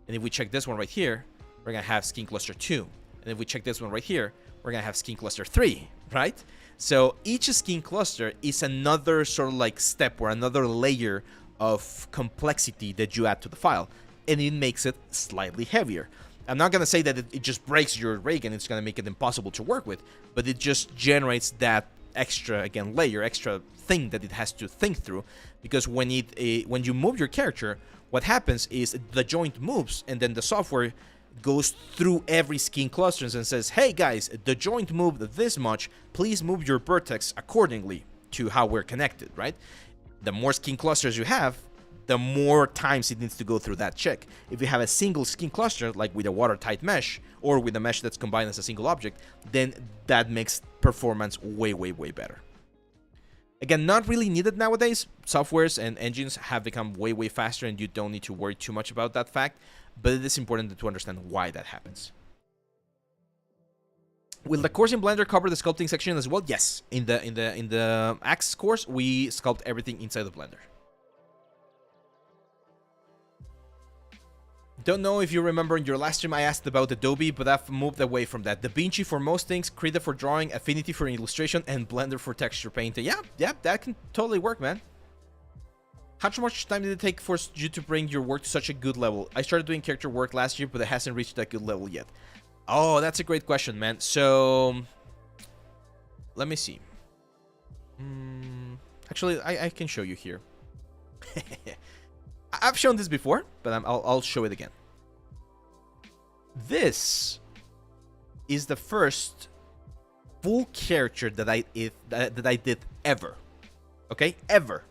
And if we check this one right here, we're gonna have skin cluster 2. And if we check this one right here, we're gonna have skin cluster 3, right? So each skin cluster is another sort of like step or another layer of complexity that you add to the file, and it makes it slightly heavier. I'm not gonna say that it just breaks your rig and it's gonna make it impossible to work with, but it just generates that extra, again, layer, extra thing that it has to think through, because when you move your character, what happens is the joint moves, and then the software goes through every skin clusters and says, hey guys, the joint moved this much, please move your vertex accordingly to how we're connected, right? The more skin clusters you have, the more times it needs to go through that check. If you have a single skin cluster, like with a watertight mesh, or with a mesh that's combined as a single object, then that makes performance way, way, way better. Again, not really needed nowadays. Softwares and engines have become way, way faster, and you don't need to worry too much about that fact, but it is important to understand why that happens. Will the course in Blender cover the sculpting section as well? Yes. In the Axe course, we sculpt everything inside of Blender. Don't know if you remember in your last stream I asked about Adobe, but I've moved away from that. DaVinci for most things, Krita for drawing, Affinity for illustration, and Blender for texture painting. Yeah, that can totally work, man. How much time did it take for you to bring your work to such a good level? I started doing character work last year, but it hasn't reached that good level yet. Oh, that's a great question, man. So, let me see. Actually, I can show you here. I've shown this before, but I'll show it again. This is the first full character that I did ever. Okay, ever.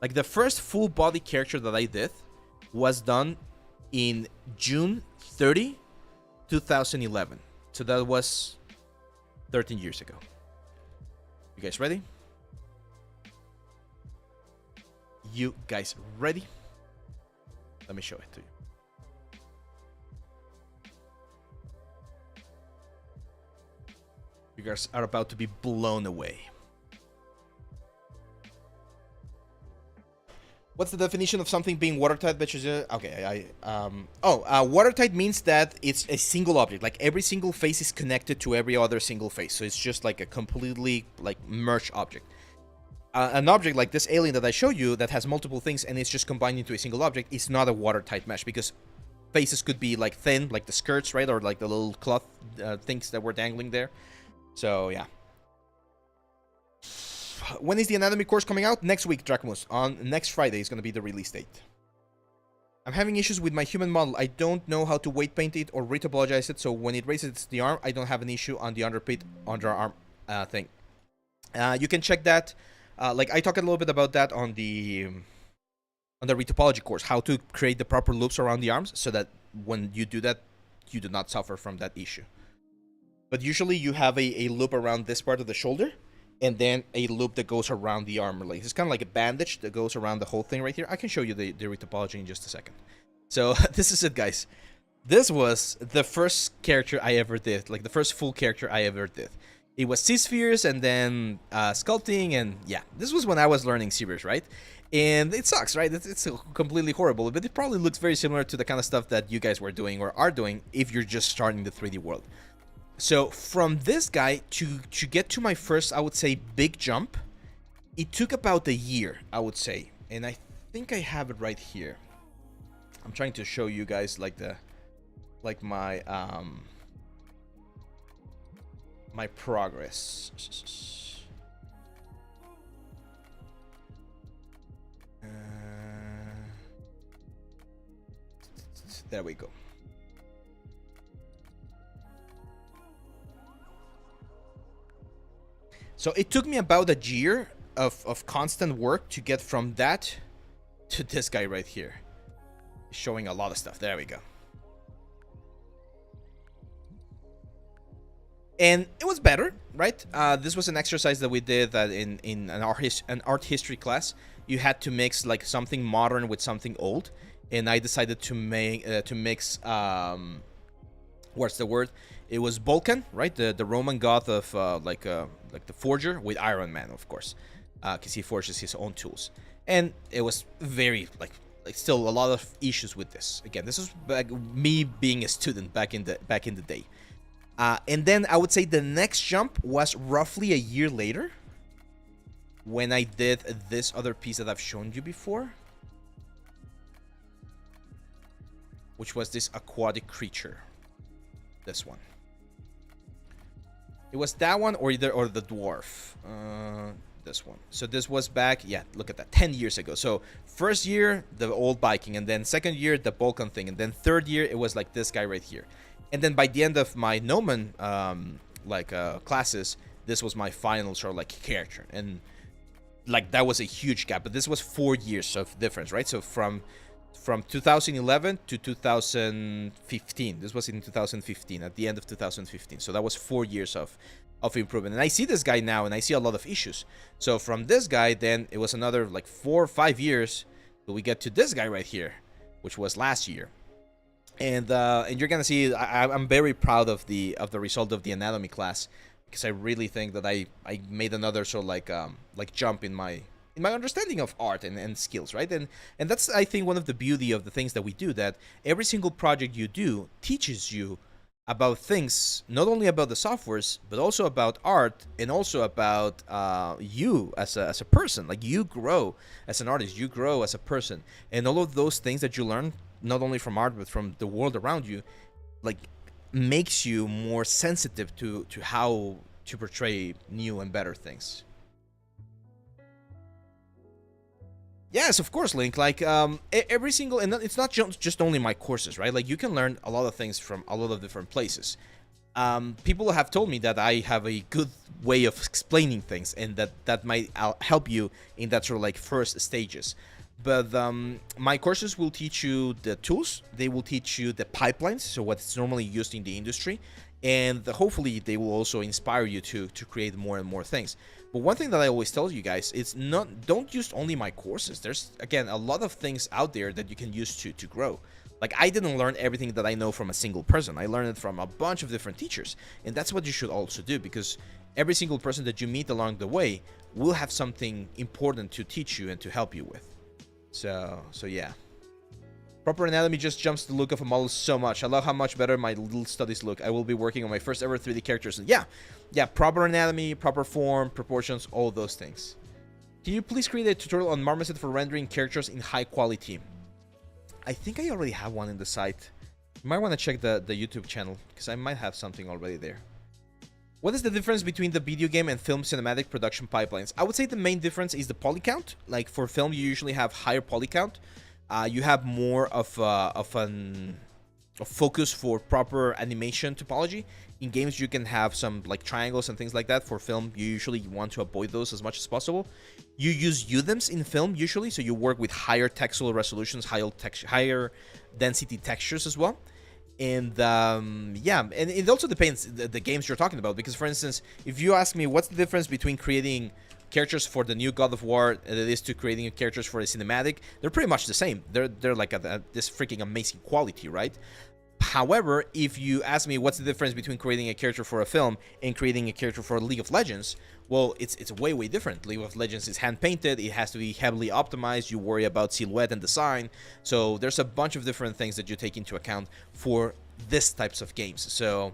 Like the first full body character that I did was done in June 30, 2011. So that was 13 years ago. You guys ready? You guys ready? Let me show it to you. You guys are about to be blown away. What's the definition of something being watertight? Okay, watertight means that it's a single object. Like every single face is connected to every other single face. So it's just like a completely like merged object. An object like this alien that I show you that has multiple things and it's just combined into a single object is not a watertight mesh, because faces could be like thin, like the skirts, right? Or like the little cloth things that were dangling there. So yeah. When is the anatomy course coming out? Next week, Drachmus. On next Friday is going to be the release date. I'm having issues with my human model. I don't know how to weight paint it or retopologize it, so when it raises the arm, I don't have an issue on the underarm thing. You can check that. Like I talked a little bit about that on the Retopology course, how to create the proper loops around the arms so that when you do that, you do not suffer from that issue. But usually you have a loop around this part of the shoulder, and then a loop that goes around the armor. Like it's kind of like a bandage that goes around the whole thing right here. I can show you the Retopology in just a second. So this is it, guys. This was the first character I ever did, like the first full character I ever did. It was C-spheres and then sculpting, and yeah, this was when I was learning ZBrush, right? And it sucks, right? It's completely horrible, but it probably looks very similar to the kind of stuff that you guys were doing or are doing if you're just starting the 3D world. So from this guy to get to my first, I would say, big jump, it took about a year, I would say. And I think I have it right here. I'm trying to show you guys like my my progress. There we go. So it took me about a year of constant work to get from that to this guy right here. Showing a lot of stuff. There we go. And it was better, right? This was an exercise that we did that in an art history class. You had to mix like something modern with something old, and I decided to mix what's the word? It was Vulcan, right? The Roman god of like the forger, with Iron Man, of course, because he forges his own tools. And it was very like still a lot of issues with this. Again, this was like me being a student back in the day. And then I would say the next jump was roughly a year later, when I did this other piece that I've shown you before, which was this aquatic creature. This one. It was that one or the dwarf. This one. So this was back, yeah, look at that, 10 years ago. So first year, the old Viking, and then second year, the Vulcan thing, and then third year, it was like this guy right here. And then by the end of my Gnomon classes, this was my final sort of like character. And like that was a huge gap, but this was 4 years of difference, right? So from 2011 to 2015. This was in 2015, at the end of 2015. So that was 4 years of improvement. And I see this guy now, and I see a lot of issues. So from this guy, then it was another like 4 or 5 years till we get to this guy right here, which was last year. And you're gonna see I'm very proud of the result of the anatomy class, because I really think that I made another sort of like jump in my understanding of art and skills, right? And that's, I think, one of the beauty of the things that we do, that every single project you do teaches you about things, not only about the softwares, but also about art, and also about you as a person. Like, you grow as an artist, you grow as a person, and all of those things that you learn, not only from art but from the world around you, like, makes you more sensitive to how to portray new and better things. Yes, of course, Link. Like, every single, and it's not just only my courses, right? Like, you can learn a lot of things from a lot of different places. People have told me that I have a good way of explaining things, and that might help you in that sort of like first stages. But my courses will teach you the tools. They will teach you the pipelines, so what's normally used in the industry, and hopefully they will also inspire you to create more and more things. But one thing that I always tell you guys is don't use only my courses. There's, again, a lot of things out there that you can use to grow. Like, I didn't learn everything that I know from a single person. I learned it from a bunch of different teachers, and that's what you should also do, because every single person that you meet along the way will have something important to teach you and to help you with. So yeah. Proper anatomy just jumps the look of a model so much. I love how much better my little studies look. I will be working on my first ever 3D characters. And yeah, proper anatomy, proper form, proportions, all those things. Can you please create a tutorial on Marmoset for rendering characters in high quality? I think I already have one in the site. You might want to check the YouTube channel, because I might have something already there. What is the difference between the video game and film cinematic production pipelines? I would say the main difference is the poly count. Like, for film, you usually have higher poly count. You have more of a focus for proper animation topology. In games, you can have some like triangles and things like that. For film, you usually want to avoid those as much as possible. You use UDEMs in film usually, so you work with higher textual resolutions, higher density textures as well. And yeah, and it also depends the games you're talking about, because, for instance, if you ask me what's the difference between creating characters for the new God of War that it is to creating characters for a cinematic, they're pretty much the same. They're like this freaking amazing quality, right? However, if you ask me what's the difference between creating a character for a film and creating a character for League of Legends, well, it's way different. League of Legends is hand painted, it has to be heavily optimized, you worry about silhouette and design, so there's a bunch of different things that you take into account for this types of games. So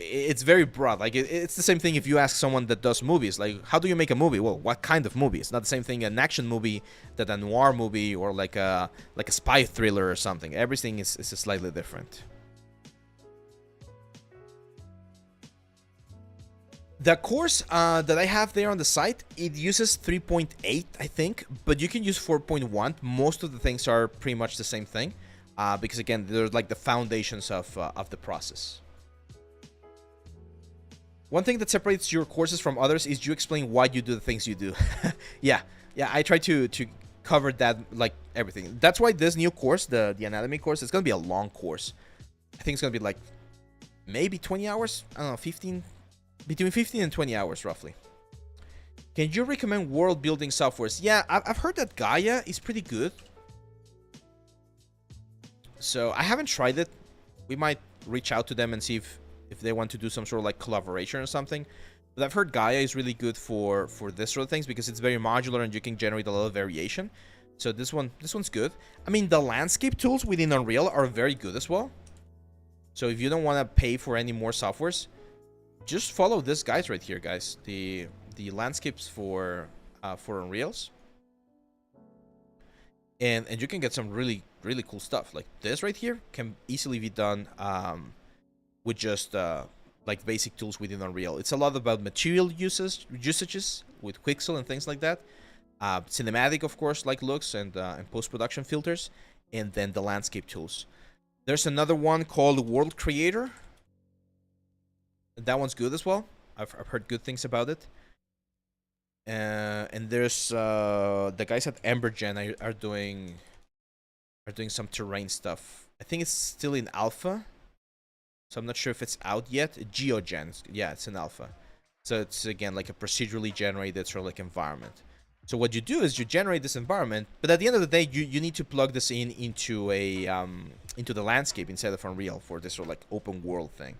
it's very broad. Like it's the same thing if you ask someone that does movies, like how do you make a movie? Well, what kind of movie? It's not the same thing an action movie that a noir movie or like a spy thriller or something. Everything is slightly different. The course that I have there on the site, it uses 3.8, I think, but you can use 4.1. Most of the things are pretty much the same thing, because again, they're like the foundations of the process. One thing that separates your courses from others is you explain why you do the things you do. yeah, I try to cover that, like everything. That's why this new course, the anatomy course, it's gonna be a long course. I think it's gonna be like maybe 20 hours. I don't know, 15. Between 15 and 20 hours, roughly. Can you recommend world-building softwares? Yeah, I've heard that Gaia is pretty good. So I haven't tried it. We might reach out to them and see if they want to do some sort of like collaboration or something. But I've heard Gaia is really good for this sort of things because it's very modular and you can generate a lot of variation. So this one's good. I mean, the landscape tools within Unreal are very good as well. So if you don't want to pay for any more softwares, just follow this guys right here, guys. The landscapes for Unreals, and you can get some really cool stuff. Like this right here can easily be done with just like basic tools within Unreal. It's a lot about material usages with Quixel and things like that. Cinematic, of course, like looks and post-production filters, and then the landscape tools. There's another one called World Creator. That one's good as well. I've heard good things about it. And there's the guys at Embergen are doing some terrain stuff. I think it's still in alpha, so I'm not sure if it's out yet. GeoGen, yeah, it's in alpha. So it's again like a procedurally generated sort of like environment. So what you do is you generate this environment, but at the end of the day, you need to plug this into a into the landscape inside of Unreal for this sort of like open world thing.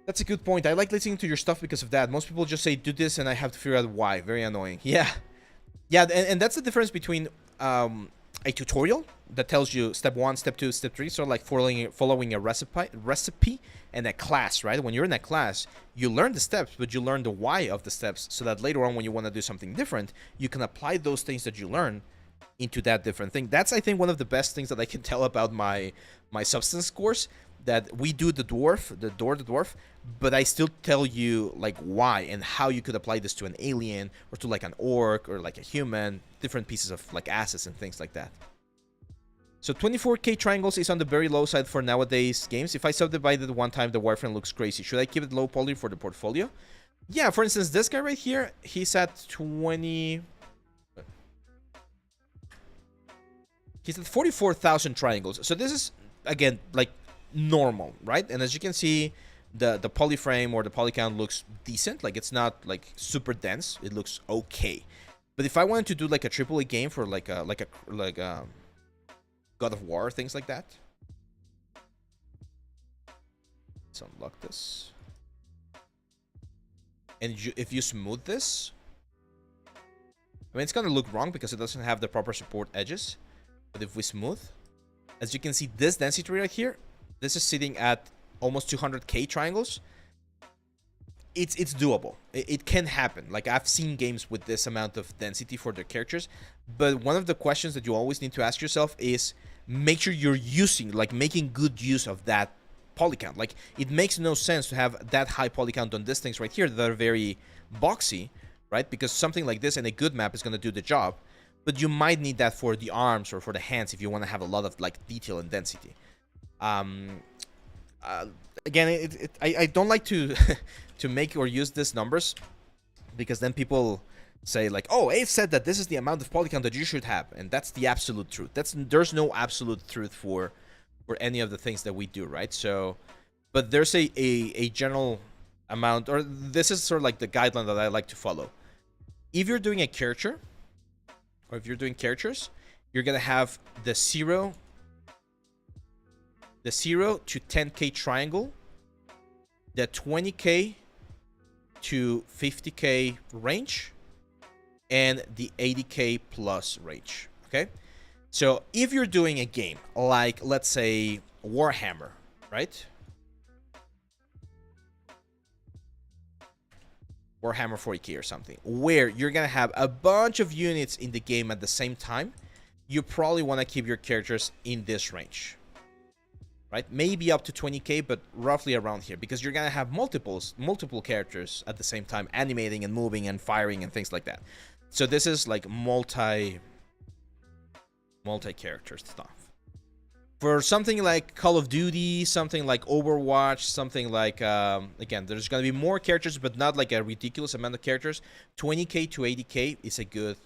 That's a good point. I like listening to your stuff because of that. Most people just say, do this, and I have to figure out why. Very annoying. Yeah. Yeah, and that's the difference between a tutorial that tells you step 1, step 2, step 3, sort of like following a recipe, and a class, right? When you're in a class, you learn the steps, but you learn the why of the steps, so that later on when you want to do something different, you can apply those things that you learn into that different thing. That's, I think, one of the best things that I can tell about my substance course, that we do the dwarf, but I still tell you like why and how you could apply this to an alien or to like an orc or like a human, different pieces of like assets and things like that. So 24K triangles is on the very low side for nowadays games. If I subdivide it one time, the wireframe looks crazy. Should I keep it low poly for the portfolio? Yeah, for instance, this guy right here, he's at 20... He's at 44,000 triangles. So this is, again, like normal, right? And as you can see, the poly frame or the poly count looks decent. Like it's not like super dense. It looks okay. But if I wanted to do like a AAA game for like a God of War, things like that. Let's unlock this. And if you smooth this, I mean, it's gonna look wrong because it doesn't have the proper support edges. But if we smooth, as you can see, this density right here, this is sitting at almost 200k triangles. It's doable. It can happen. Like I've seen games with this amount of density for their characters. But one of the questions that you always need to ask yourself is make sure you're making good use of that poly count. Like it makes no sense to have that high poly count on these things right here that are very boxy, right? Because something like this and a good map is going to do the job. But you might need that for the arms or for the hands if you want to have a lot of like detail and density. Again, I don't like to to make or use these numbers because then people say like, oh, Abe said that this is the amount of poly count that you should have, and that's the absolute truth. There's no absolute truth for any of the things that we do, right? So, but there's a general amount, or this is sort of like the guideline that I like to follow. If you're doing a character, or if you're doing characters, you're gonna have the 0 to 10k triangle, the 20k to 50k range, and the 80k plus range. Okay, so if you're doing a game like, let's say, Warhammer, right? Warhammer 40k or something, where you're gonna have a bunch of units in the game at the same time, you probably want to keep your characters in this range, right? Maybe up to 20k, but roughly around here, because you're gonna have multiple characters at the same time, animating and moving and firing and things like that. So this is like multi-character stuff. For something like Call of Duty, something like Overwatch, something like, again, there's going to be more characters, but not like a ridiculous amount of characters. 20k to 80k is a good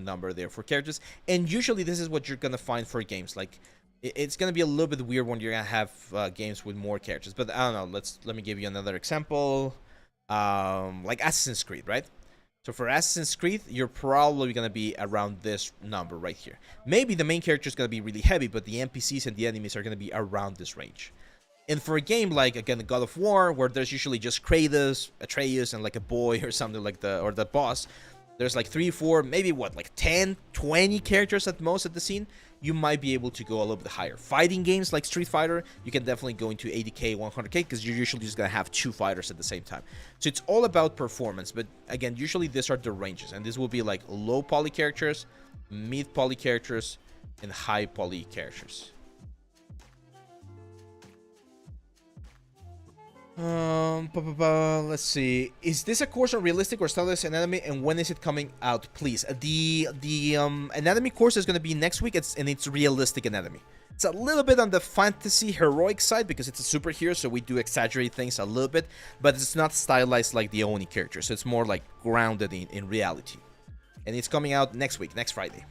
number there for characters. And usually this is what you're going to find for games. Like, it's going to be a little bit weird when you're going to have games with more characters. But I don't know, let me give you another example. Like Assassin's Creed, right? So for Assassin's Creed, you're probably going to be around this number right here. Maybe the main character is going to be really heavy, but the NPCs and the enemies are going to be around this range. And for a game like, again, God of War, where there's usually just Kratos, Atreus, and like a boy or something like the boss, there's like 3, 4, maybe what, like 10, 20 characters at most at the scene, you might be able to go a little bit higher. Fighting games like Street Fighter, you can definitely go into 80k, 100k, because you're usually just going to have 2 fighters at the same time. So it's all about performance, but again, usually these are the ranges, and this will be like low poly characters, mid poly characters, and high poly characters. Let's see. Is this a course on realistic or stylized anatomy, and when is it coming out, please? The anatomy course is going to be next week, and it's realistic anatomy. It's a little bit on the fantasy heroic side because it's a superhero, so we do exaggerate things a little bit, but it's not stylized like the Oni character, so it's more like grounded in reality. And it's coming out next week, next Friday.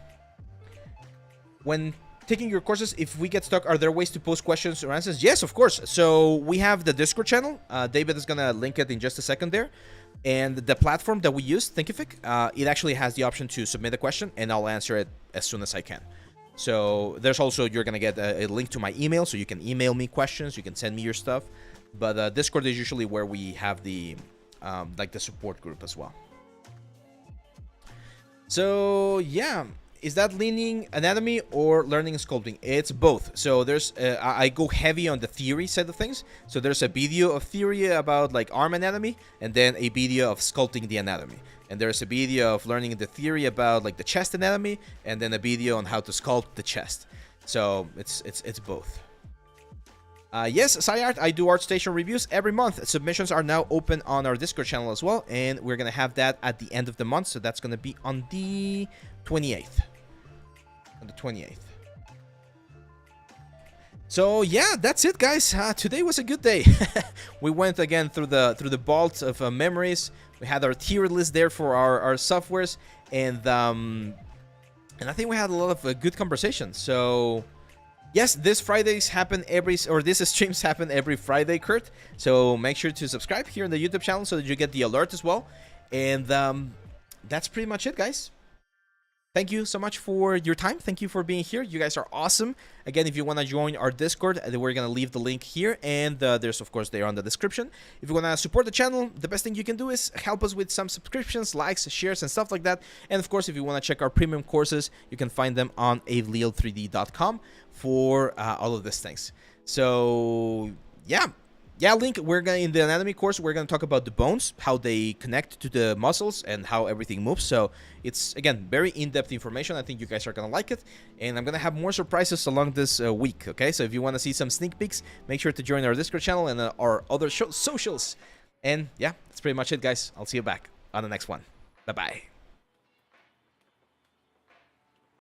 When taking your courses, if we get stuck, are there ways to post questions or answers? Yes, of course. So we have the Discord channel. David is gonna link it in just a second there. And the platform that we use, Thinkific, it actually has the option to submit a question, and I'll answer it as soon as I can. So there's also, you're gonna get a link to my email, so you can email me questions, you can send me your stuff. But Discord is usually where we have the like the support group as well. So yeah. Is that leaning anatomy or learning sculpting? It's both. So there's I go heavy on the theory side of things. So there's a video of theory about like arm anatomy, and then a video of sculpting the anatomy. And there's a video of learning the theory about like the chest anatomy, and then a video on how to sculpt the chest. So it's both. Yes, SciArt, I do ArtStation reviews every month. Submissions are now open on our Discord channel as well, and we're gonna have that at the end of the month. So that's gonna be on the 28th. On the 28th. So yeah, that's it, guys. Today was a good day. We went again through the vault of memories. We had our tier list there for our softwares, and I think we had a lot of good conversations. So yes, these streams happen every Friday, Kurt. So make sure to subscribe here on the YouTube channel so that you get the alert as well. And that's pretty much it, guys. Thank you so much for your time. Thank you for being here. You guys are awesome. Again, if you want to join our Discord, we're going to leave the link here, and there's, of course, there on the description. If you want to support the channel, the best thing you can do is help us with some subscriptions, likes, shares, and stuff like that. And, of course, if you want to check our premium courses, you can find them on avleo3d.com for all of these things. So, yeah, Link, we're gonna, in the anatomy course, we're going to talk about the bones, how they connect to the muscles, and how everything moves. So it's, again, very in-depth information. I think you guys are going to like it. And I'm going to have more surprises along this week, okay? So if you want to see some sneak peeks, make sure to join our Discord channel and our other socials. And yeah, that's pretty much it, guys. I'll see you back on the next one. Bye-bye.